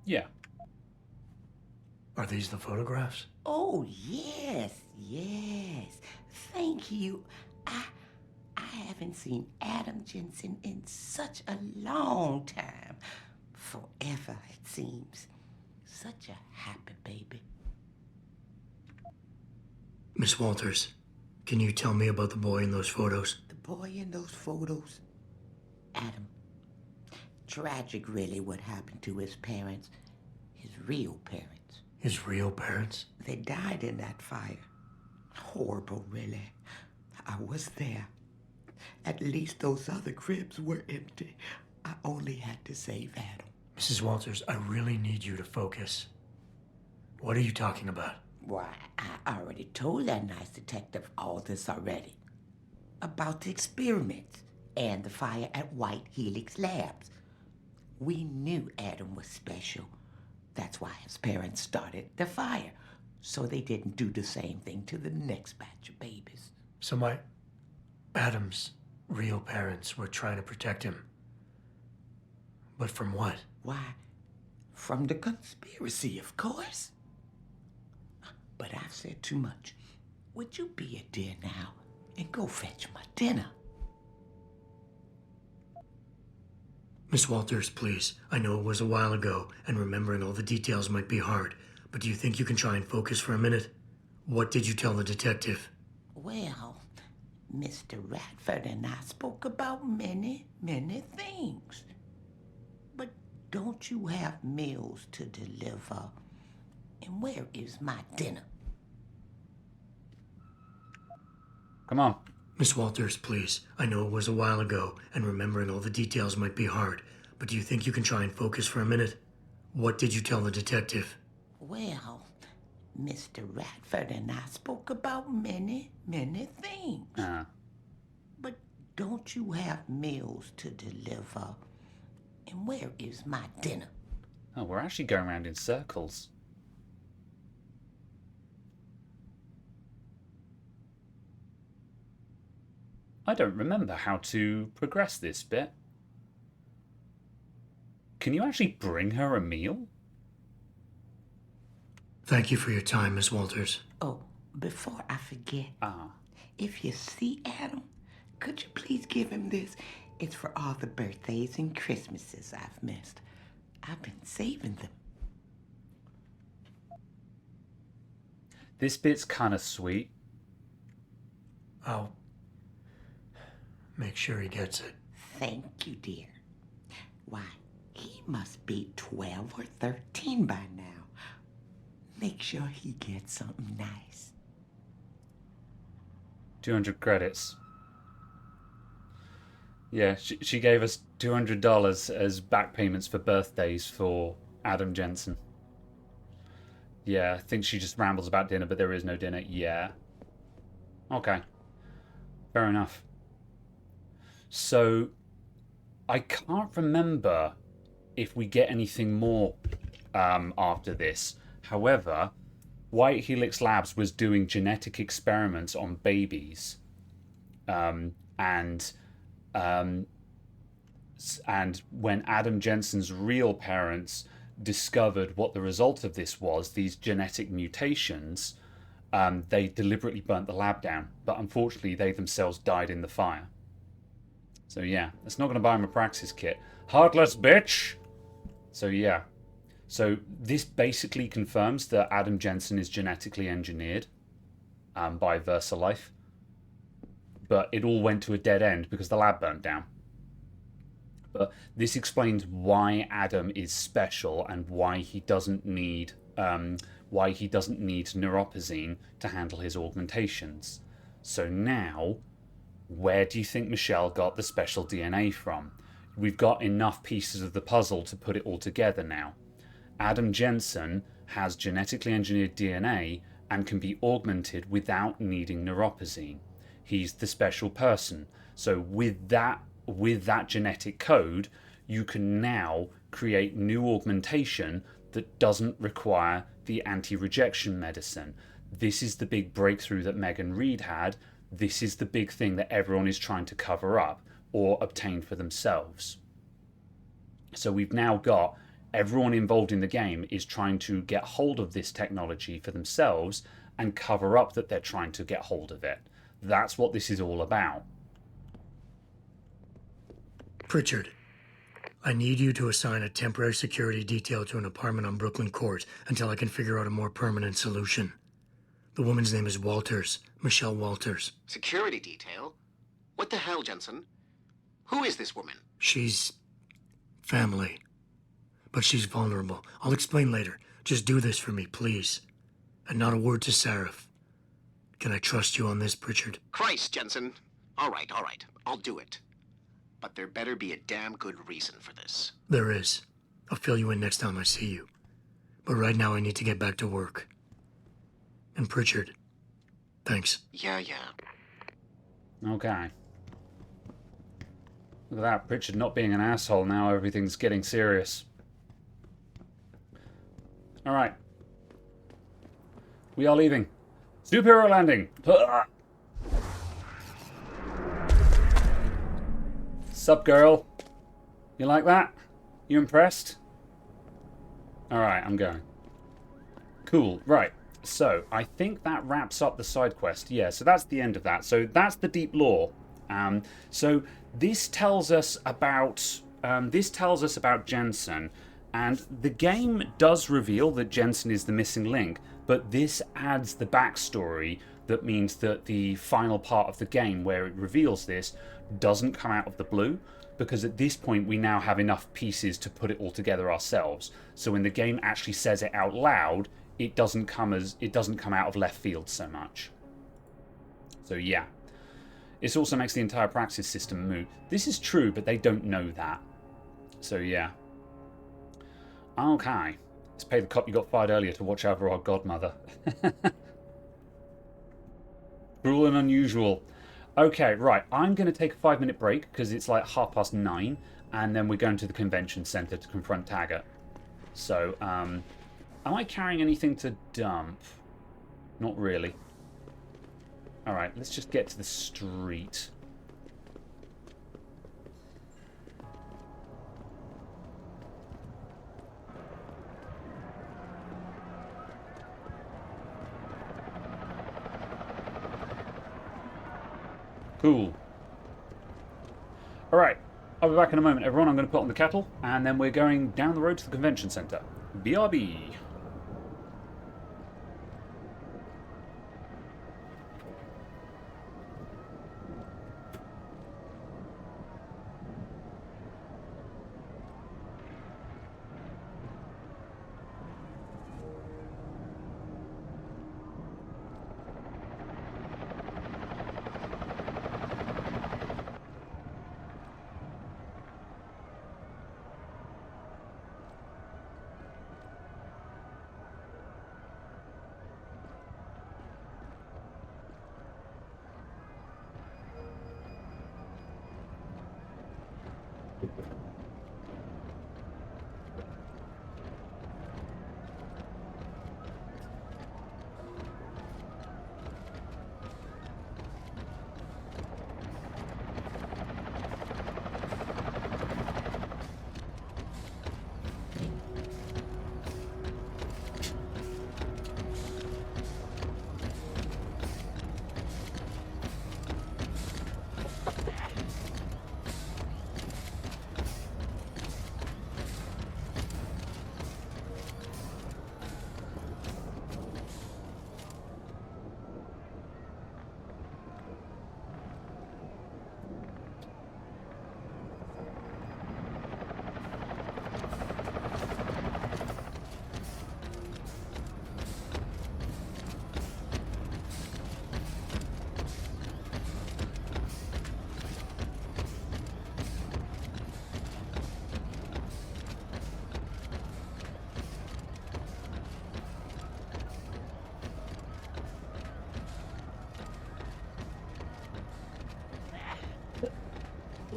Yeah. Are these the photographs? Oh, yes. Thank you. I haven't seen Adam Jensen in such a long time. Forever, it seems. Such a happy baby. Miss Walters, can you tell me about the boy in those photos? The boy in those photos? Adam. Tragic, really, what happened to his parents. His real parents. His real parents? They died in that fire. Horrible, really. I was there. At least those other cribs were empty. I only had to save Adam. Mrs. Walters, I really need you to focus. What are you talking about? Why, I already told that nice detective all this already. About the experiments and the fire at White Helix Labs. We knew Adam was special. That's why his parents started the fire, so they didn't do the same thing to the next batch of babies. So Adam's real parents were trying to protect him. But from what? Why, from the conspiracy, of course. But I've said too much. Would you be a dear now and go fetch my dinner? Miss Walters, please. I know it was a while ago, and remembering all the details might be hard, but do you think you can try and focus for a minute? What did you tell the detective? Well, Mr. Radford and I spoke about many things. But don't you have meals to deliver? And where is my dinner? Come on. Miss Walters, please. I know it was a while ago, and remembering all the details might be hard, but do you think you can try and focus for a minute? What did you tell the detective? Well, Mr. Radford and I spoke about many, many things. But don't you have meals to deliver? And where is my dinner? Oh, we're actually going around in circles. I don't remember how to progress this bit. Can you actually bring her a meal? Thank you for your time, Miss Walters. Oh, before I forget, if you see Adam, could you please give him this? It's for all the birthdays and Christmases I've missed. I've been saving them. This bit's kind of sweet. I'll make sure he gets it. Thank you, dear. Why, he must be 12 or 13 by now. Make sure he gets something nice. 200 credits. Yeah, she gave us $200 as back payments for birthdays for Adam Jensen. Yeah, I think she just rambles about dinner, but there is no dinner. Yeah. Okay. Fair enough. So, I can't remember if we get anything more after this. However, White Helix Labs was doing genetic experiments on babies. And when Adam Jensen's real parents discovered what the result of this was, these genetic mutations, they deliberately burnt the lab down. But unfortunately, they themselves died in the fire. So yeah, it's not going to buy him a praxis kit. Heartless bitch! So yeah. So this basically confirms that Adam Jensen is genetically engineered by VersaLife. But it all went to a dead end because the lab burnt down. But this explains why Adam is special and why he doesn't need neuropazine to handle his augmentations. So now, where do you think Michelle got the special DNA from? We've got enough pieces of the puzzle to put it all together now. Adam Jensen has genetically engineered DNA and can be augmented without needing neuropazine. He's the special person. So with that genetic code, you can now create new augmentation that doesn't require the anti-rejection medicine. This is the big breakthrough that Megan Reed had. This is the big thing that everyone is trying to cover up or obtain for themselves. So we've now got everyone involved in the game is trying to get hold of this technology for themselves and cover up that they're trying to get hold of it. That's what this is all about. Pritchard, I need you to assign a temporary security detail to an apartment on Brooklyn Court until I can figure out a more permanent solution. The woman's name is Walters, Michelle Walters. Security detail? What the hell, Jensen? Who is this woman? She's family, but she's vulnerable. I'll explain later. Just do this for me, please. And not a word to Sarif. Can I trust you on this, Pritchard? Christ, Jensen. All right. I'll do it. But there better be a damn good reason for this. There is. I'll fill you in next time I see you. But right now I need to get back to work. And Pritchard, thanks. Yeah. Okay. Look at that, Pritchard not being an asshole. Now everything's getting serious. Alright. We are leaving. Superhero landing. Sup, girl? You like that? You impressed? Alright, I'm going. Cool, right. So, I think that wraps up the side quest. Yeah, so that's the end of that. So, that's the deep lore. So, this tells us about Jensen. And the game does reveal that Jensen is the missing link, but this adds the backstory that means that the final part of the game where it reveals this doesn't come out of the blue, because at this point we now have enough pieces to put it all together ourselves. So when the game actually says it out loud, it doesn't come out of left field so much. So yeah. It also makes the entire praxis system moot. This is true, but they don't know that. So yeah. Okay. Let's pay the cop you got fired earlier to watch over our godmother. Cruel and unusual. Okay, right. I'm going to take a 5-minute break because it's like 9:30, and then we're going to the convention center to confront Taggart. So, am I carrying anything to dump? Not really. Alright, let's just get to the street. Cool. Alright, I'll be back in a moment, everyone. I'm going to put on the kettle, and then we're going down the road to the convention center. BRB.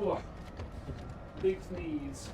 Oh, big sneeze.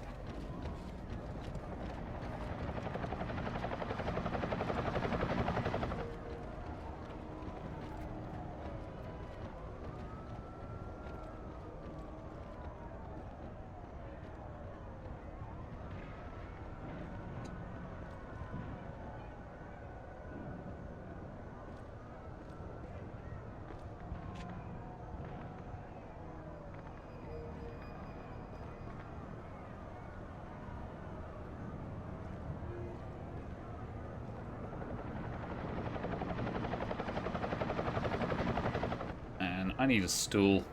I need a stool.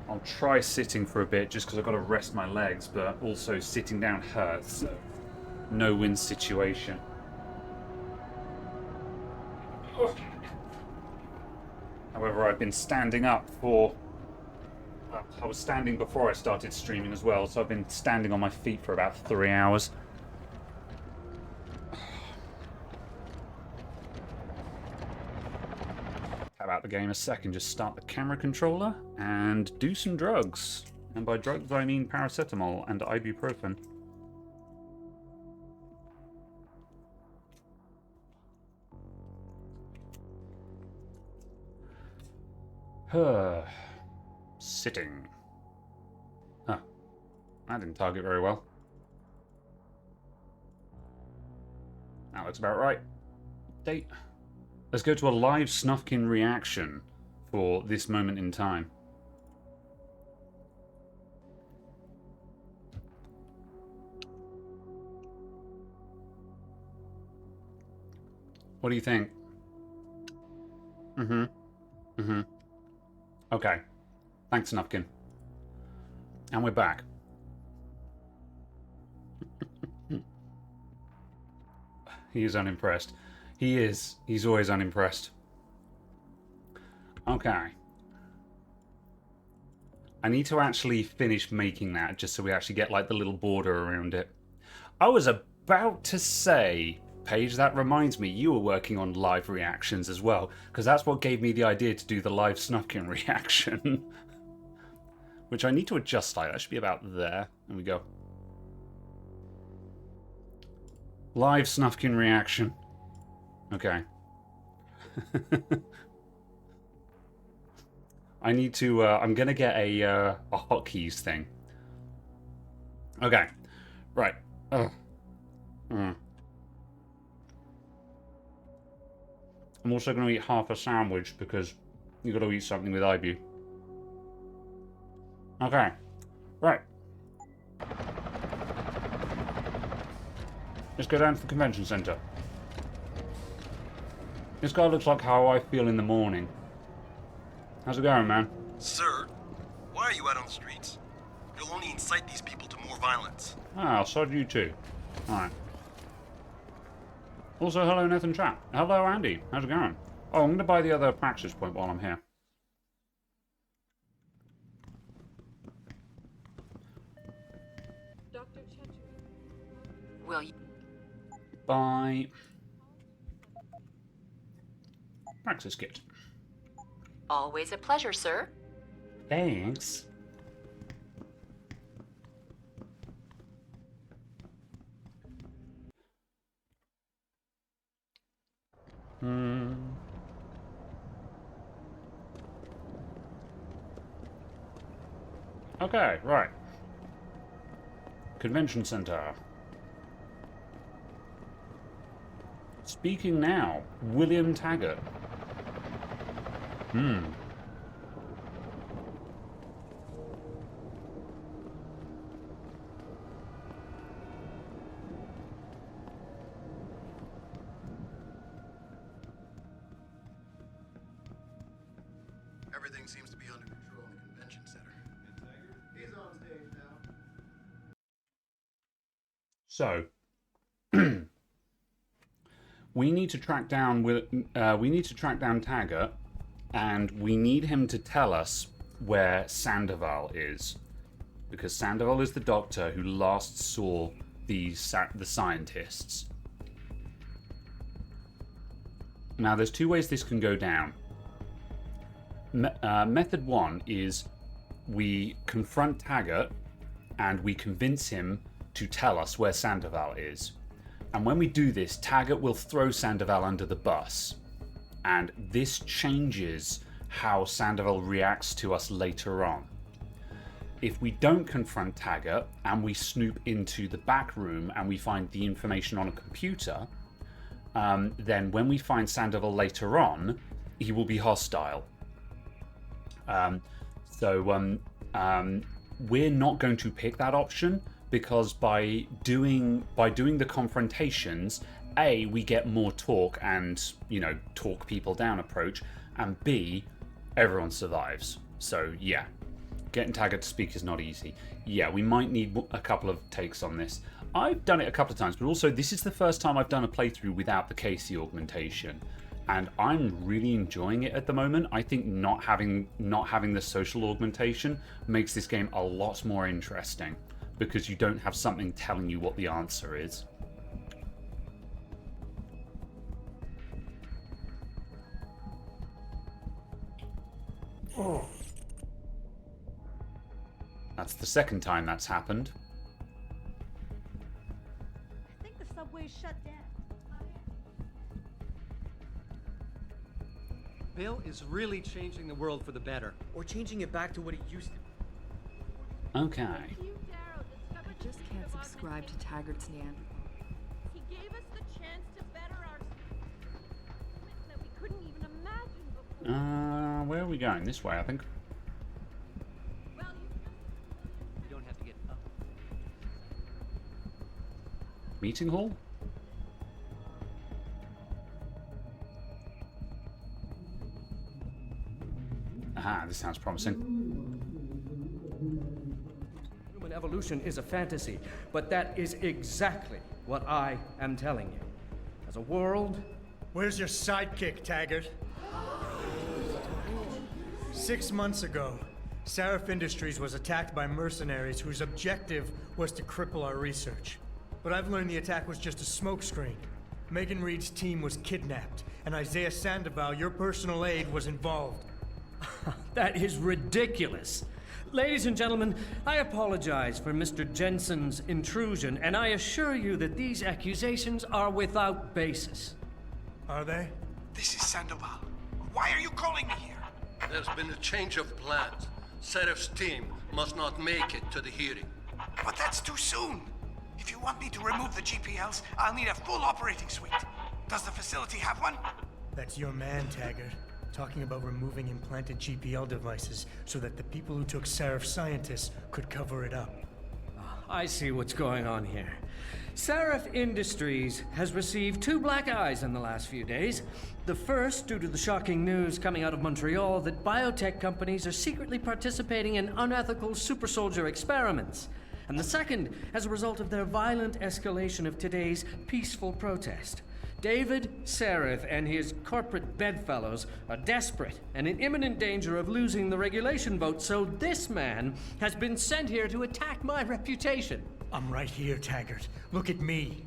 I'll try sitting for a bit just because I've got to rest my legs, but also sitting down hurts. So no-win situation. However, I've been standing up for... Well, I was standing before I started streaming as well, so I've been standing on my feet for about 3 hours. About the game a second, just start the camera controller and do some drugs. And by drugs I mean paracetamol and ibuprofen. Sitting. Huh. That didn't target very well. That looks about right. Date. Let's go to a live Snufkin reaction for this moment in time. What do you think? Okay. Thanks, Snufkin. And we're back. He is unimpressed. He is. He's always unimpressed. Okay. I need to actually finish making that just so we actually get like the little border around it. I was about to say, Paige, that reminds me, you were working on live reactions as well, because that's what gave me the idea to do the live Snufkin reaction. Which I need to adjust slightly. That should be about there. There we go. Live Snufkin reaction. Okay. I need to, I'm gonna get a hotkeys thing. Okay. Right. I'm also gonna eat half a sandwich because you gotta eat something with IBU. Okay. Right. Let's go down to the convention center. This guy looks like how I feel in the morning. How's it going, man? Sir, why are you out on the streets? You'll only incite these people to more violence. Ah, so do you too. Alright. Also, hello Nathan Chat. Hello Andy. How's it going? Oh, I'm gonna buy the other praxis point while I'm here. Dr. Chetri. Will you? Buy praxis kit. Always a pleasure, sir. Thanks. Okay, right. Convention Center. Speaking now, William Taggart. Everything seems to be under control in the convention center. He's on stage now. So, we need to track down Taggart, and we need him to tell us where Sandoval is, because Sandoval is the doctor who last saw the scientists. Now, there's two ways this can go down. Method one is we confront Taggart and we convince him to tell us where Sandoval is. And when we do this, Taggart will throw Sandoval under the bus. And this changes how Sandoval reacts to us later on. If we don't confront Taggart and we snoop into the back room and we find the information on a computer, then when we find Sandoval later on, he will be hostile. We're not going to pick that option, because by doing the confrontations, A, we get more talk and, talk people down approach, and B, everyone survives. So yeah, getting Taggart to speak is not easy. Yeah, we might need a couple of takes on this. I've done it a couple of times, but also this is the first time I've done a playthrough without the Casey augmentation, and I'm really enjoying it at the moment. I think not having the social augmentation makes this game a lot more interesting, because you don't have something telling you what the answer is. Oh. That's the second time that's happened. I think the subway's shut down. Bill is really changing the world for the better, or changing it back to what it used to be. Okay. I just can't subscribe to Taggart's Neanderthal. He gave us the chance to better ourselves. That we couldn't even imagine before. Where are we going? This way, I think. You don't have to get up. Meeting hall? Aha, this sounds promising. Human evolution is a fantasy, but that is exactly what I am telling you. As a world... Where's your sidekick, Taggart? 6 months ago, Seraph Industries was attacked by mercenaries whose objective was to cripple our research. But I've learned the attack was just a smokescreen. Megan Reed's team was kidnapped, and Isaiah Sandoval, your personal aide, was involved. That is ridiculous. Ladies and gentlemen, I apologize for Mr. Jensen's intrusion, and I assure you that these accusations are without basis. Are they? This is Sandoval. Why are you calling me here? There's been a change of plans. Seraph's team must not make it to the hearing. But that's too soon. If you want me to remove the GPLs, I'll need a full operating suite. Does the facility have one? That's your man, Taggart. Talking about removing implanted GPL devices so that the people who took Seraph scientists could cover it up. I see what's going on here. Seraph Industries has received 2 black eyes in the last few days. The first, due to the shocking news coming out of Montreal that biotech companies are secretly participating in unethical super soldier experiments. And the second, as a result of their violent escalation of today's peaceful protest. David Seraph and his corporate bedfellows are desperate and in imminent danger of losing the regulation vote, so this man has been sent here to attack my reputation. I'm right here, Taggart. Look at me.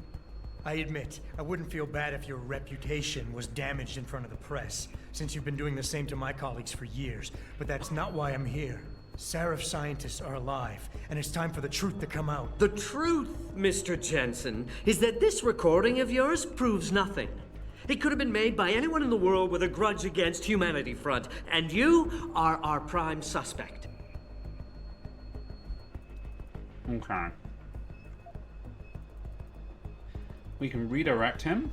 I admit, I wouldn't feel bad if your reputation was damaged in front of the press, since you've been doing the same to my colleagues for years, but that's not why I'm here. Seraph scientists are alive, and it's time for the truth to come out. The truth, Mr. Jensen, is that this recording of yours proves nothing. It could have been made by anyone in the world with a grudge against Humanity Front, and you are our prime suspect. Okay. We can redirect him.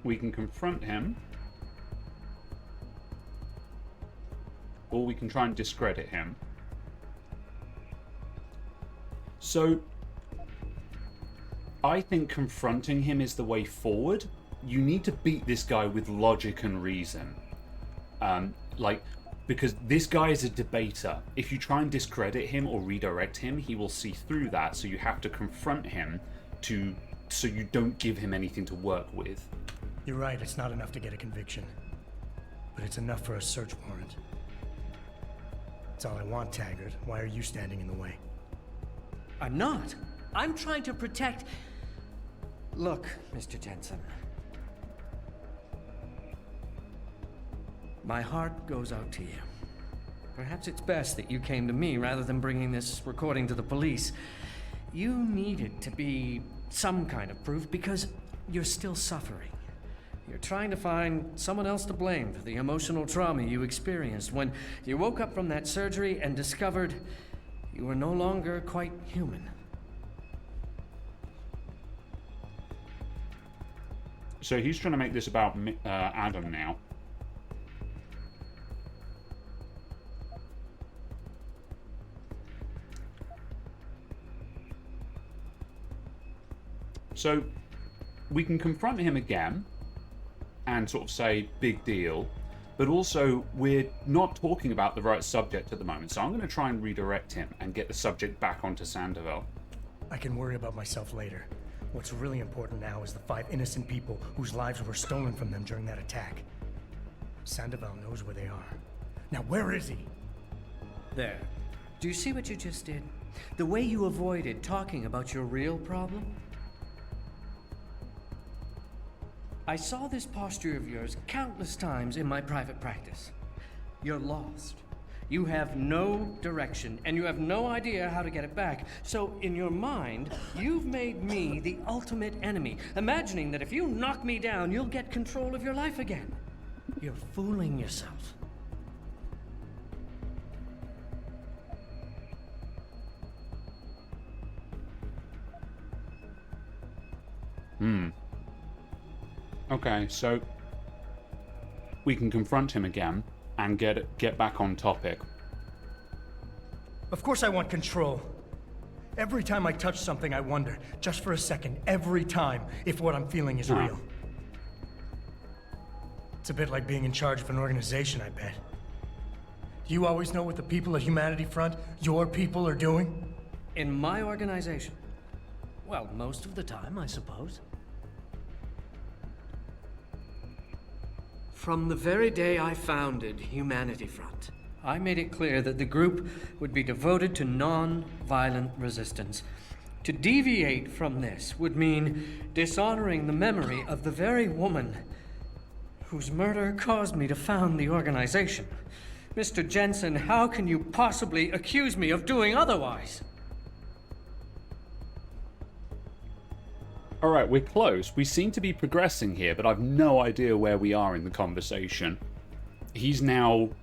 We can confront him. Or we can try and discredit him. So, I think confronting him is the way forward. You need to beat this guy with logic and reason. Because this guy is a debater. If you try and discredit him or redirect him, he will see through that. So you have to confront him so you don't give him anything to work with. You're right, it's not enough to get a conviction. But it's enough for a search warrant. That's all I want, Taggart. Why are you standing in the way? I'm not. I'm trying to protect... Look, Mr. Jensen. My heart goes out to you. Perhaps it's best that you came to me rather than bringing this recording to the police. You needed to be some kind of proof because you're still suffering. You're trying to find someone else to blame for the emotional trauma you experienced when you woke up from that surgery and discovered you were no longer quite human. So he's trying to make this about Adam now. So we can confront him again and sort of say, big deal, but also we're not talking about the right subject at the moment, so I'm going to try and redirect him and get the subject back onto Sandoval. I can worry about myself later. What's really important now is the 5 innocent people whose lives were stolen from them during that attack. Sandoval knows where they are. Now where is he? There. Do you see what you just did? The way you avoided talking about your real problem? I saw this posture of yours countless times in my private practice. You're lost. You have no direction, and you have no idea how to get it back. So, in your mind, you've made me the ultimate enemy, imagining that if you knock me down, you'll get control of your life again. You're fooling yourself. Okay, so we can confront him again and get back on topic. Of course I want control. Every time I touch something, I wonder, just for a second, every time, if what I'm feeling is real. It's a bit like being in charge of an organization, I bet. Do you always know what the people at Humanity Front, your people, are doing? In my organization? Well, most of the time, I suppose. From the very day I founded Humanity Front, I made it clear that the group would be devoted to non-violent resistance. To deviate from this would mean dishonoring the memory of the very woman whose murder caused me to found the organization. Mr. Jensen, how can you possibly accuse me of doing otherwise? All right, we're close. We seem to be progressing here, but I've no idea where we are in the conversation. He's going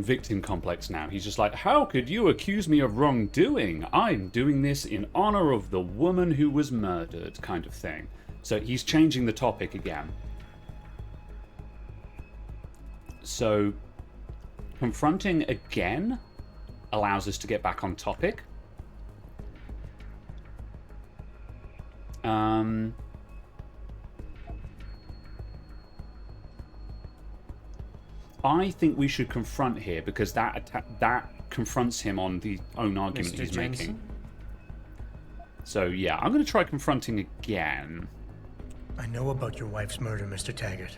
victim complex now. He's just like, how could you accuse me of wrongdoing? I'm doing this in honor of the woman who was murdered, kind of thing. So he's changing the topic again. So confronting again allows us to get back on topic. I think we should confront here because that confronts him on the own argument Mr. he's Jensen? making. So yeah, I'm going to try confronting again. I know about your wife's murder, Mr. Taggart,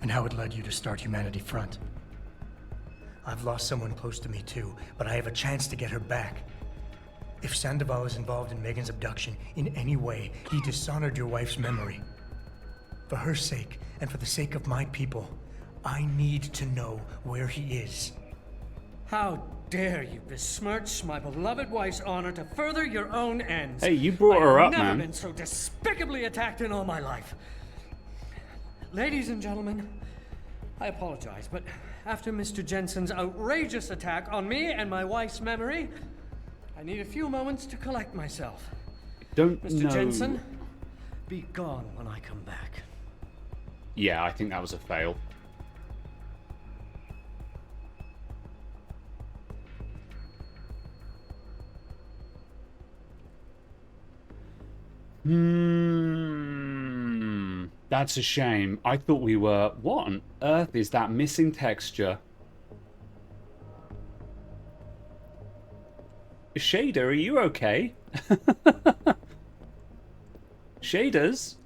and how it led you to start Humanity Front. I've lost someone close to me too, but I have a chance to get her back. If Sandoval is involved in Megan's abduction in any way, he dishonored your wife's memory. For her sake, and for the sake of my people, I need to know where he is. How dare you besmirch my beloved wife's honor to further your own ends? Hey, you brought her up, I've never man. been so despicably attacked in all my life. Ladies and gentlemen, I apologize, but after Mr. Jensen's outrageous attack on me and my wife's memory, I need a few moments to collect myself. Don't Mr. know. Jensen, be gone when I come back. Yeah, I think that was a fail. That's a shame. I thought we were... What on earth is that missing texture? Shader, are you okay? Shaders?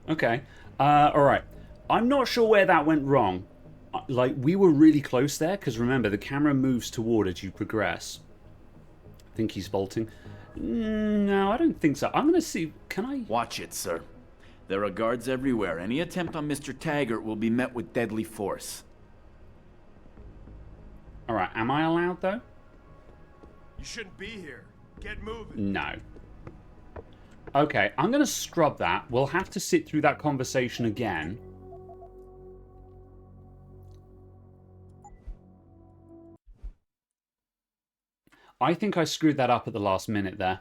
Okay. Alright. I'm not sure where that went wrong. Like, we were really close there, because remember, the camera moves toward as you progress. I think he's vaulting. No, I don't think so. I'm going to see... Can I... Watch it, sir. There are guards everywhere. Any attempt on Mr. Taggart will be met with deadly force. Alright, am I allowed, though? You shouldn't be here. Get moving. No. Okay, I'm going to scrub that. We'll have to sit through that conversation again. I think I screwed that up at the last minute there.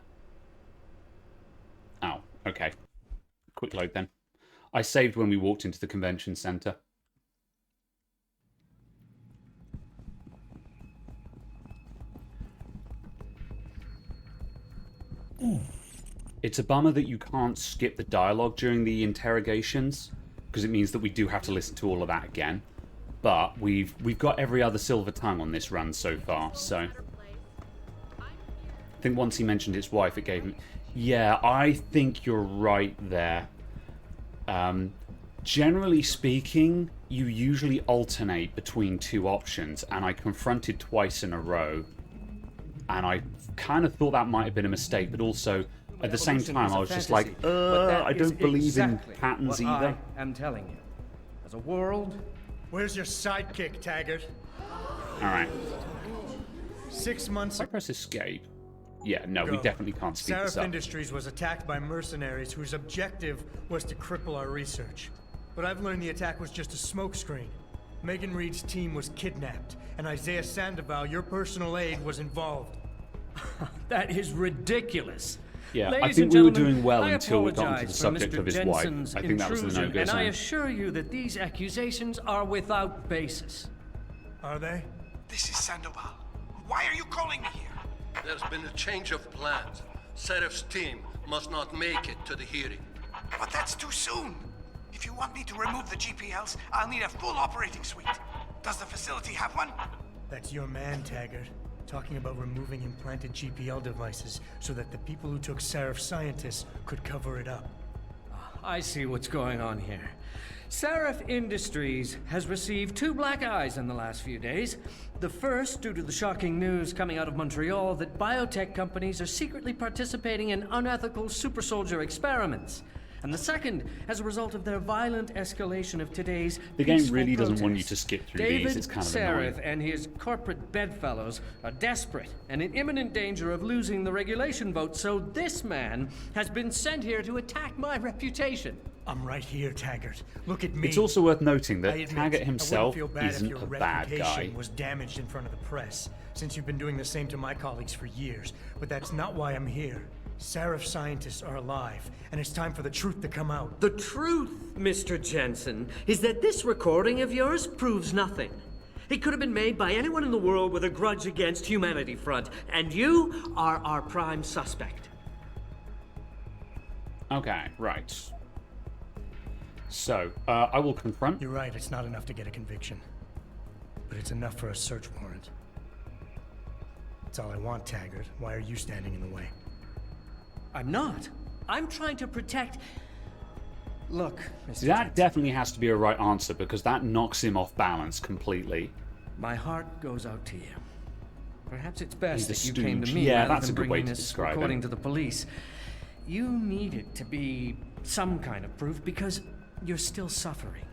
Oh, okay. Quick load then. I saved when we walked into the convention center. It's a bummer that you can't skip the dialogue during the interrogations, because it means that we do have to listen to all of that again. But we've got every other silver tongue on this run so far, so... I think once he mentioned his wife, it gave him... Yeah, I think you're right there. Generally speaking, you usually alternate between two options, and I confronted twice in a row. And I kind of thought that might have been a mistake, but also, at the same time, I was just like, I don't believe in patterns either. I am telling you. As a world... Where's your sidekick, Taggart? Alright. 6 months ago... I press escape. Yeah, no, we definitely can't speed this Seraph up. Industries was attacked by mercenaries whose objective was to cripple our research. But I've learned the attack was just a smokescreen. Megan Reed's team was kidnapped, and Isaiah Sandoval, your personal aide, was involved. That is ridiculous. Yeah, Ladies I think and we were gentlemen, doing well I until we got into the apologize for subject Mr. of his Jensen's wife. I think that was the intrusion, no-go and I zone. assure you that these accusations are without basis. Are they? This is Sandoval. Why are you calling me here? There's been a change of plans. Seraph's team must not make it to the hearing. But that's too soon. If you want me to remove the GPLs, I'll need a full operating suite. Does the facility have one? That's your man, Taggart. Talking about removing implanted GPL devices so that the people who took Seraph scientists could cover it up. I see what's going on here. Seraph Industries has received 2 black eyes in the last few days. The first, due to the shocking news coming out of Montreal that biotech companies are secretly participating in unethical super soldier experiments. And the second, as a result of their violent escalation of today's The game peaceful really doesn't want you protest. to skip through David these. It's kind of Seraph annoying. and his corporate bedfellows are desperate and in imminent danger of losing the regulation vote, so this man has been sent here to attack my reputation. I'm right here, Taggart. Look at me. It's also worth noting I that admit, Taggart I himself wouldn't feel bad isn't if your a bad reputation guy. was damaged in front of the press, since you've been doing the same to my colleagues for years. But that's not why I'm here. Seraph scientists are alive, and it's time for the truth to come out. The truth, Mr. Jensen, is that this recording of yours proves nothing. It could have been made by anyone in the world with a grudge against Humanity Front, and you are our prime suspect. Okay, right. So, I will confront. You're right, it's not enough to get a conviction. But it's enough for a search warrant. That's all I want, Taggart. Why are you standing in the way? I'm not. I'm trying to protect... Look, Mr. See, that definitely has to be a right answer because that knocks him off balance completely. My heart goes out to you. Perhaps it's best He's a that you came to stooge. me Yeah, rather that's than a good way bringing to this describe recording him. to the police. You need it to be some kind of proof because you're still suffering.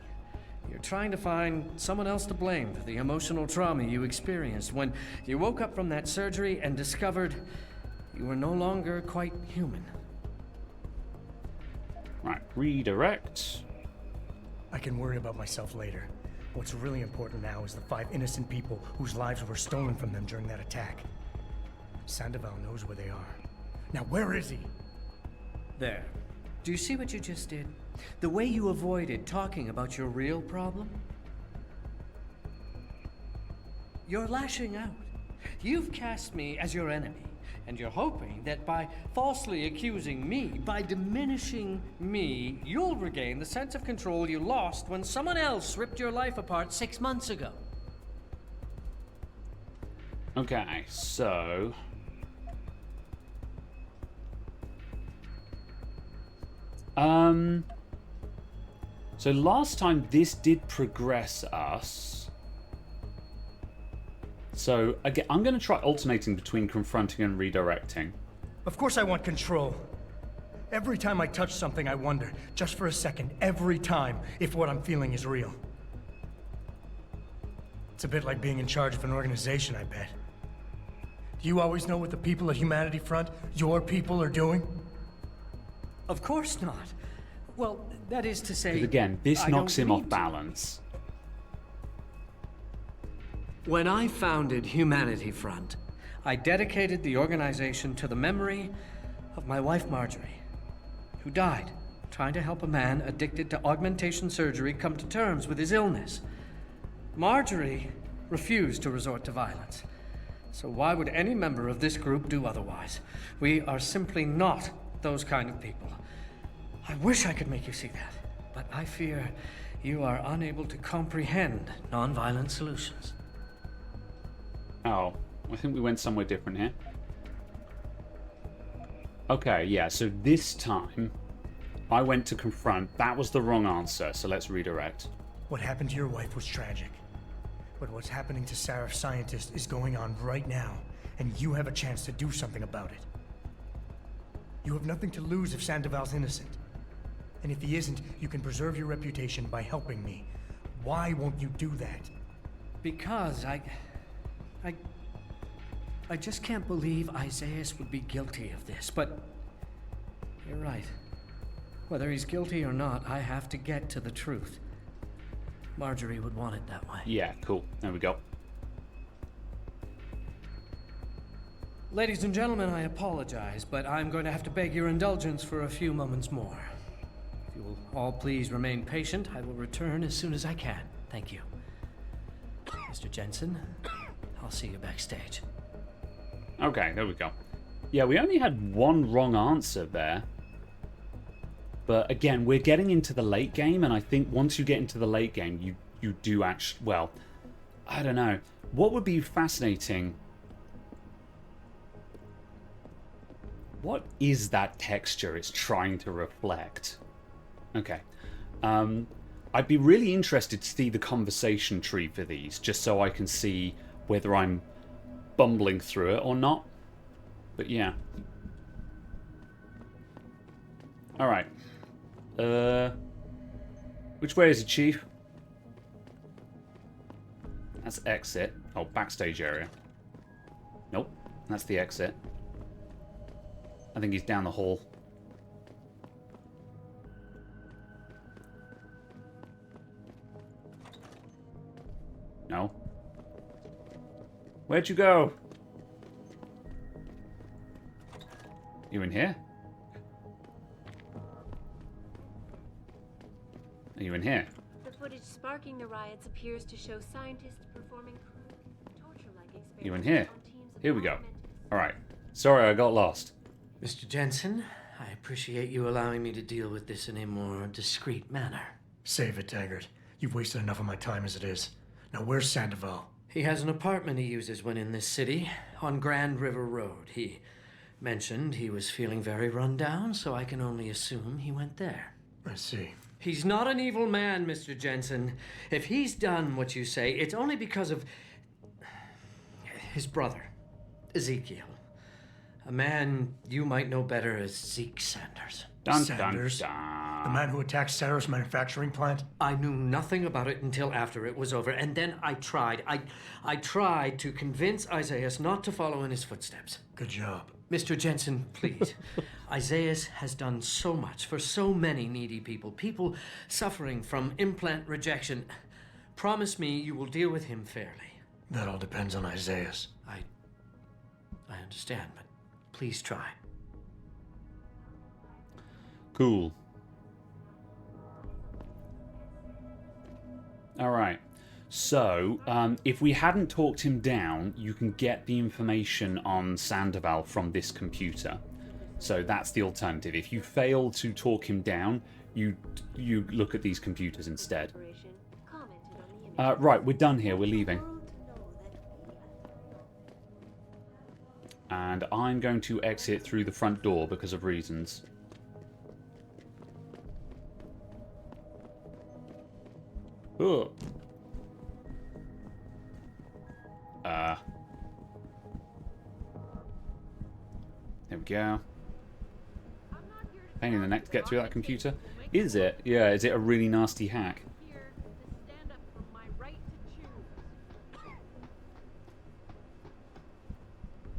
You're trying to find someone else to blame for the emotional trauma you experienced when you woke up from that surgery and discovered you were no longer quite human. Right, redirect. I can worry about myself later. What's really important now is the 5 innocent people whose lives were stolen from them during that attack. Sandoval knows where they are. Now where is he? There. Do you see what you just did? The way you avoided talking about your real problem? You're lashing out. You've cast me as your enemy, and you're hoping that by falsely accusing me, by diminishing me, you'll regain the sense of control you lost when someone else ripped your life apart 6 months ago. Okay, so... So last time this did progress us. So again, I'm going to try alternating between confronting and redirecting. Of course I want control. Every time I touch something, I wonder, just for a second, every time, if what I'm feeling is real. It's a bit like being in charge of an organization, I bet. Do you always know what the people at Humanity Front, your people, are doing? Of course not. Well, that is to say... Because again, this I knocks don't him off need to. balance. When I founded Humanity Front, I dedicated the organization to the memory of my wife Marjorie, who died trying to help a man addicted to augmentation surgery come to terms with his illness. Marjorie refused to resort to violence. So why would any member of this group do otherwise? We are simply not those kind of people. I wish I could make you see that, but I fear you are unable to comprehend nonviolent solutions. Oh, I think we went somewhere different here. Okay, yeah, so this time I went to confront. That was the wrong answer, so let's redirect. What happened to your wife was tragic. But what's happening to Seraph scientists is going on right now, and you have a chance to do something about it. You have nothing to lose if Sandoval's innocent. And if he isn't, you can preserve your reputation by helping me. Why won't you do that? Because I just can't believe Isaias would be guilty of this, but you're right. Whether he's guilty or not, I have to get to the truth. Marjorie would want it that way. Yeah, cool. There we go. Ladies and gentlemen, I apologize, but I'm going to have to beg your indulgence for a few moments more. If you will all please remain patient, I will return as soon as I can. Thank you. Mr. Jensen, I'll see you backstage. Okay, there we go. Yeah, we only had one wrong answer there. But again, we're getting into the late game, and I think once you get into the late game, you do actually... Well, I don't know. What would be fascinating... What is that texture it's trying to reflect? Okay. I'd be really interested to see the conversation tree for these, just so I can see whether I'm bumbling through it or not. But yeah. Alright. Which way is it, Chief? That's exit. Oh, backstage area. Nope. That's the exit. I think he's down the hall. No. Where'd you go? You in here? Are you in here? The footage sparking the riots appears to show scientists performing torture-like experiments. You in here? on teams of Here we go. Alright. Sorry, I got lost. Mr. Jensen, I appreciate you allowing me to deal with this in a more discreet manner. Save it, Taggart. You've wasted enough of my time as it is. Now, where's Sandoval? He has an apartment he uses when in this city, on Grand River Road. He mentioned he was feeling very run down, so I can only assume he went there. I see. He's not an evil man, Mr. Jensen. If he's done what you say, it's only because of his brother, Ezekiel. A man you might know better as Zeke Sanders. Sanders? The man who attacked Sarah's manufacturing plant? I knew nothing about it until after it was over, and then I tried. I tried to convince Isaias not to follow in his footsteps. Good job. Mr. Jensen, please. Isaias has done so much for so many needy people. People suffering from implant rejection. Promise me you will deal with him fairly. That all depends on Isaias. I understand, but please try. Cool. Alright. So, if we hadn't talked him down, you can get the information on Sandoval from this computer. So that's the alternative. If you fail to talk him down, you look at these computers instead. Right, we're done here. We're leaving. And I'm going to exit through the front door because of reasons. Oh. There we go. Pain in the neck to get through that computer. Is it? Yeah, is it a really nasty hack?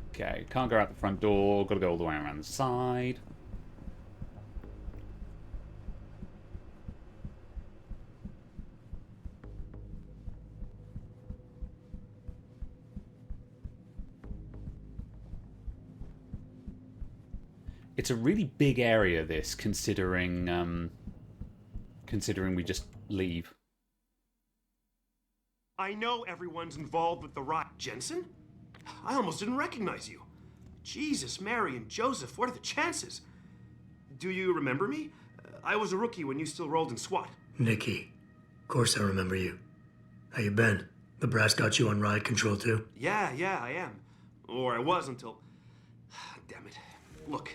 Okay, can't go out the front door. Gotta go all the way around the side. It's a really big area, this, considering we just leave. I know everyone's involved with the riot. Jensen? I almost didn't recognize you. Jesus, Mary, and Joseph, what are the chances? Do you remember me? I was a rookie when you still rolled in SWAT. Nikki. Of course I remember you. How you been? The brass got you on riot control too? Yeah, I am. Or I was until... Damn it. Look,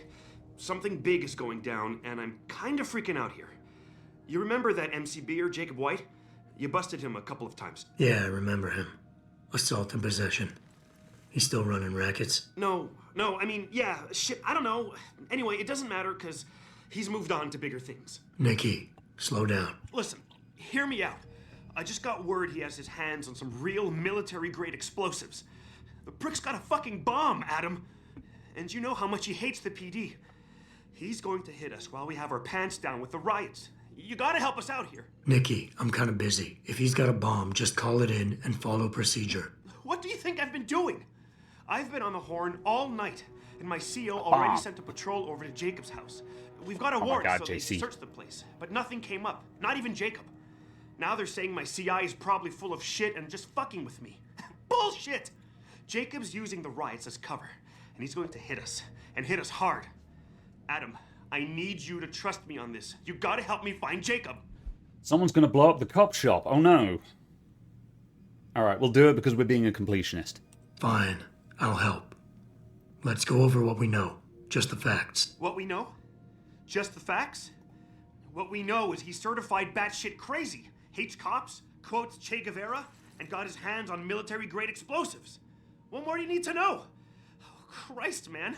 something big is going down, and I'm kind of freaking out here. You remember that MCBer, Jacob White? You busted him a couple of times. Yeah, I remember him. Assault and possession. He's still running rackets? No, I mean, yeah, shit, I don't know. Anyway, it doesn't matter, because he's moved on to bigger things. Nikki, slow down. Listen, hear me out. I just got word he has his hands on some real military-grade explosives. The prick's got a fucking bomb, Adam. And you know how much he hates the PD. He's going to hit us while we have our pants down with the riots. You gotta help us out here. Nikki, I'm kind of busy. If he's got a bomb, just call it in and follow procedure. What do you think I've been doing? I've been on the horn all night, and my CO already sent a patrol over to Jacob's house. We've got a warrant so they can search the place, but nothing came up. Not even Jacob. Now they're saying my CI is probably full of shit and just fucking with me. Bullshit! Jacob's using the riots as cover, and he's going to hit us, and hit us hard. Adam, I need you to trust me on this. You gotta help me find Jacob. Someone's gonna blow up the cop shop. Oh no. Alright, we'll do it because we're being a completionist. Fine. I'll help. Let's go over what we know. Just the facts. What we know? Just the facts? What we know is he's certified batshit crazy, hates cops, quotes Che Guevara, and got his hands on military-grade explosives. What more do you need to know? Oh, Christ, man.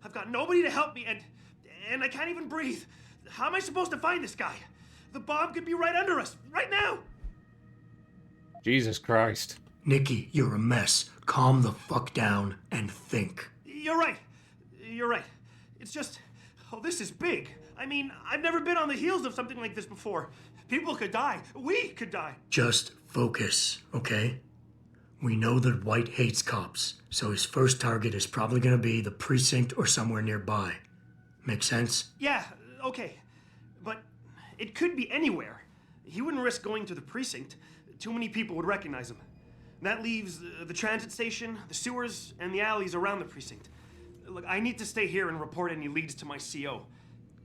I've got nobody to help me, and I can't even breathe. How am I supposed to find this guy? The bomb could be right under us, right now! Jesus Christ. Nikki, you're a mess. Calm the fuck down and think. You're right. You're right. It's just... Oh, this is big. I mean, I've never been on the heels of something like this before. People could die. We could die. Just focus, okay? We know that White hates cops, so his first target is probably gonna be the precinct or somewhere nearby. Make sense? Yeah, okay. But it could be anywhere. He wouldn't risk going to the precinct. Too many people would recognize him. That leaves the transit station, the sewers, and the alleys around the precinct. Look, I need to stay here and report any leads to my CO.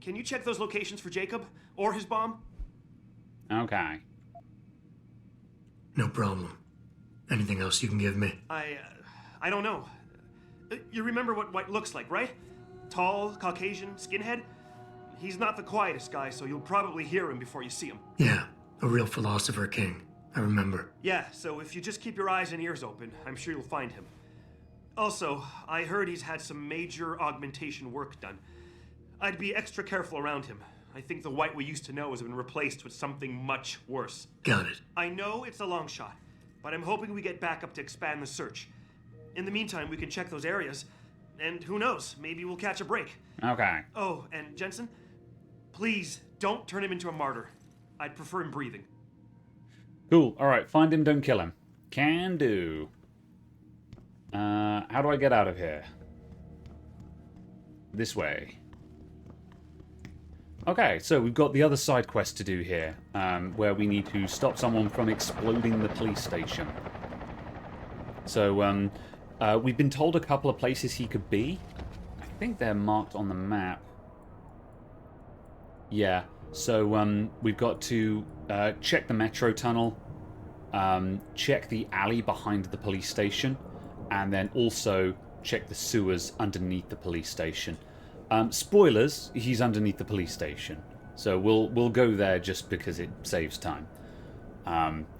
Can you check those locations for Jacob? Or his bomb? Okay. No problem. Anything else you can give me? I don't know. You remember what White looks like, right? Tall, Caucasian, skinhead? He's not the quietest guy, so you'll probably hear him before you see him. Yeah, a real philosopher king. I remember. Yeah, so if you just keep your eyes and ears open, I'm sure you'll find him. Also, I heard he's had some major augmentation work done. I'd be extra careful around him. I think the White we used to know has been replaced with something much worse. Got it. I know it's a long shot, but I'm hoping we get backup to expand the search. In the meantime, we can check those areas, and who knows, maybe we'll catch a break. Okay. Oh, and Jensen, please don't turn him into a martyr. I'd prefer him breathing. Cool. Alright, find him, don't kill him. Can do. How do I get out of here? This way. Okay, so we've got the other side quest to do here, where we need to stop someone from exploding the police station. So, we've been told a couple of places he could be. I think they're marked on the map. Yeah, so we've got to check the metro tunnel, check the alley behind the police station, and then also check the sewers underneath the police station. Spoilers, he's underneath the police station. So we'll go there just because it saves time.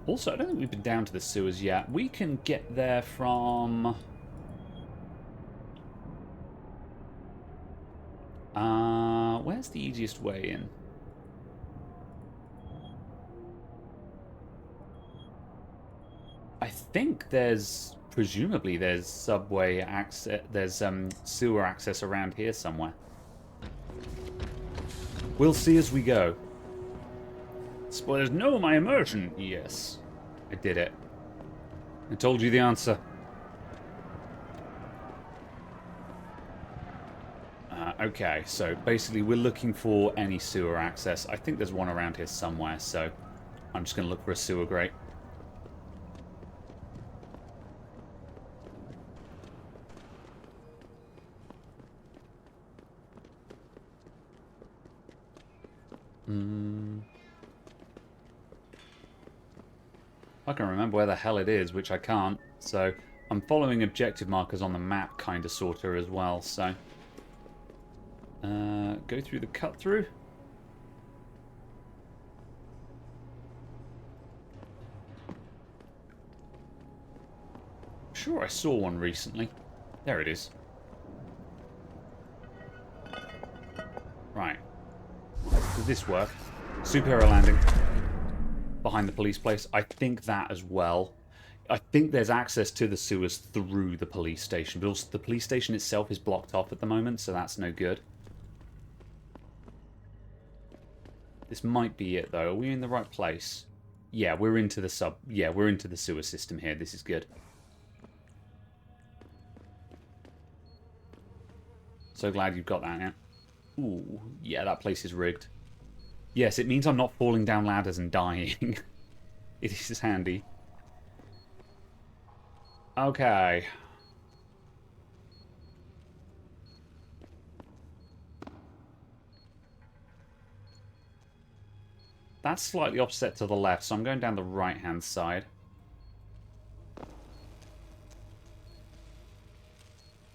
Also, I don't think we've been down to the sewers yet. We can get there from... where's the easiest way in? I think presumably there's subway access, there's sewer access around here somewhere. We'll see as we go. Spoilers, no, my immersion. Yes, I did it. I told you the answer. Okay, so basically we're looking for any sewer access. I think there's one around here somewhere, so I'm just going to look for a sewer grate. I can remember where the hell it is, which I can't. So I'm following objective markers on the map, kind of, sort of, as well. So go through the cut through. Sure, I saw one recently. There it is. Right. Does this work? Superhero landing. Behind the police place. I think that as well. I think there's access to the sewers through the police station. But also the police station itself is blocked off at the moment, so that's no good. This might be it, though. Are we in the right place? Yeah, we're into the we're into the sewer system here. This is good. So glad you've got that now. Ooh, yeah, that place is rigged. Yes, it means I'm not falling down ladders and dying. It is handy. Okay. That's slightly offset to the left, so I'm going down the right-hand side.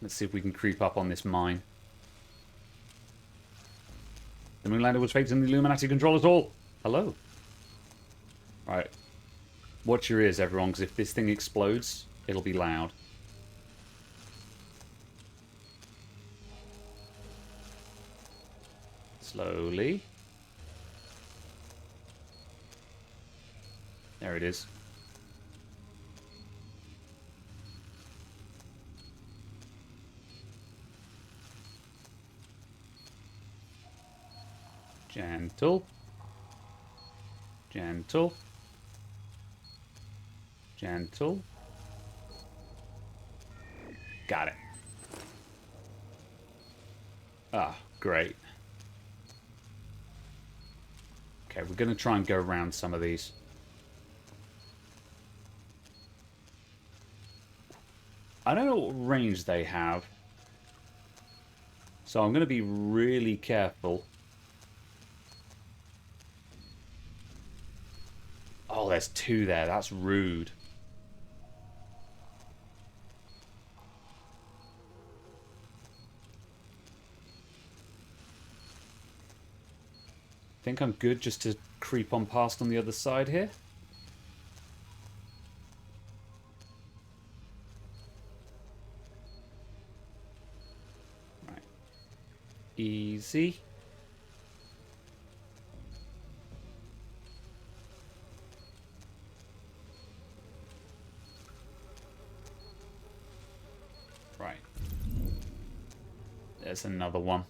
Let's see if we can creep up on this mine. The Moonlander was faked in the Illuminati control us all. Hello. Right. Watch your ears, everyone, because if this thing explodes, it'll be loud. Slowly. There it is. Gentle. Gentle. Gentle. Got it. Ah, great. Okay, we're going to try and go around some of these. I don't know what range they have, so I'm going to be really careful. Oh, there's two there. That's rude. Think I'm good just to creep on past on the other side here? Right. Easy. Right. There's another one.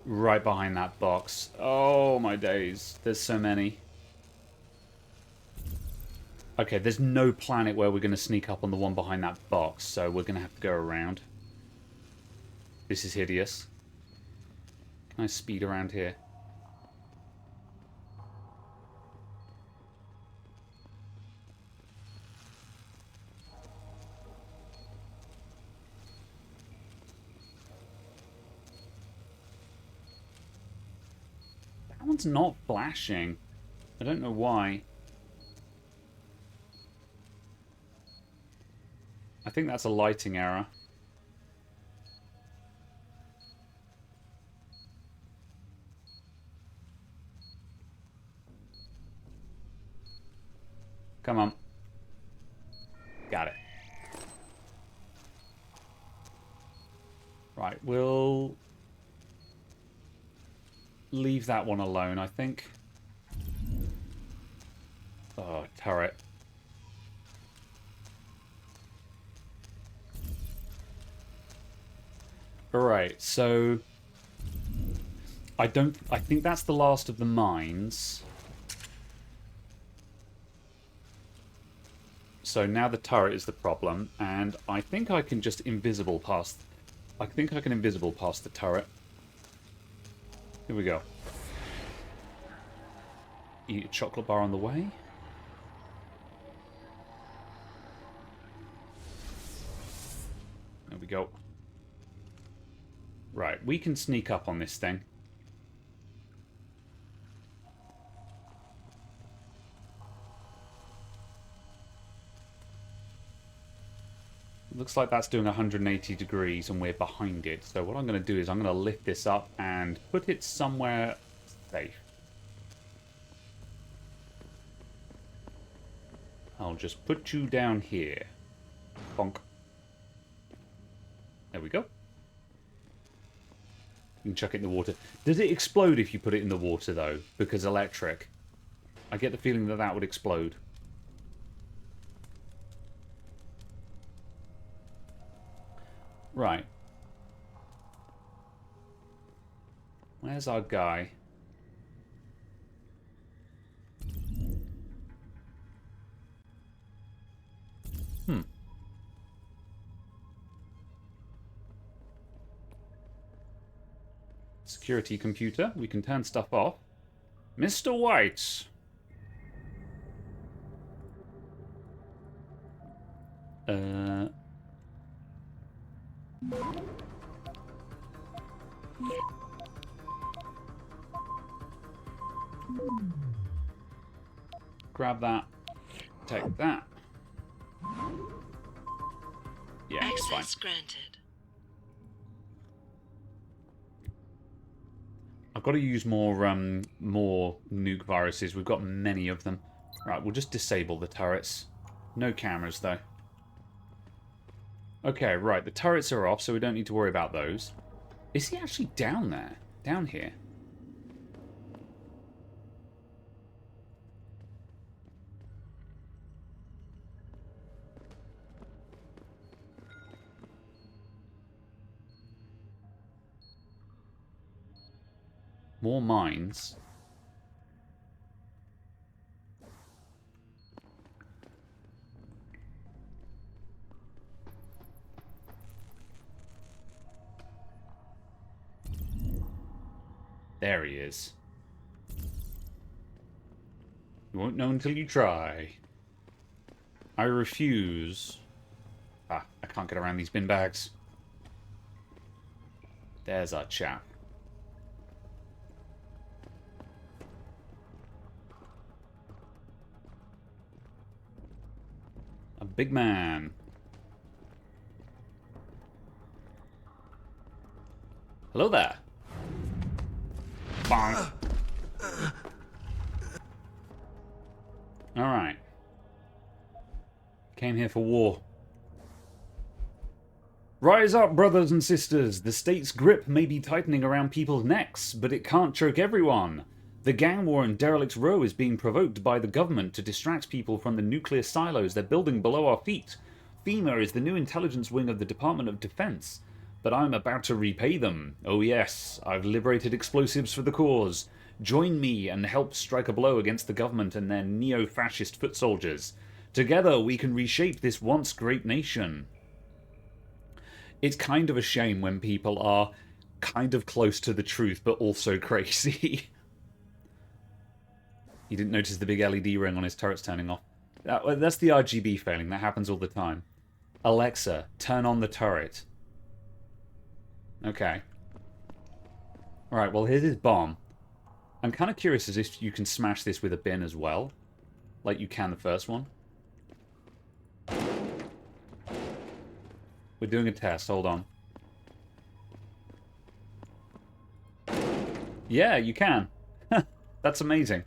Right behind that box. Oh my days. There's so many. Okay, there's no planet where we're going to sneak up on the one behind that box, so we're going to have to go around. This is hideous. Can I speed around here? That one's not flashing. I don't know why. I think that's a lighting error. Come on. Got it. Right, we'll leave that one alone, I think. Oh, turret. Alright, so I think that's the last of the mines. So now the turret is the problem, and I think I can just invisible past. I think I can invisible past the turret. Here we go. Eat a chocolate bar on the way. There we go. Right, we can sneak up on this thing. Looks like that's doing 180 degrees and we're behind it. So what I'm going to do is I'm going to lift this up and put it somewhere safe. I'll just put you down here. Bonk. There we go. You can chuck it in the water. Does it explode if you put it in the water, though? Because electric. I get the feeling that that would explode. Right. Where's our guy? Security computer. We can turn stuff off. Mr. White. Grab that. Take that. Yeah, it's fine. Access granted. I've got to use more nuke viruses. We've got many of them. Right, we'll just disable the turrets. No cameras, though. Okay, right, the turrets are off, so we don't need to worry about those. Is he actually down there? Down here? More mines. There he is. You won't know until you try. I refuse. Ah, I can't get around these bin bags. There's our chap. A big man. Hello there. Bonk. Alright. Came here for war. Rise up, brothers and sisters. The state's grip may be tightening around people's necks, but it can't choke everyone. The gang war in Derelict's Row is being provoked by the government to distract people from the nuclear silos they're building below our feet. FEMA is the new intelligence wing of the Department of Defense, but I'm about to repay them. Oh yes, I've liberated explosives for the cause. Join me and help strike a blow against the government and their neo-fascist foot soldiers. Together we can reshape this once great nation. It's kind of a shame when people are kind of close to the truth but also crazy. You didn't notice the big LED ring on his turrets turning off. That's the RGB failing. That happens all the time. Alexa, turn on the turret. Okay. Alright, well here's his bomb. I'm kind of curious as if you can smash this with a bin as well. Like you can the first one. We're doing a test, hold on. Yeah, you can. That's amazing.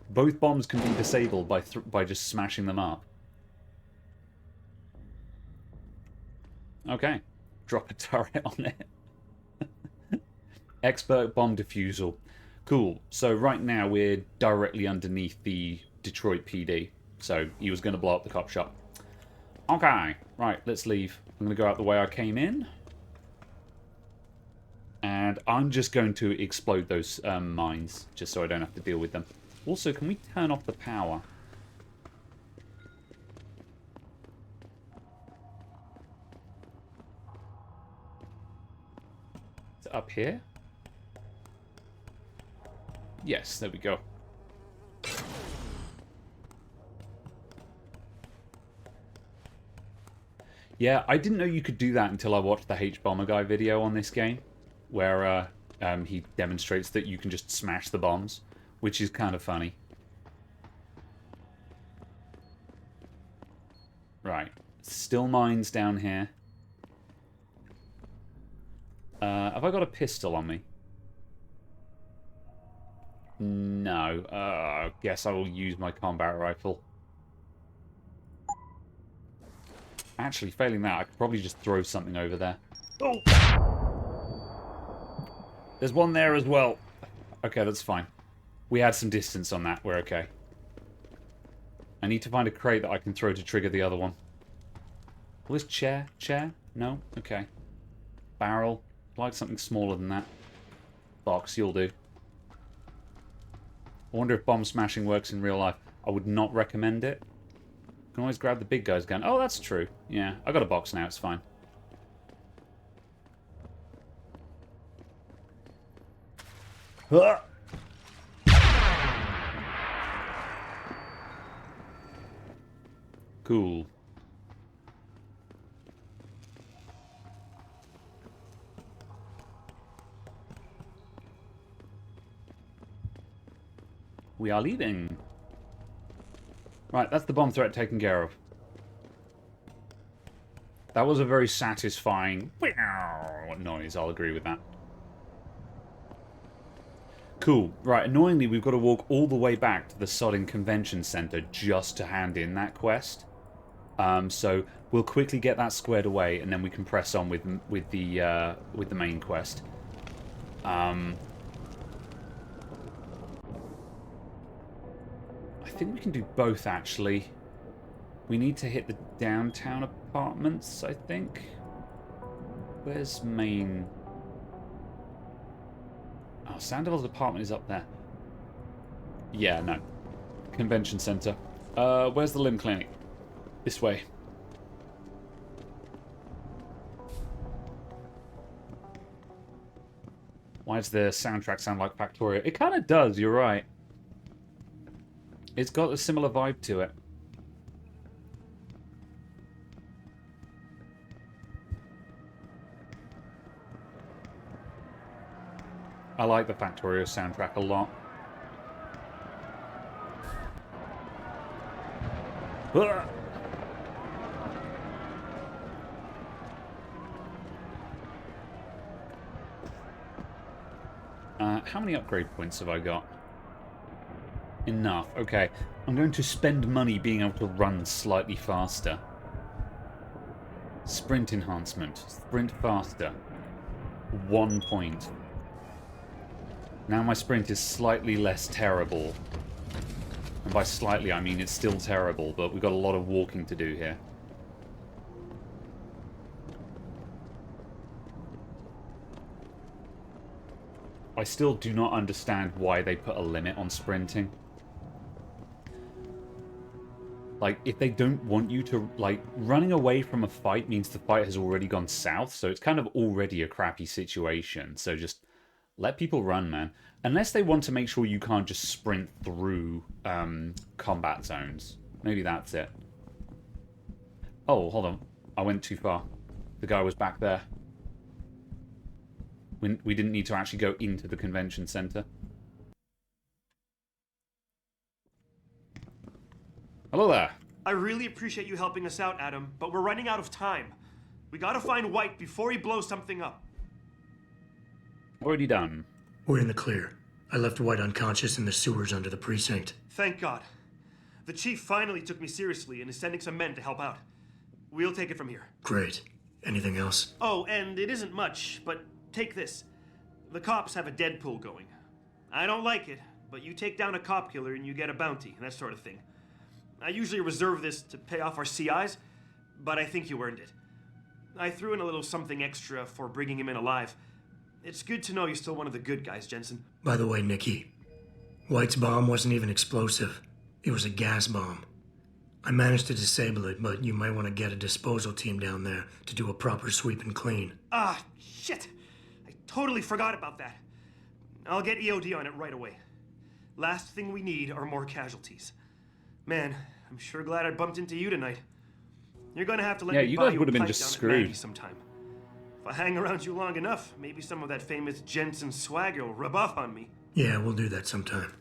Both bombs can be disabled by just smashing them up. Okay. Drop a turret on it. Expert bomb defusal. Cool. So right now we're directly underneath the Detroit PD. So he was going to blow up the cop shop. Okay. Right, let's leave. I'm going to go out the way I came in. And I'm just going to explode those mines, just so I don't have to deal with them. Also, can we turn off the power? Is it up here? Yes, there we go. Yeah, I didn't know you could do that until I watched the H-Bomber Guy video on this game, where he demonstrates that you can just smash the bombs, which is kind of funny. Right, still mines down here. Have I got a pistol on me? No. I guess I will use my combat rifle. Actually, failing that, I could probably just throw something over there. Oh! There's one there as well. Okay, that's fine. We had some distance on that. We're okay. I need to find a crate that I can throw to trigger the other one. Where's chair? Chair? No? Okay. Barrel. I'd like something smaller than that. Box, you'll do. I wonder if bomb smashing works in real life. I would not recommend it. You can always grab the big guy's gun. Oh, that's true. Yeah, I got a box now. It's fine. Ah! Cool. We are leaving. Right, that's the bomb threat taken care of. That was a very satisfying noise, I'll agree with that. Cool. Right, annoyingly, we've got to walk all the way back to the sodding convention center just to hand in that quest. So we'll quickly get that squared away, and then we can press on with the main quest. I think we can do both, actually. We need to hit the downtown apartments, I think. Where's main? Oh, Sandoval's apartment is up there. Yeah, no. Convention center. Where's the limb clinic? This way. Why does the soundtrack sound like Factorio? It kind of does, you're right. It's got a similar vibe to it. I like the Factorio soundtrack a lot. How many upgrade points have I got? Enough. Okay. I'm going to spend money being able to run slightly faster. Sprint enhancement. Sprint faster. 1 point. Now my sprint is slightly less terrible. And by slightly, I mean it's still terrible, but we've got a lot of walking to do here. I still do not understand why they put a limit on sprinting. Like, if they don't want you to... Like, running away from a fight means the fight has already gone south, so it's kind of already a crappy situation. So just let people run, man. Unless they want to make sure you can't just sprint through combat zones. Maybe that's it. Oh, hold on. I went too far. The guy was back there. We didn't need to actually go into the convention center. Hello there. I really appreciate you helping us out, Adam, but we're running out of time. We gotta find White before he blows something up. Already done. We're in the clear. I left White unconscious in the sewers under the precinct. Thank God. The chief finally took me seriously and is sending some men to help out. We'll take it from here. Great. Anything else? Oh, and it isn't much, but take this. The cops have a Deadpool going. I don't like it, but you take down a cop killer and you get a bounty, that sort of thing. I usually reserve this to pay off our CIs, but I think you earned it. I threw in a little something extra for bringing him in alive. It's good to know you're still one of the good guys, Jensen. By the way, Nikki, White's bomb wasn't even explosive. It was a gas bomb. I managed to disable it, but you might want to get a disposal team down there to do a proper sweep and clean. Ah, shit! I totally forgot about that. I'll get EOD on it right away. Last thing we need are more casualties. Man, I'm sure glad I bumped into you tonight. You're gonna have to let me you buy guys you would a have been pint just down at screwed. Mandy's sometime. If I hang around you long enough, maybe some of that famous Jensen swagger will rub off on me. Yeah, we'll do that sometime.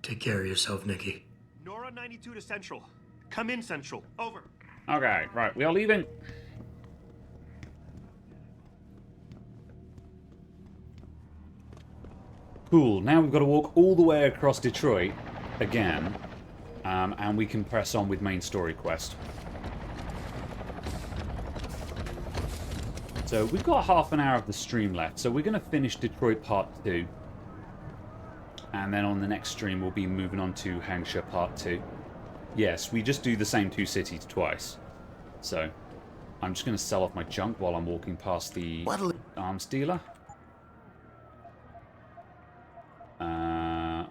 Take care of yourself, Nikki. Nora 92 to Central. Come in, Central. Over. Okay, right, we are leaving. Cool, now we've got to walk all the way across Detroit again, and we can press on with main story quest. So we've got half an hour of the stream left, so we're going to finish Detroit Part 2. And then on the next stream we'll be moving on to Hampshire Part 2. Yes, we just do the same two cities twice. So, I'm just going to sell off my junk while I'm walking past the arms dealer.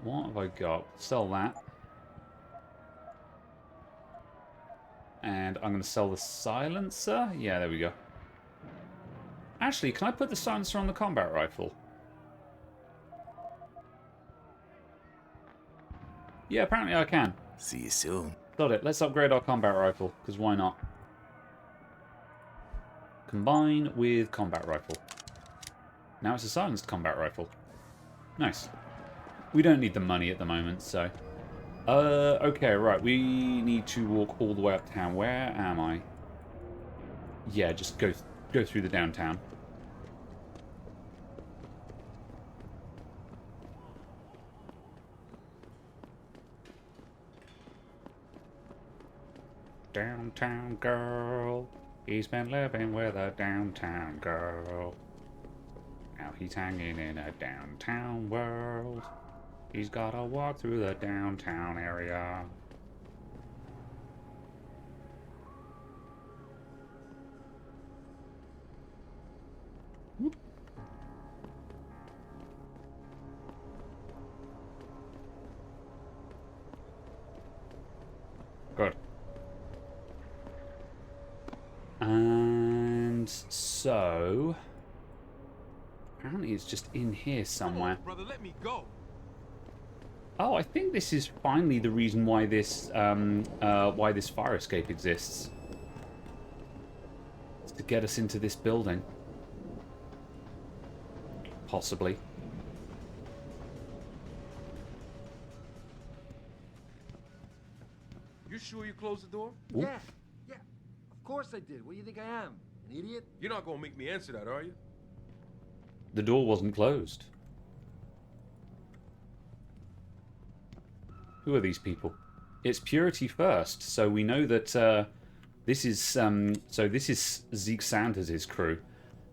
What have I got? Sell that. And I'm going to sell the silencer. Yeah, there we go. Actually, can I put the silencer on the combat rifle? Yeah, apparently I can. See you soon. Got it. Let's upgrade our combat rifle, because why not? Combine with combat rifle. Now it's a silenced combat rifle. Nice. We don't need the money at the moment, so... okay, right. We need to walk all the way uptown. Where am I? Yeah, just go through the downtown. downtown girl. He's been living with a downtown girl. Now he's hanging in a downtown world. He's gotta walk through the downtown area. Whoop. Good. And so apparently it's just in here somewhere. Brother, let me go. Oh, I think this is finally the reason why this fire escape exists. It's to get us into this building. Possibly. You sure you closed the door? Ooh. Yeah. Of course I did. What do you think I am? An idiot? You're not gonna make me answer that, are you? The door wasn't closed. Who are these people? It's Purity First, so we know that this is Zeke Sanders' crew.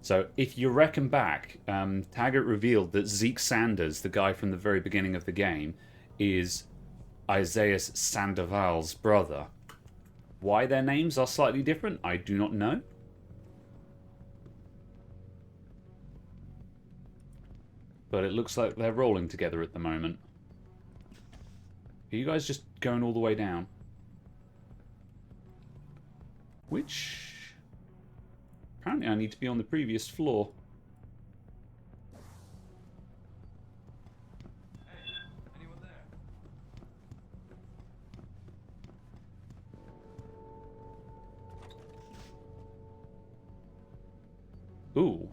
So if you reckon back, Taggart revealed that Zeke Sanders, the guy from the very beginning of the game, is Isaiah Sandoval's brother. Why their names are slightly different, I do not know. But it looks like they're rolling together at the moment. Are you guys just going all the way down? Which... apparently I need to be on the previous floor. Ooh.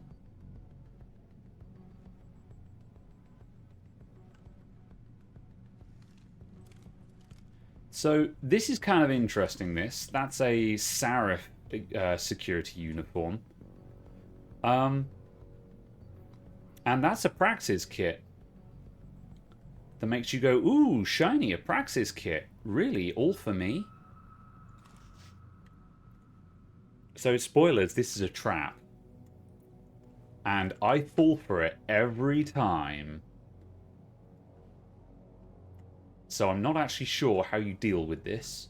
So this is kind of interesting, this. That's a Sarif security uniform. And that's a Praxis kit. That makes you go, ooh, shiny, a Praxis kit. Really? All for me? So, spoilers, this is a trap. And I fall for it every time. So I'm not actually sure how you deal with this.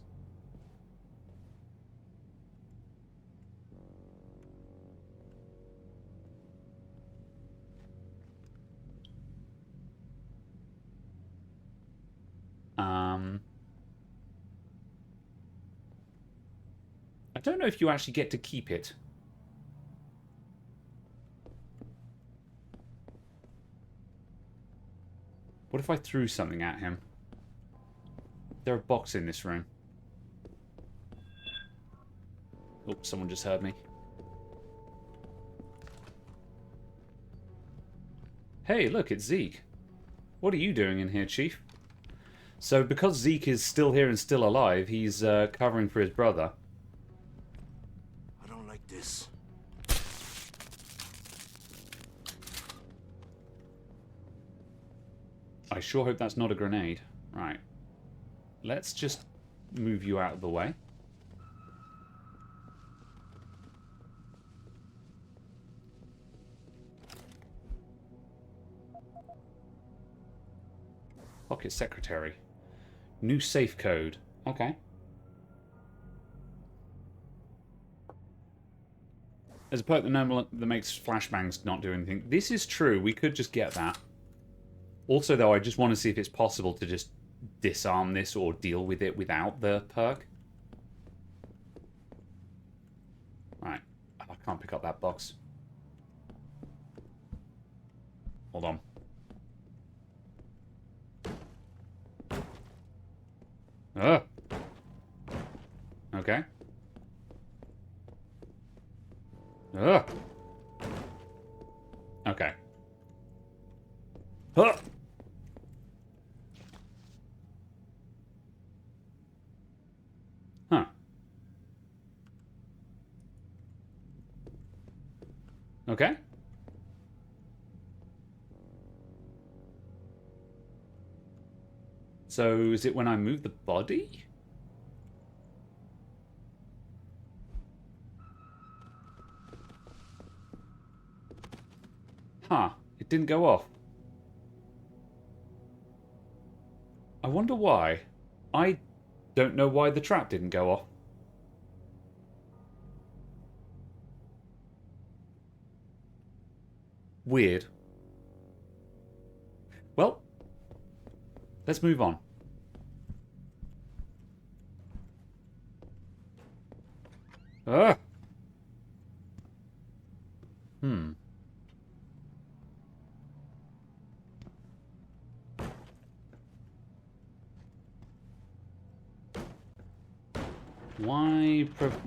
I don't know if you actually get to keep it. What if I threw something at him? There's a box in this room. Oh, someone just heard me. Hey, look, it's Zeke. What are you doing in here, Chief? So, because Zeke is still here and still alive, he's covering for his brother. I don't like this. I sure hope that's not a grenade. Right. Let's just move you out of the way. Pocket secretary. New safe code. Okay. There's a perk that makes flashbangs not do anything. This is true. We could just get that. Also, though, I just want to see if it's possible to just disarm this or deal with it without the perk. Right. I can't pick up that box. Hold on. Ugh. Okay. Ugh. Okay. Huh. Huh. Okay. So, is it when I move the body? It didn't go off. I wonder why. I don't know why the trap didn't go off. Weird. Well, let's move on. Ah.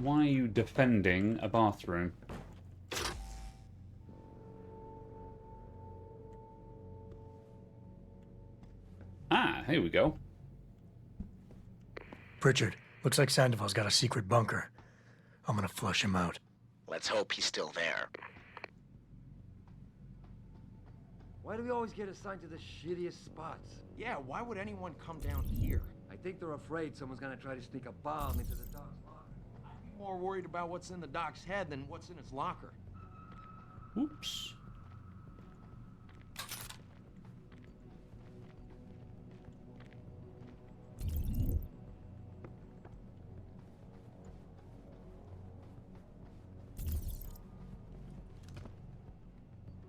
Why are you defending a bathroom? Ah, here we go. Pritchard, looks like Sandoval's got a secret bunker. I'm gonna flush him out. Let's hope he's still there. Why do we always get assigned to the shittiest spots? Yeah, why would anyone come down here? I think they're afraid someone's gonna try to sneak a bomb into the doc's locker. I'm more worried about what's in the doc's head than what's in his locker. Oops.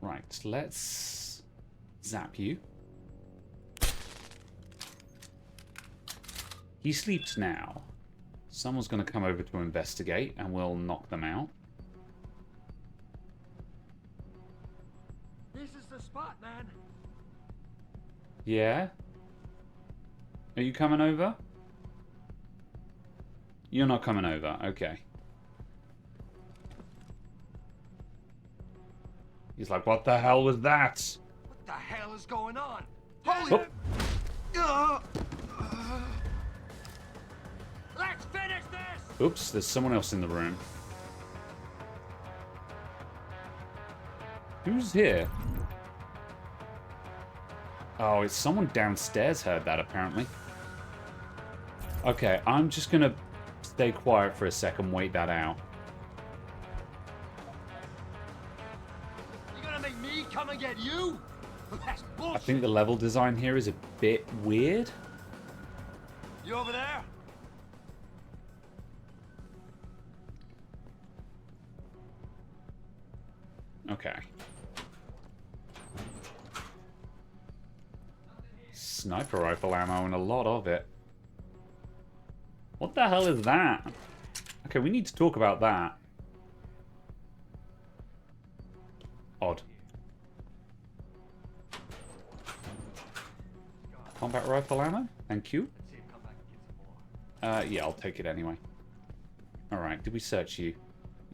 Right, let's zap you. He sleeps now. Someone's going to come over to investigate and we'll knock them out. This is the spot, man. Yeah? Are you coming over? You're not coming over, okay. He's like, what the hell was that? What the hell is going on? Holy... Let's finish this! Oops, there's someone else in the room. Who's here? Oh, it's someone downstairs heard that, apparently. Okay, I'm just gonna stay quiet for a second, wait that out. You gonna make me come and get you? That's bullshit. I think the level design here is a bit weird. You over there? Okay. Sniper rifle ammo and a lot of it. What the hell is that? Okay, we need to talk about that. Odd. Combat rifle ammo? Thank you. Yeah, I'll take it anyway. Alright, did we search you?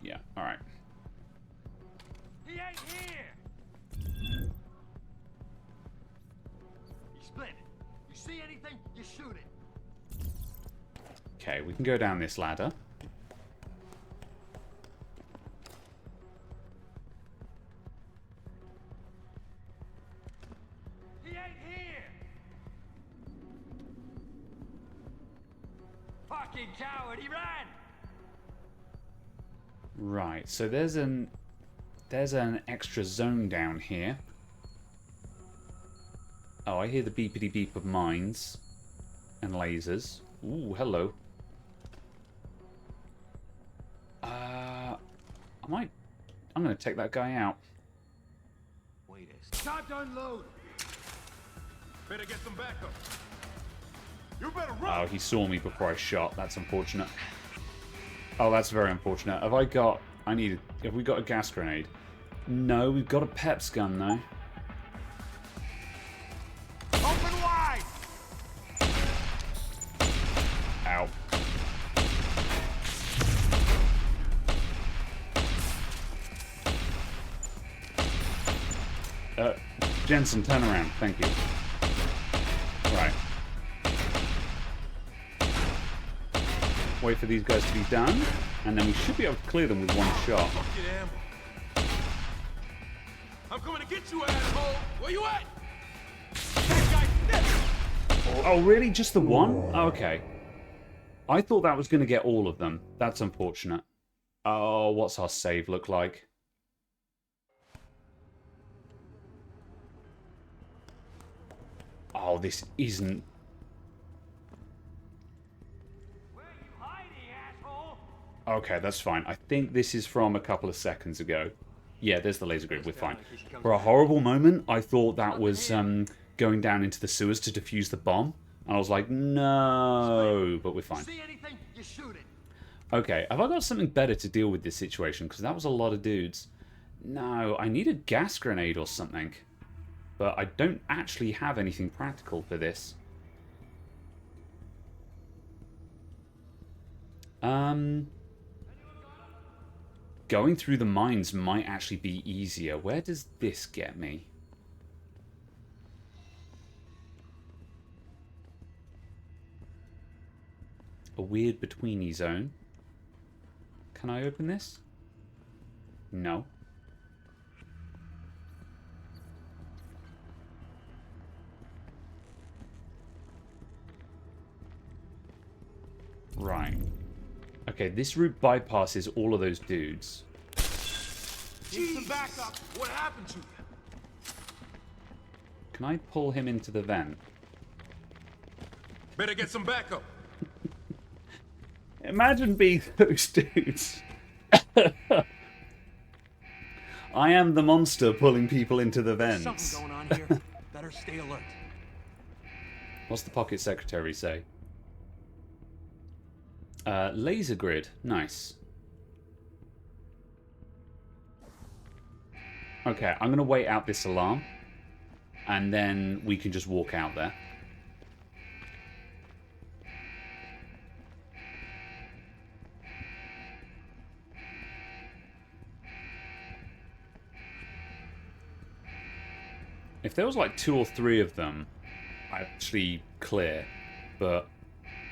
Yeah, alright. He ain't here! You split. You see anything, you shoot it. Okay, we can go down this ladder. He ain't here! Fucking coward, he ran! Right, so there's an extra zone down here. Oh, I hear the beepity beep of mines and lasers. Ooh, hello. I'm gonna take that guy out. Wait a second. Time to unload! Better get some backup. You better run! Oh, he saw me before I shot. That's unfortunate. Oh, that's very unfortunate. Have we got a gas grenade? No, we've got a Peps gun though. Open wide! Ow. Jensen, turn around. Thank you. Right. Wait for these guys to be done, and then we should be able to clear them with one shot. I'm coming to get you, asshole! Where you at? Oh, really? Just the one? Okay. I thought that was going to get all of them. That's unfortunate. Oh, what's our save look like? Oh, this isn't... Okay, that's fine. I think this is from a couple of seconds ago. Yeah, there's the laser grid. We're fine. For a horrible moment, I thought that was going down into the sewers to defuse the bomb. And I was like, no, but we're fine. Okay, have I got something better to deal with this situation? Because that was a lot of dudes. No, I need a gas grenade or something. But I don't actually have anything practical for this. Going through the mines might actually be easier. Where does this get me? A weird betweeny zone. Can I open this? No. Right. Okay, this route bypasses all of those dudes. Need some backup. What happened to you? Can I pull him into the vent? Better get some backup. Imagine being those dudes. I am the monster pulling people into the vents. Something going on here. Better stay alert. What's the pocket secretary say? Laser grid. Nice. Okay, I'm going to wait out this alarm. And then we can just walk out there. If there was like 2 or 3 of them, I'd actually clear. But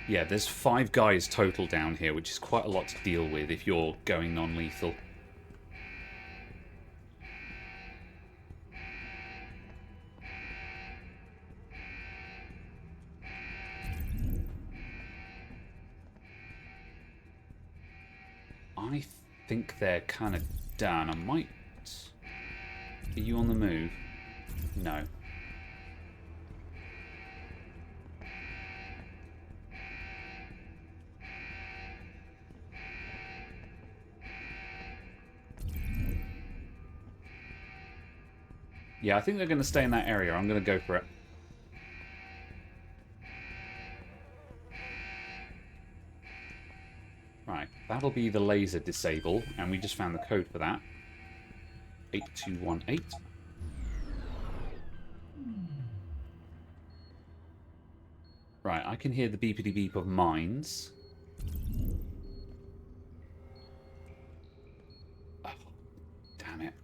yeah, there's 5 guys total down here, which is quite a lot to deal with if you're going non-lethal. I think they're kind of done. I might... Are you on the move? No. Yeah, I think they're going to stay in that area. I'm going to go for it. Right, that'll be the laser disable, and we just found the code for that. 8218. Right, I can hear the beepity beep of mines. Oh, damn it.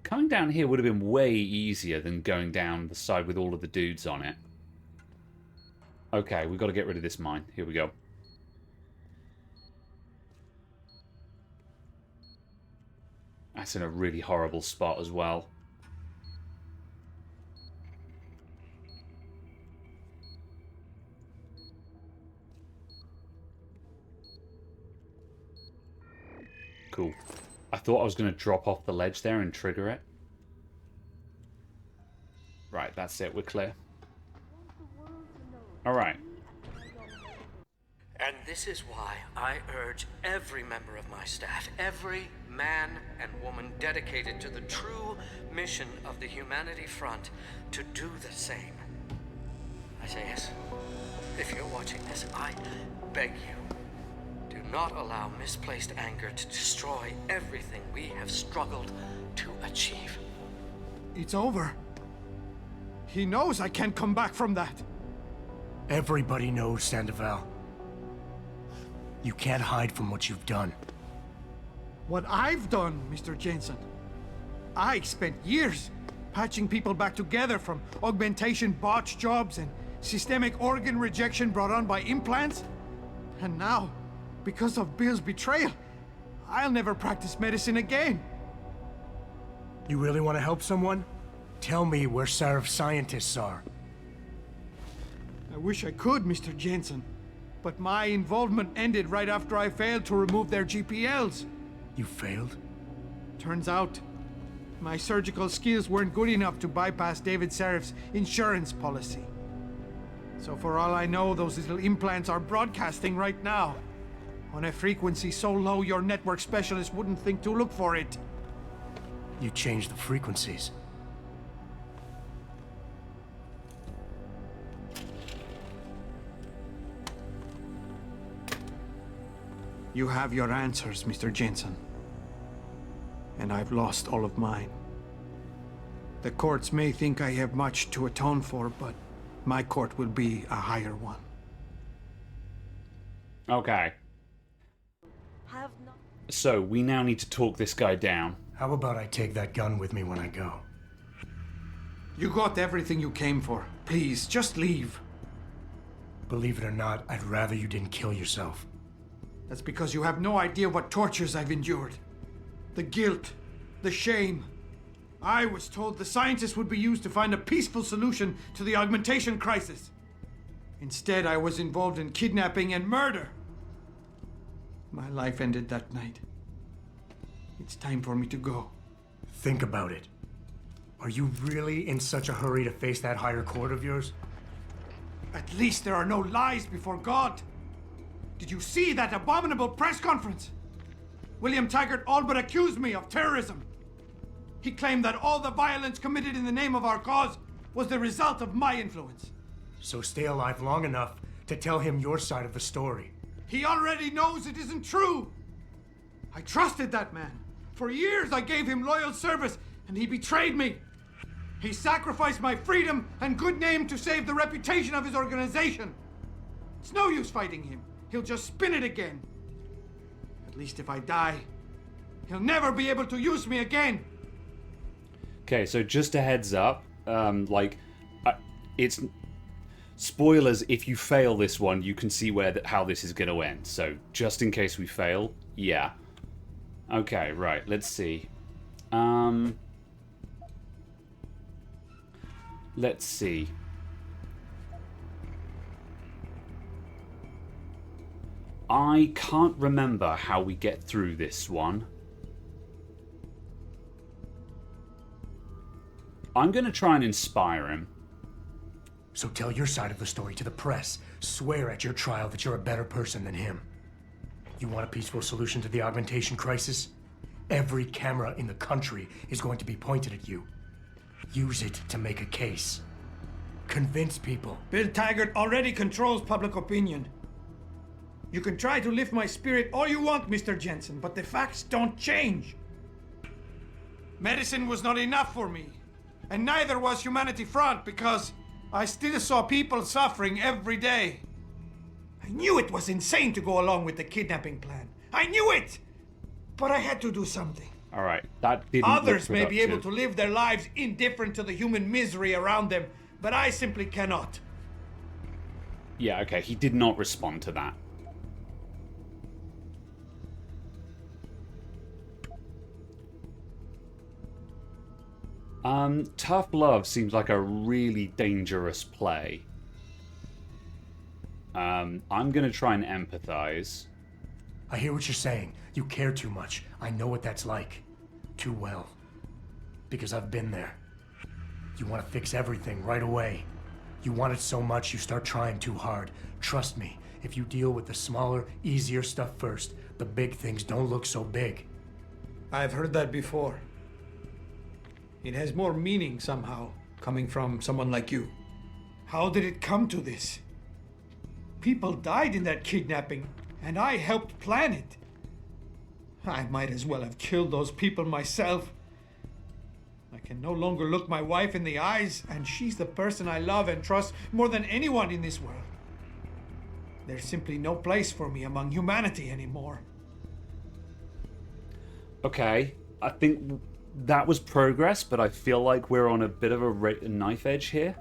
Coming down here would have been way easier than going down the side with all of the dudes on it. Okay, we've got to get rid of this mine. Here we go. That's in a really horrible spot as well. Cool. I thought I was going to drop off the ledge there and trigger it. Right, that's it. We're clear. Alright. And this is why I urge every member of my staff, every man and woman dedicated to the true mission of the Humanity Front, to do the same. I say yes. If you're watching this, I beg you, do not allow misplaced anger to destroy everything we have struggled to achieve. It's over. He knows I can't come back from that. Everybody knows, Sandoval. You can't hide from what you've done. What I've done, Mr. Jensen. I spent years patching people back together from augmentation botch jobs and systemic organ rejection brought on by implants. And now, because of Bill's betrayal, I'll never practice medicine again. You really want to help someone? Tell me where Sarif's scientists are. I wish I could, Mr. Jensen. But my involvement ended right after I failed to remove their GPLs. You failed? Turns out, My surgical skills weren't good enough to bypass David Serif's insurance policy. So for all I know, those little implants are broadcasting right now. On a frequency so low your network specialist wouldn't think to look for it. You changed the frequencies. You have your answers, Mr. Jensen. And I've lost all of mine. The courts may think I have much to atone for, but my court will be a higher one. Okay. So, we now need to talk this guy down. How about I take that gun with me when I go? You got everything you came for. Please, just leave. Believe it or not, I'd rather you didn't kill yourself. That's because you have no idea what tortures I've endured. The guilt, the shame. I was told the scientists would be used to find a peaceful solution to the augmentation crisis. Instead, I was involved in kidnapping and murder. My life ended that night. It's time for me to go. Think about it. Are you really in such a hurry to face that higher court of yours? At least there are no lies before God. Did you see that abominable press conference? William Taggart all but accused me of terrorism. He claimed that all the violence committed in the name of our cause was the result of my influence. So stay alive long enough to tell him your side of the story. He already knows it isn't true. I trusted that man. For years I gave him loyal service, and he betrayed me. He sacrificed my freedom and good name to save the reputation of his organization. It's no use fighting him. He'll just spin it again. At least if I die, he'll never be able to use me again. Okay, so just a heads up, it's spoilers. If you fail this one, you can see how this is going to end. So just in case we fail, yeah. Okay, right. Let's see. Let's see. I can't remember how we get through this one. I'm going to try and inspire him. So tell your side of the story to the press. Swear at your trial that you're a better person than him. You want a peaceful solution to the augmentation crisis? Every camera in the country is going to be pointed at you. Use it to make a case. Convince people. Bill Taggart already controls public opinion. You can try to lift my spirit all you want, Mr. Jensen, but the facts don't change. Medicine was not enough for me, and neither was Humanity Front, because I still saw people suffering every day. I knew it was insane to go along with the kidnapping plan. I knew it! But I had to do something. Alright, that didn't Others may be able to live their lives indifferent to the human misery around them, but I simply cannot. Yeah, okay, he did not respond to that. Tough love seems like a really dangerous play. I'm gonna try and empathize. I hear what you're saying. You care too much. I know what that's like. Too well. Because I've been there. You want to fix everything right away. You want it so much you start trying too hard. Trust me, if you deal with the smaller, easier stuff first, the big things don't look so big. I've heard that before. It has more meaning somehow, coming from someone like you. How did it come to this? People died in that kidnapping, and I helped plan it. I might as well have killed those people myself. I can no longer look my wife in the eyes, and she's the person I love and trust more than anyone in this world. There's simply no place for me among humanity anymore. Okay, I think that was progress, but I feel like we're on a bit of a knife edge here.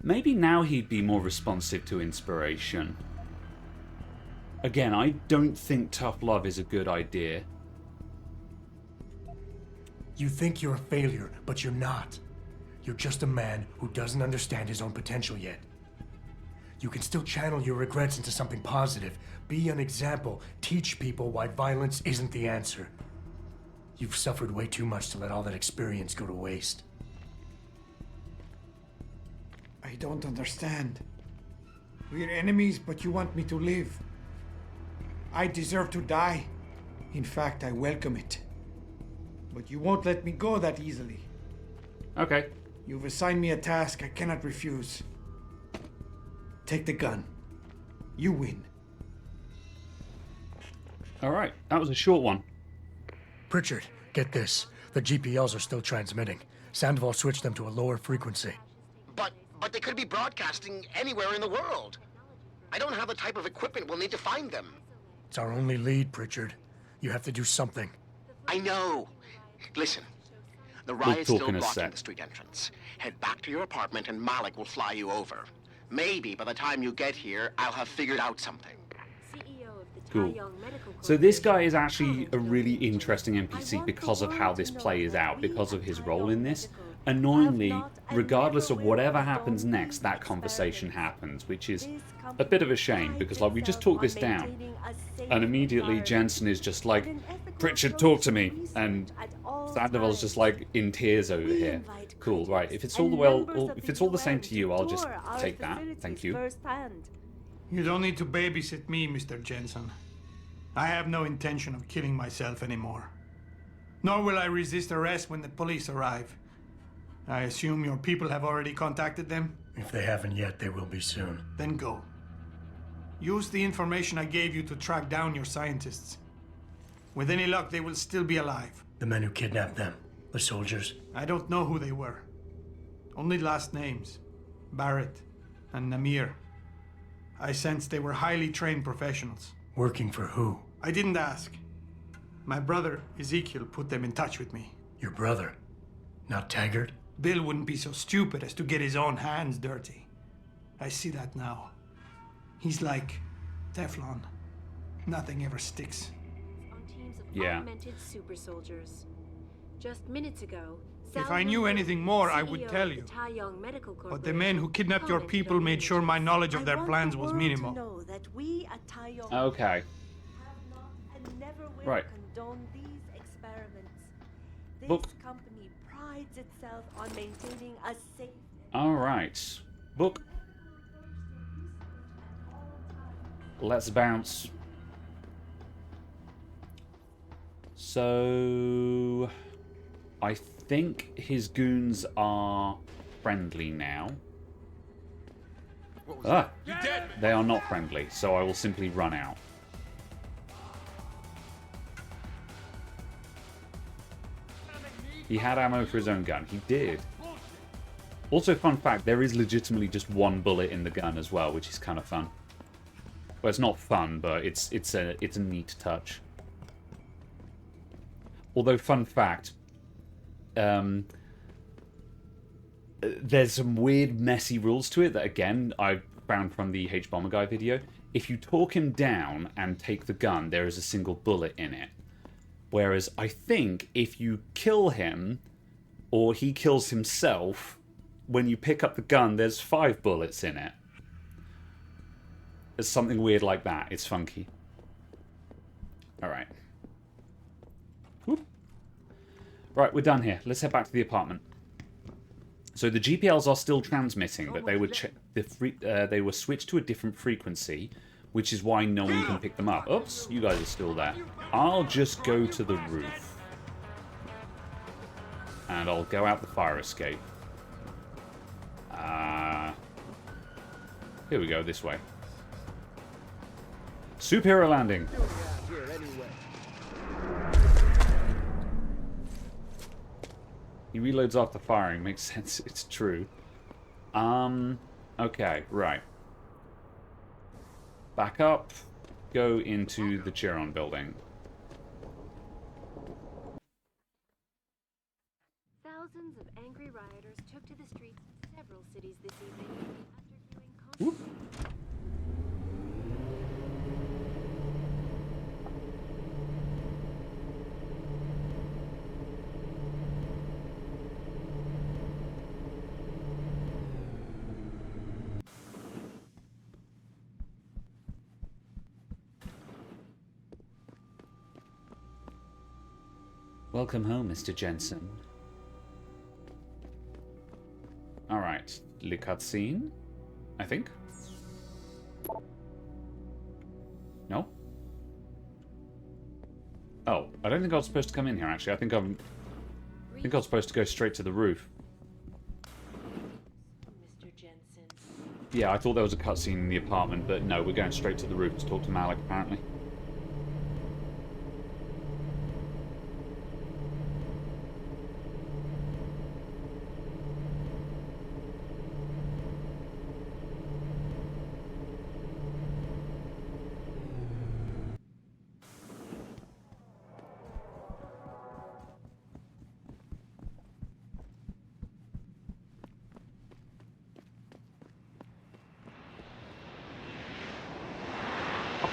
Maybe now he'd be more responsive to inspiration. Again, I don't think tough love is a good idea. You think you're a failure, but you're not. You're just a man who doesn't understand his own potential yet. You can still channel your regrets into something positive. Be an example. Teach people why violence isn't the answer. You've suffered way too much to let all that experience go to waste. I don't understand. We're enemies, but you want me to live. I deserve to die. In fact, I welcome it. But you won't let me go that easily. Okay. You've assigned me a task I cannot refuse. Take the gun. You win. Alright, that was a short one. Pritchard, get this. The GPLs are still transmitting. Sandoval switched them to a lower frequency. But they could be broadcasting anywhere in the world. I don't have the type of equipment we'll need to find them. It's our only lead, Pritchard. You have to do something. I know. Listen, the riot's still blocking the street entrance. Head back to your apartment and Malik will fly you over. Maybe by the time you get here, I'll have figured out something. Cool. So this guy is actually a really interesting NPC because of how this plays out, because of his role in this. Annoyingly, regardless of whatever happens next, that conversation happens, which is a bit of a shame, because like we just talked this down, and immediately Jensen is just like, Pritchard, talk to me, and Sandoval's just like in tears over here. Cool, right, if it's all the same to you, I'll just take that, thank you. You don't need to babysit me, Mr. Jensen. I have no intention of killing myself anymore. Nor will I resist arrest when the police arrive. I assume your people have already contacted them? If they haven't yet, they will be soon. Then go. Use the information I gave you to track down your scientists. With any luck, they will still be alive. The men who kidnapped them, the soldiers? I don't know who they were. Only last names. Barrett and Namir. I sensed they were highly trained professionals. Working for who? I didn't ask. My brother, Ezekiel, put them in touch with me. Your brother? Not Taggart? Bill wouldn't be so stupid as to get his own hands dirty. I see that now. He's like Teflon. Nothing ever sticks. On teams of Yeah. augmented super soldiers. Just minutes ago, If I knew anything more, I would tell you. But the men who kidnapped your people made sure my knowledge of their plans was minimal. Okay. Right. Book. Company prides itself on maintaining a safe. All right. Book. Let's bounce. So, I think his goons are friendly now. Ah, they are not friendly, so I will simply run out. He had ammo for his own gun. He did. Also, fun fact, there is legitimately just one bullet in the gun as well, which is kind of fun. Well, it's not fun, but it's a neat touch. Although, fun fact, there's some weird, messy rules to it that, again, I found from the H-Bomber Guy video. If you talk him down and take the gun, there is a single bullet in it. Whereas I think if you kill him, or he kills himself, when you pick up the gun, there's 5 bullets in it. There's something weird like that. It's funky. Alright. Right, we're done here. Let's head back to the apartment. So the GPLs are still transmitting, but they were switched to a different frequency, which is why no one can pick them up. Oops, you guys are still there. I'll just go to the roof. And I'll go out the fire escape. Here we go, this way. Superhero landing. He reloads after firing. Makes sense. It's true. Okay, right. Back up. Go into the Chiron building. Thousands of angry rioters took to the streets of several cities this evening after viewing Whoop. Welcome home, Mr. Jensen. Alright, le cutscene, I think. No? Oh, I don't think I was supposed to come in here, actually. I think I was supposed to go straight to the roof. Mr. Jensen. Yeah, I thought there was a cutscene in the apartment, but no, we're going straight to the roof to talk to Malik, apparently.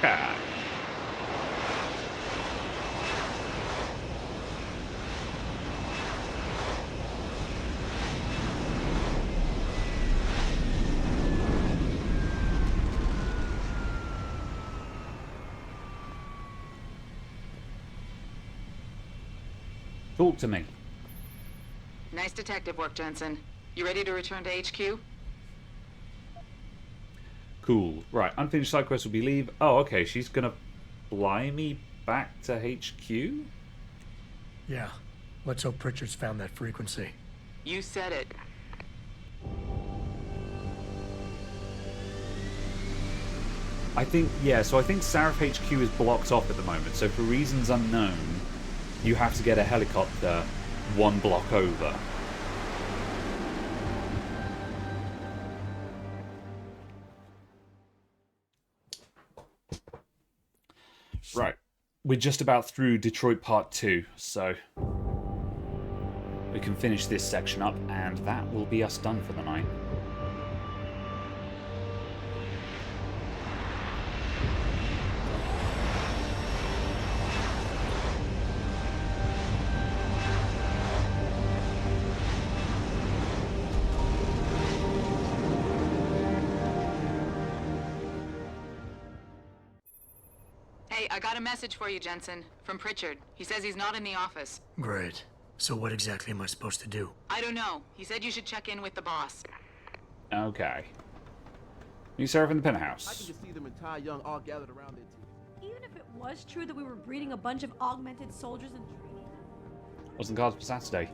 Okay. Talk to me. Nice detective work, Jensen. You ready to return to HQ? Cool. Right, unfinished side quest will be leave. Oh, okay, she's gonna fly me back to HQ? Yeah. Let's hope Pritchard's found that frequency. You said it. I think, yeah, so I think Sarif HQ is blocked off at the moment, so for reasons unknown, you have to get a helicopter one block over. Right. We're just about through Detroit Part 2, so we can finish this section up, and that will be us done for the night. Hey, I got a message for you, Jensen. From Pritchard. He says he's not in the office. Great. So what exactly am I supposed to do? I don't know. He said you should check in with the boss. Okay. You Sarif in the penthouse. I can just see them entire young all gathered around their team. Even if it was true that we were breeding a bunch of augmented soldiers and training them. Wasn't cards for Saturday.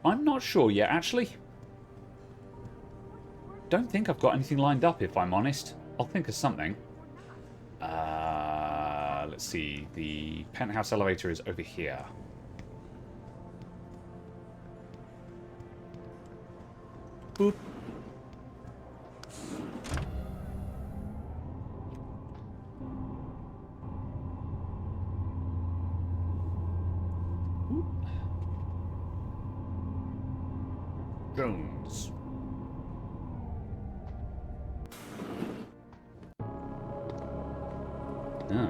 I'm not sure yet, actually. Don't think I've got anything lined up, if I'm honest. I'll think of something. Let's see. The penthouse elevator is over here. Boop. Jones. Oh,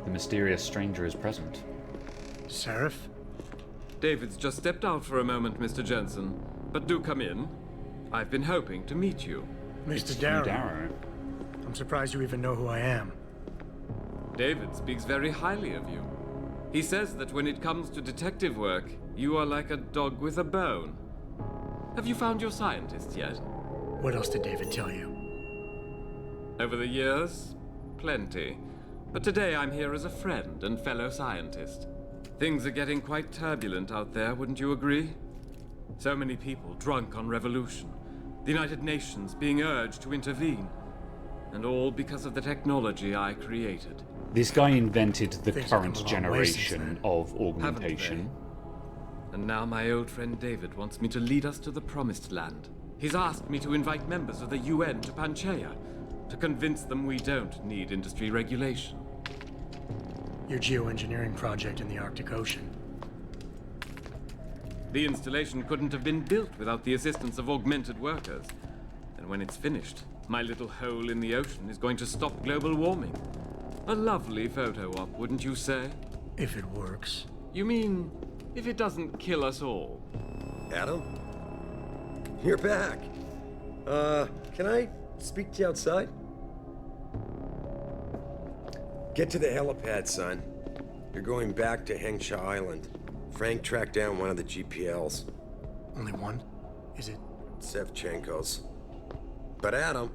the mysterious stranger is present. Sarif? David's just stepped out for a moment, Mr. Jensen. But do come in. I've been hoping to meet you. Mr. Darrow. I'm surprised you even know who I am. David speaks very highly of you. He says that when it comes to detective work, you are like a dog with a bone. Have you found your scientist yet? What else did David tell you? Over the years, plenty. But today I'm here as a friend and fellow scientist. Things are getting quite turbulent out there, wouldn't you agree? So many people drunk on revolution. The United Nations being urged to intervene. And all because of the technology I created. This guy invented the current generation of augmentation. And now my old friend David wants me to lead us to the Promised Land. He's asked me to invite members of the UN to Panchaea, to convince them we don't need industry regulation. Your geoengineering project in the Arctic Ocean. The installation couldn't have been built without the assistance of augmented workers. And when it's finished, my little hole in the ocean is going to stop global warming. A lovely photo op, wouldn't you say? If it works. You mean, if it doesn't kill us all? Adam? You're back. Can I speak to you outside? Get to the helipad, son. You're going back to Hengsha Island. Frank tracked down one of the GPLs. Only one? Is it? Sevchenko's. But Adam,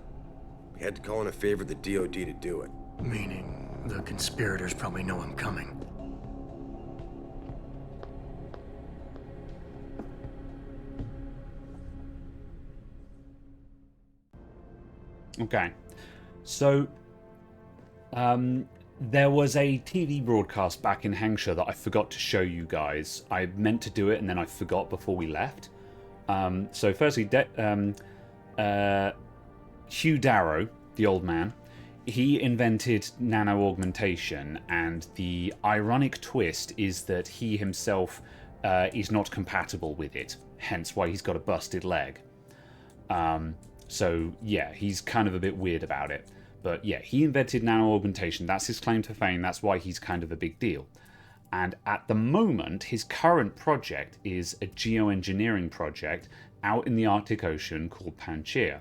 we had to call in a favor of the DOD to do it. Meaning the conspirators probably know I'm coming. Okay. So, there was a TV broadcast back in Hengsha that I forgot to show you guys. I meant to do it and then I forgot before we left. So firstly, Hugh Darrow, the old man, he invented nano-augmentation, and the ironic twist is that he himself is not compatible with it, hence why he's got a busted leg. So yeah, he's kind of a bit weird about it. But yeah, he invented nano-augmentation. That's his claim to fame. That's why he's kind of a big deal. And at the moment, his current project is a geoengineering project out in the Arctic Ocean called Pangaea,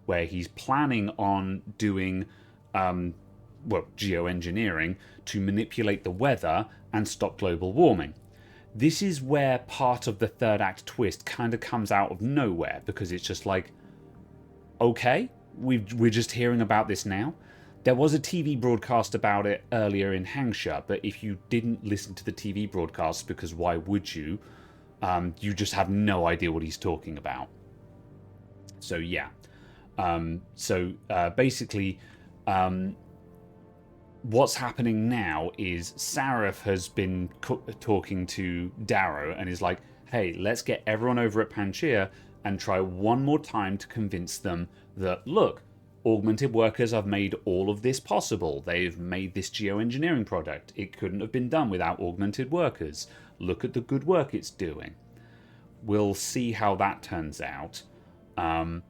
where he's planning on doing, geoengineering to manipulate the weather and stop global warming. This is where part of the third act twist kind of comes out of nowhere, because it's just like, okay, we're just hearing about this now. There was a TV broadcast about it earlier in Hengsha, but if you didn't listen to the TV broadcast, because why would you? You just have no idea what he's talking about. So yeah. Basically, what's happening now is Sarif has been talking to Darrow and is like, hey, let's get everyone over at Pangaea and try one more time to convince them that, look, augmented workers have made all of this possible. They've made this geoengineering product. It couldn't have been done without augmented workers. Look at the good work it's doing. We'll see how that turns out. And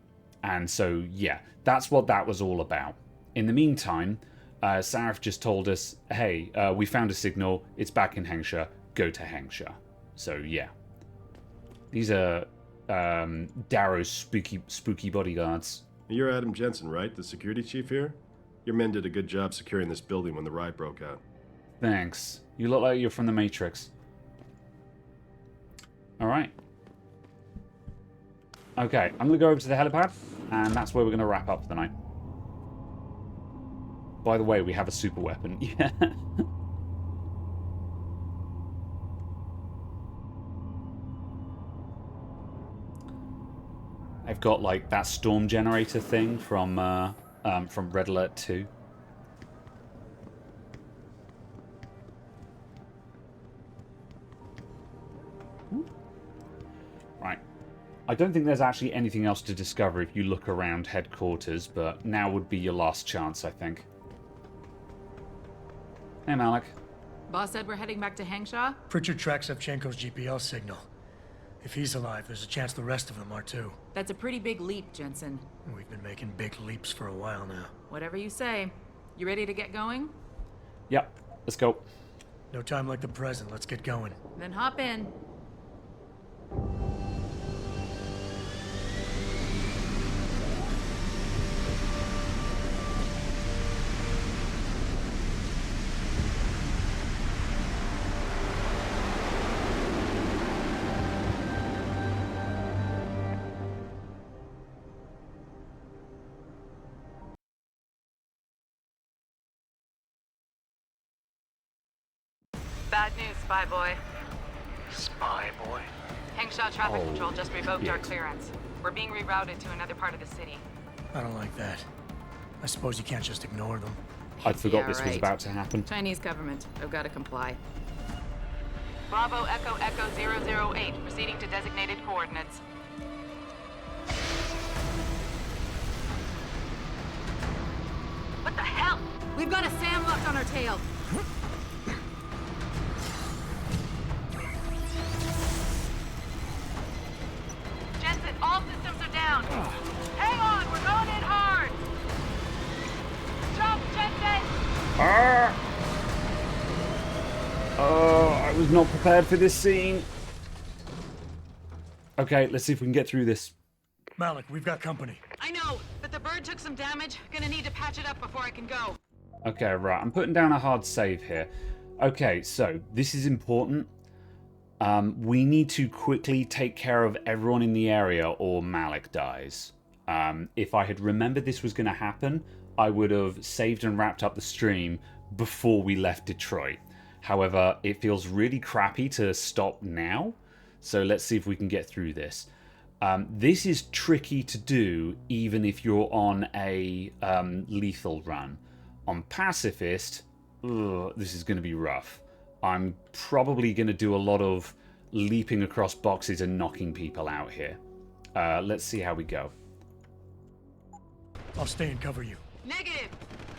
so, yeah, that's what that was all about. In the meantime, Sarif just told us, hey, we found a signal. It's back in Hengsha. Go to Hengsha. So, yeah. These are Darrow's spooky bodyguards. You're Adam Jensen, right? The security chief here? Your men did a good job securing this building when the riot broke out. Thanks. You look like you're from the Matrix. Alright. Okay, I'm going to go over to the helipad, and that's where we're going to wrap up for the night. By the way, we have a super weapon. Yeah. I've got like that storm generator thing from Red Alert 2. Right. I don't think there's actually anything else to discover if you look around headquarters, but now would be your last chance, I think. Hey, Malik. Boss said we're heading back to Hengsha? Pritchard tracks Sevchenko's GPL signal. If he's alive, there's a chance the rest of them are too. That's a pretty big leap, Jensen. We've been making big leaps for a while now. Whatever you say. You ready to get going? Yep, let's go. No time like the present. Let's get going. Then hop in. Bad news, Spy Boy. Spy Boy? Hengsha Traffic Control just revoked our clearance. We're being rerouted to another part of the city. I don't like that. I suppose you can't just ignore them. I forgot this was about to happen. Chinese government. I've got to comply. Bravo Echo Echo 008, proceeding to designated coordinates. What the hell? We've got a SAM locked on our tail. Jensen, all systems are down. Hang on, we're going in hard. Jump, Jensen! Oh, I was not prepared for this scene. Okay, let's see if we can get through this. Malik, we've got company. I know, but the bird took some damage. Gonna need to patch it up before I can go. Okay, right. I'm putting down a hard save here. Okay, so this is important. We need to quickly take care of everyone in the area or Malik dies. If I had remembered this was going to happen, I would have saved and wrapped up the stream before we left Detroit. However, it feels really crappy to stop now. So let's see if we can get through this. This is tricky to do even if you're on a lethal run. On Pacifist, this is going to be rough. I'm probably going to do a lot of leaping across boxes and knocking people out here. Let's see how we go. I'll stay and cover you. Negative.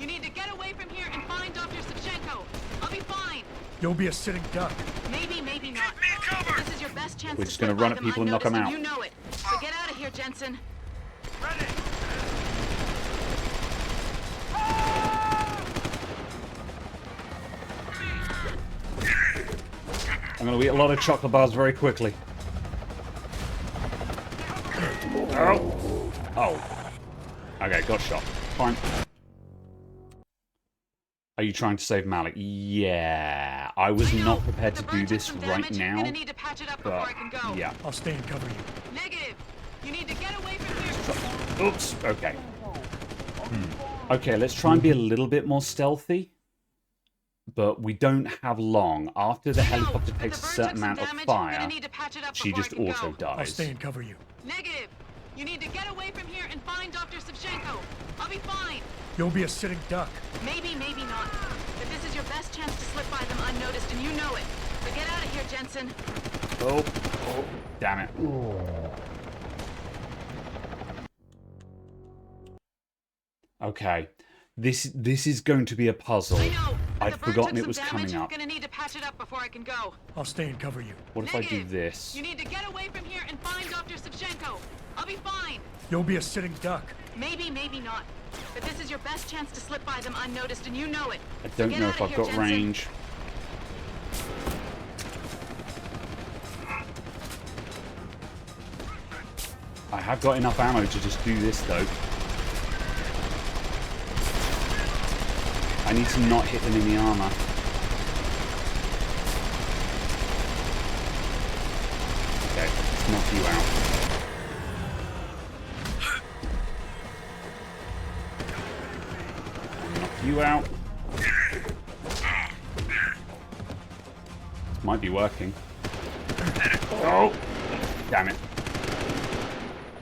You need to get away from here and find Dr. Savchenko. I'll be fine. You'll be a sitting duck. Maybe, maybe not. This is your best chance. We're just going to run at people and knock them out. You know it. So get out of here, Jensen. Ready. I'm going to eat a lot of chocolate bars very quickly. Oh. Oh. Okay, got shot. Fine. Are you trying to save Malik? Yeah. I was not prepared to do this right now. But, yeah. I'll stay and cover you. Negative. You need to get away from here. Oops. Okay. Okay, let's try and be a little bit more stealthy. But we don't have long. After the helicopter takes a certain amount of fire, she just auto dies. I'll stay and cover you. Negative. You need to get away from here and find Dr. Savchenko. I'll be fine. You'll be a sitting duck. Maybe, maybe not. But this is your best chance to slip by them unnoticed, and you know it. So get out of here, Jensen. Oh, damn it. Okay. This is going to be a puzzle. I'd forgotten it was coming up. Gonna need to patch it up before I can go. I'll stay and cover you. What if I do this? You need to get away from here and find Dr. Savchenko. I'll be fine. You'll be a sitting duck. Maybe, maybe not. But this is your best chance to slip by them unnoticed, and you know it. I don't know if I've got range. I have got enough ammo to just do this, though. I need to not hit them in the armor. Okay, let's knock you out. Knock you out. This might be working. Oh! Damn it.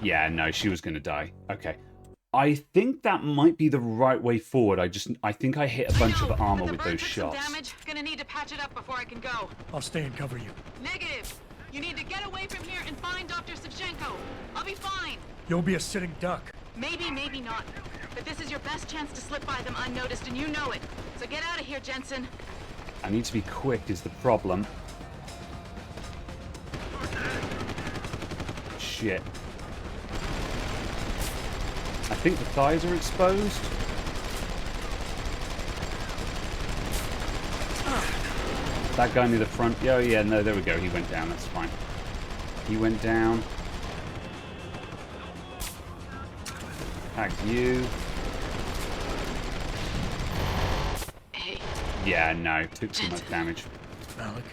Yeah, no, she was going to die. Okay. I think that might be the right way forward. I think I hit a bunch of armor with those shots. Gonna need to patch it up before I can go. I'll stay and cover you. Negative. You need to get away from here and find Dr. Savchenko. I'll be fine. You'll be a sitting duck. Maybe, maybe not. But this is your best chance to slip by them unnoticed, and you know it. So get out of here, Jensen. I need to be quick is the problem. Shit. I think the thighs are exposed. That guy near the front. Oh, yeah, no, there we go. He went down. That's fine. He went down. Attack you. Hey. Yeah, no. Took too much damage. Malik.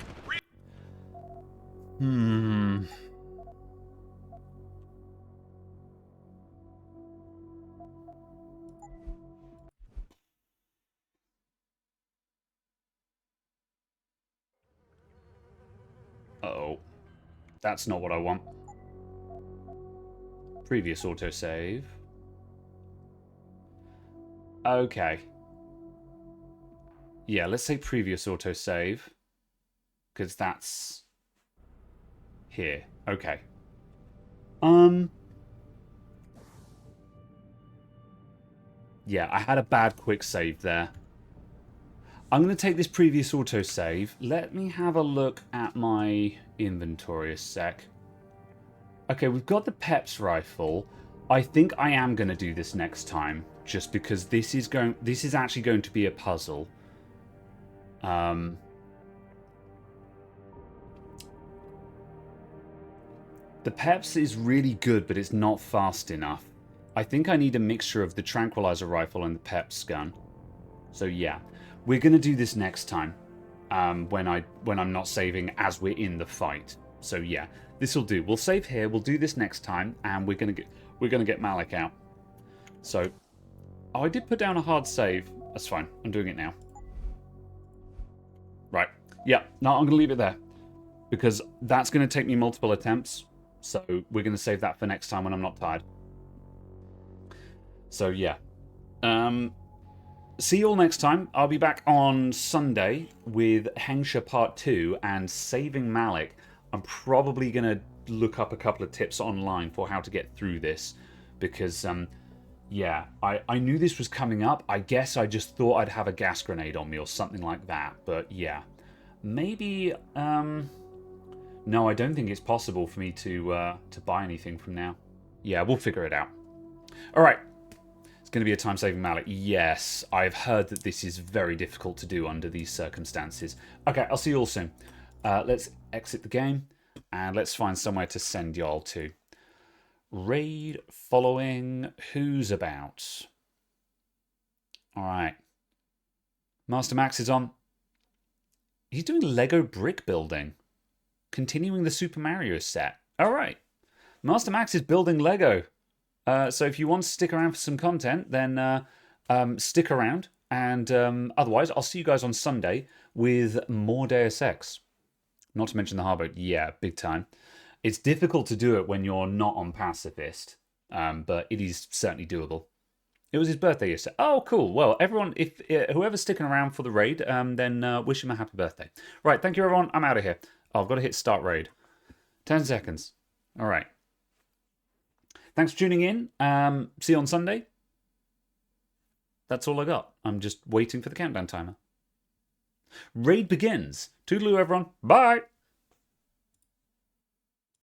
Uh-oh. That's not what I want. Previous autosave. Okay. Yeah, let's say previous autosave. Because that's... here. Okay. Yeah, I had a bad quick save there. I'm going to take this previous autosave. Let me have a look at my inventory a sec. Okay, we've got the Peps rifle. I think I am going to do this next time, just because this is actually going to be a puzzle. The Peps is really good, but it's not fast enough. I think I need a mixture of the tranquilizer rifle and the Peps gun. So yeah, we're going to do this next time when I'm not saving as we're in the fight. So yeah, this will do. We'll save here. We'll do this next time, and we're gonna get Malik out. So, oh, I did put down a hard save. That's fine. I'm doing it now. Right. Yeah. No, I'm gonna leave it there because that's gonna take me multiple attempts. So we're gonna save that for next time when I'm not tired. So yeah. See you all next time. I'll be back on Sunday with Hengsha Part 2 and Saving Malik. I'm probably going to look up a couple of tips online for how to get through this. Because, yeah, I knew this was coming up. I guess I just thought I'd have a gas grenade on me or something like that. But, yeah. Maybe, no, I don't think it's possible for me to buy anything from now. Yeah, we'll figure it out. Alright. It's going to be a time-saving Malik. Yes, I've heard that this is very difficult to do under these circumstances. Okay, I'll see you all soon. Let's exit the game, and let's find somewhere to send y'all to. Raid following Who's About. Alright. Master Max is on. He's doing Lego brick building. Continuing the Super Mario set. Alright. Master Max is building Lego. So if you want to stick around for some content, then stick around. And otherwise, I'll see you guys on Sunday with more Deus Ex. Not to mention the Harbour. Yeah, big time. It's difficult to do it when you're not on Pacifist, but it is certainly doable. It was his birthday yesterday. Oh, cool. Well, everyone, if whoever's sticking around for the raid, then wish him a happy birthday. Right, thank you, everyone. I'm out of here. Oh, I've got to hit start raid. 10 seconds. All right. Thanks for tuning in. See you on Sunday. That's all I got. I'm just waiting for the countdown timer. Raid begins. Toodaloo, everyone. Bye.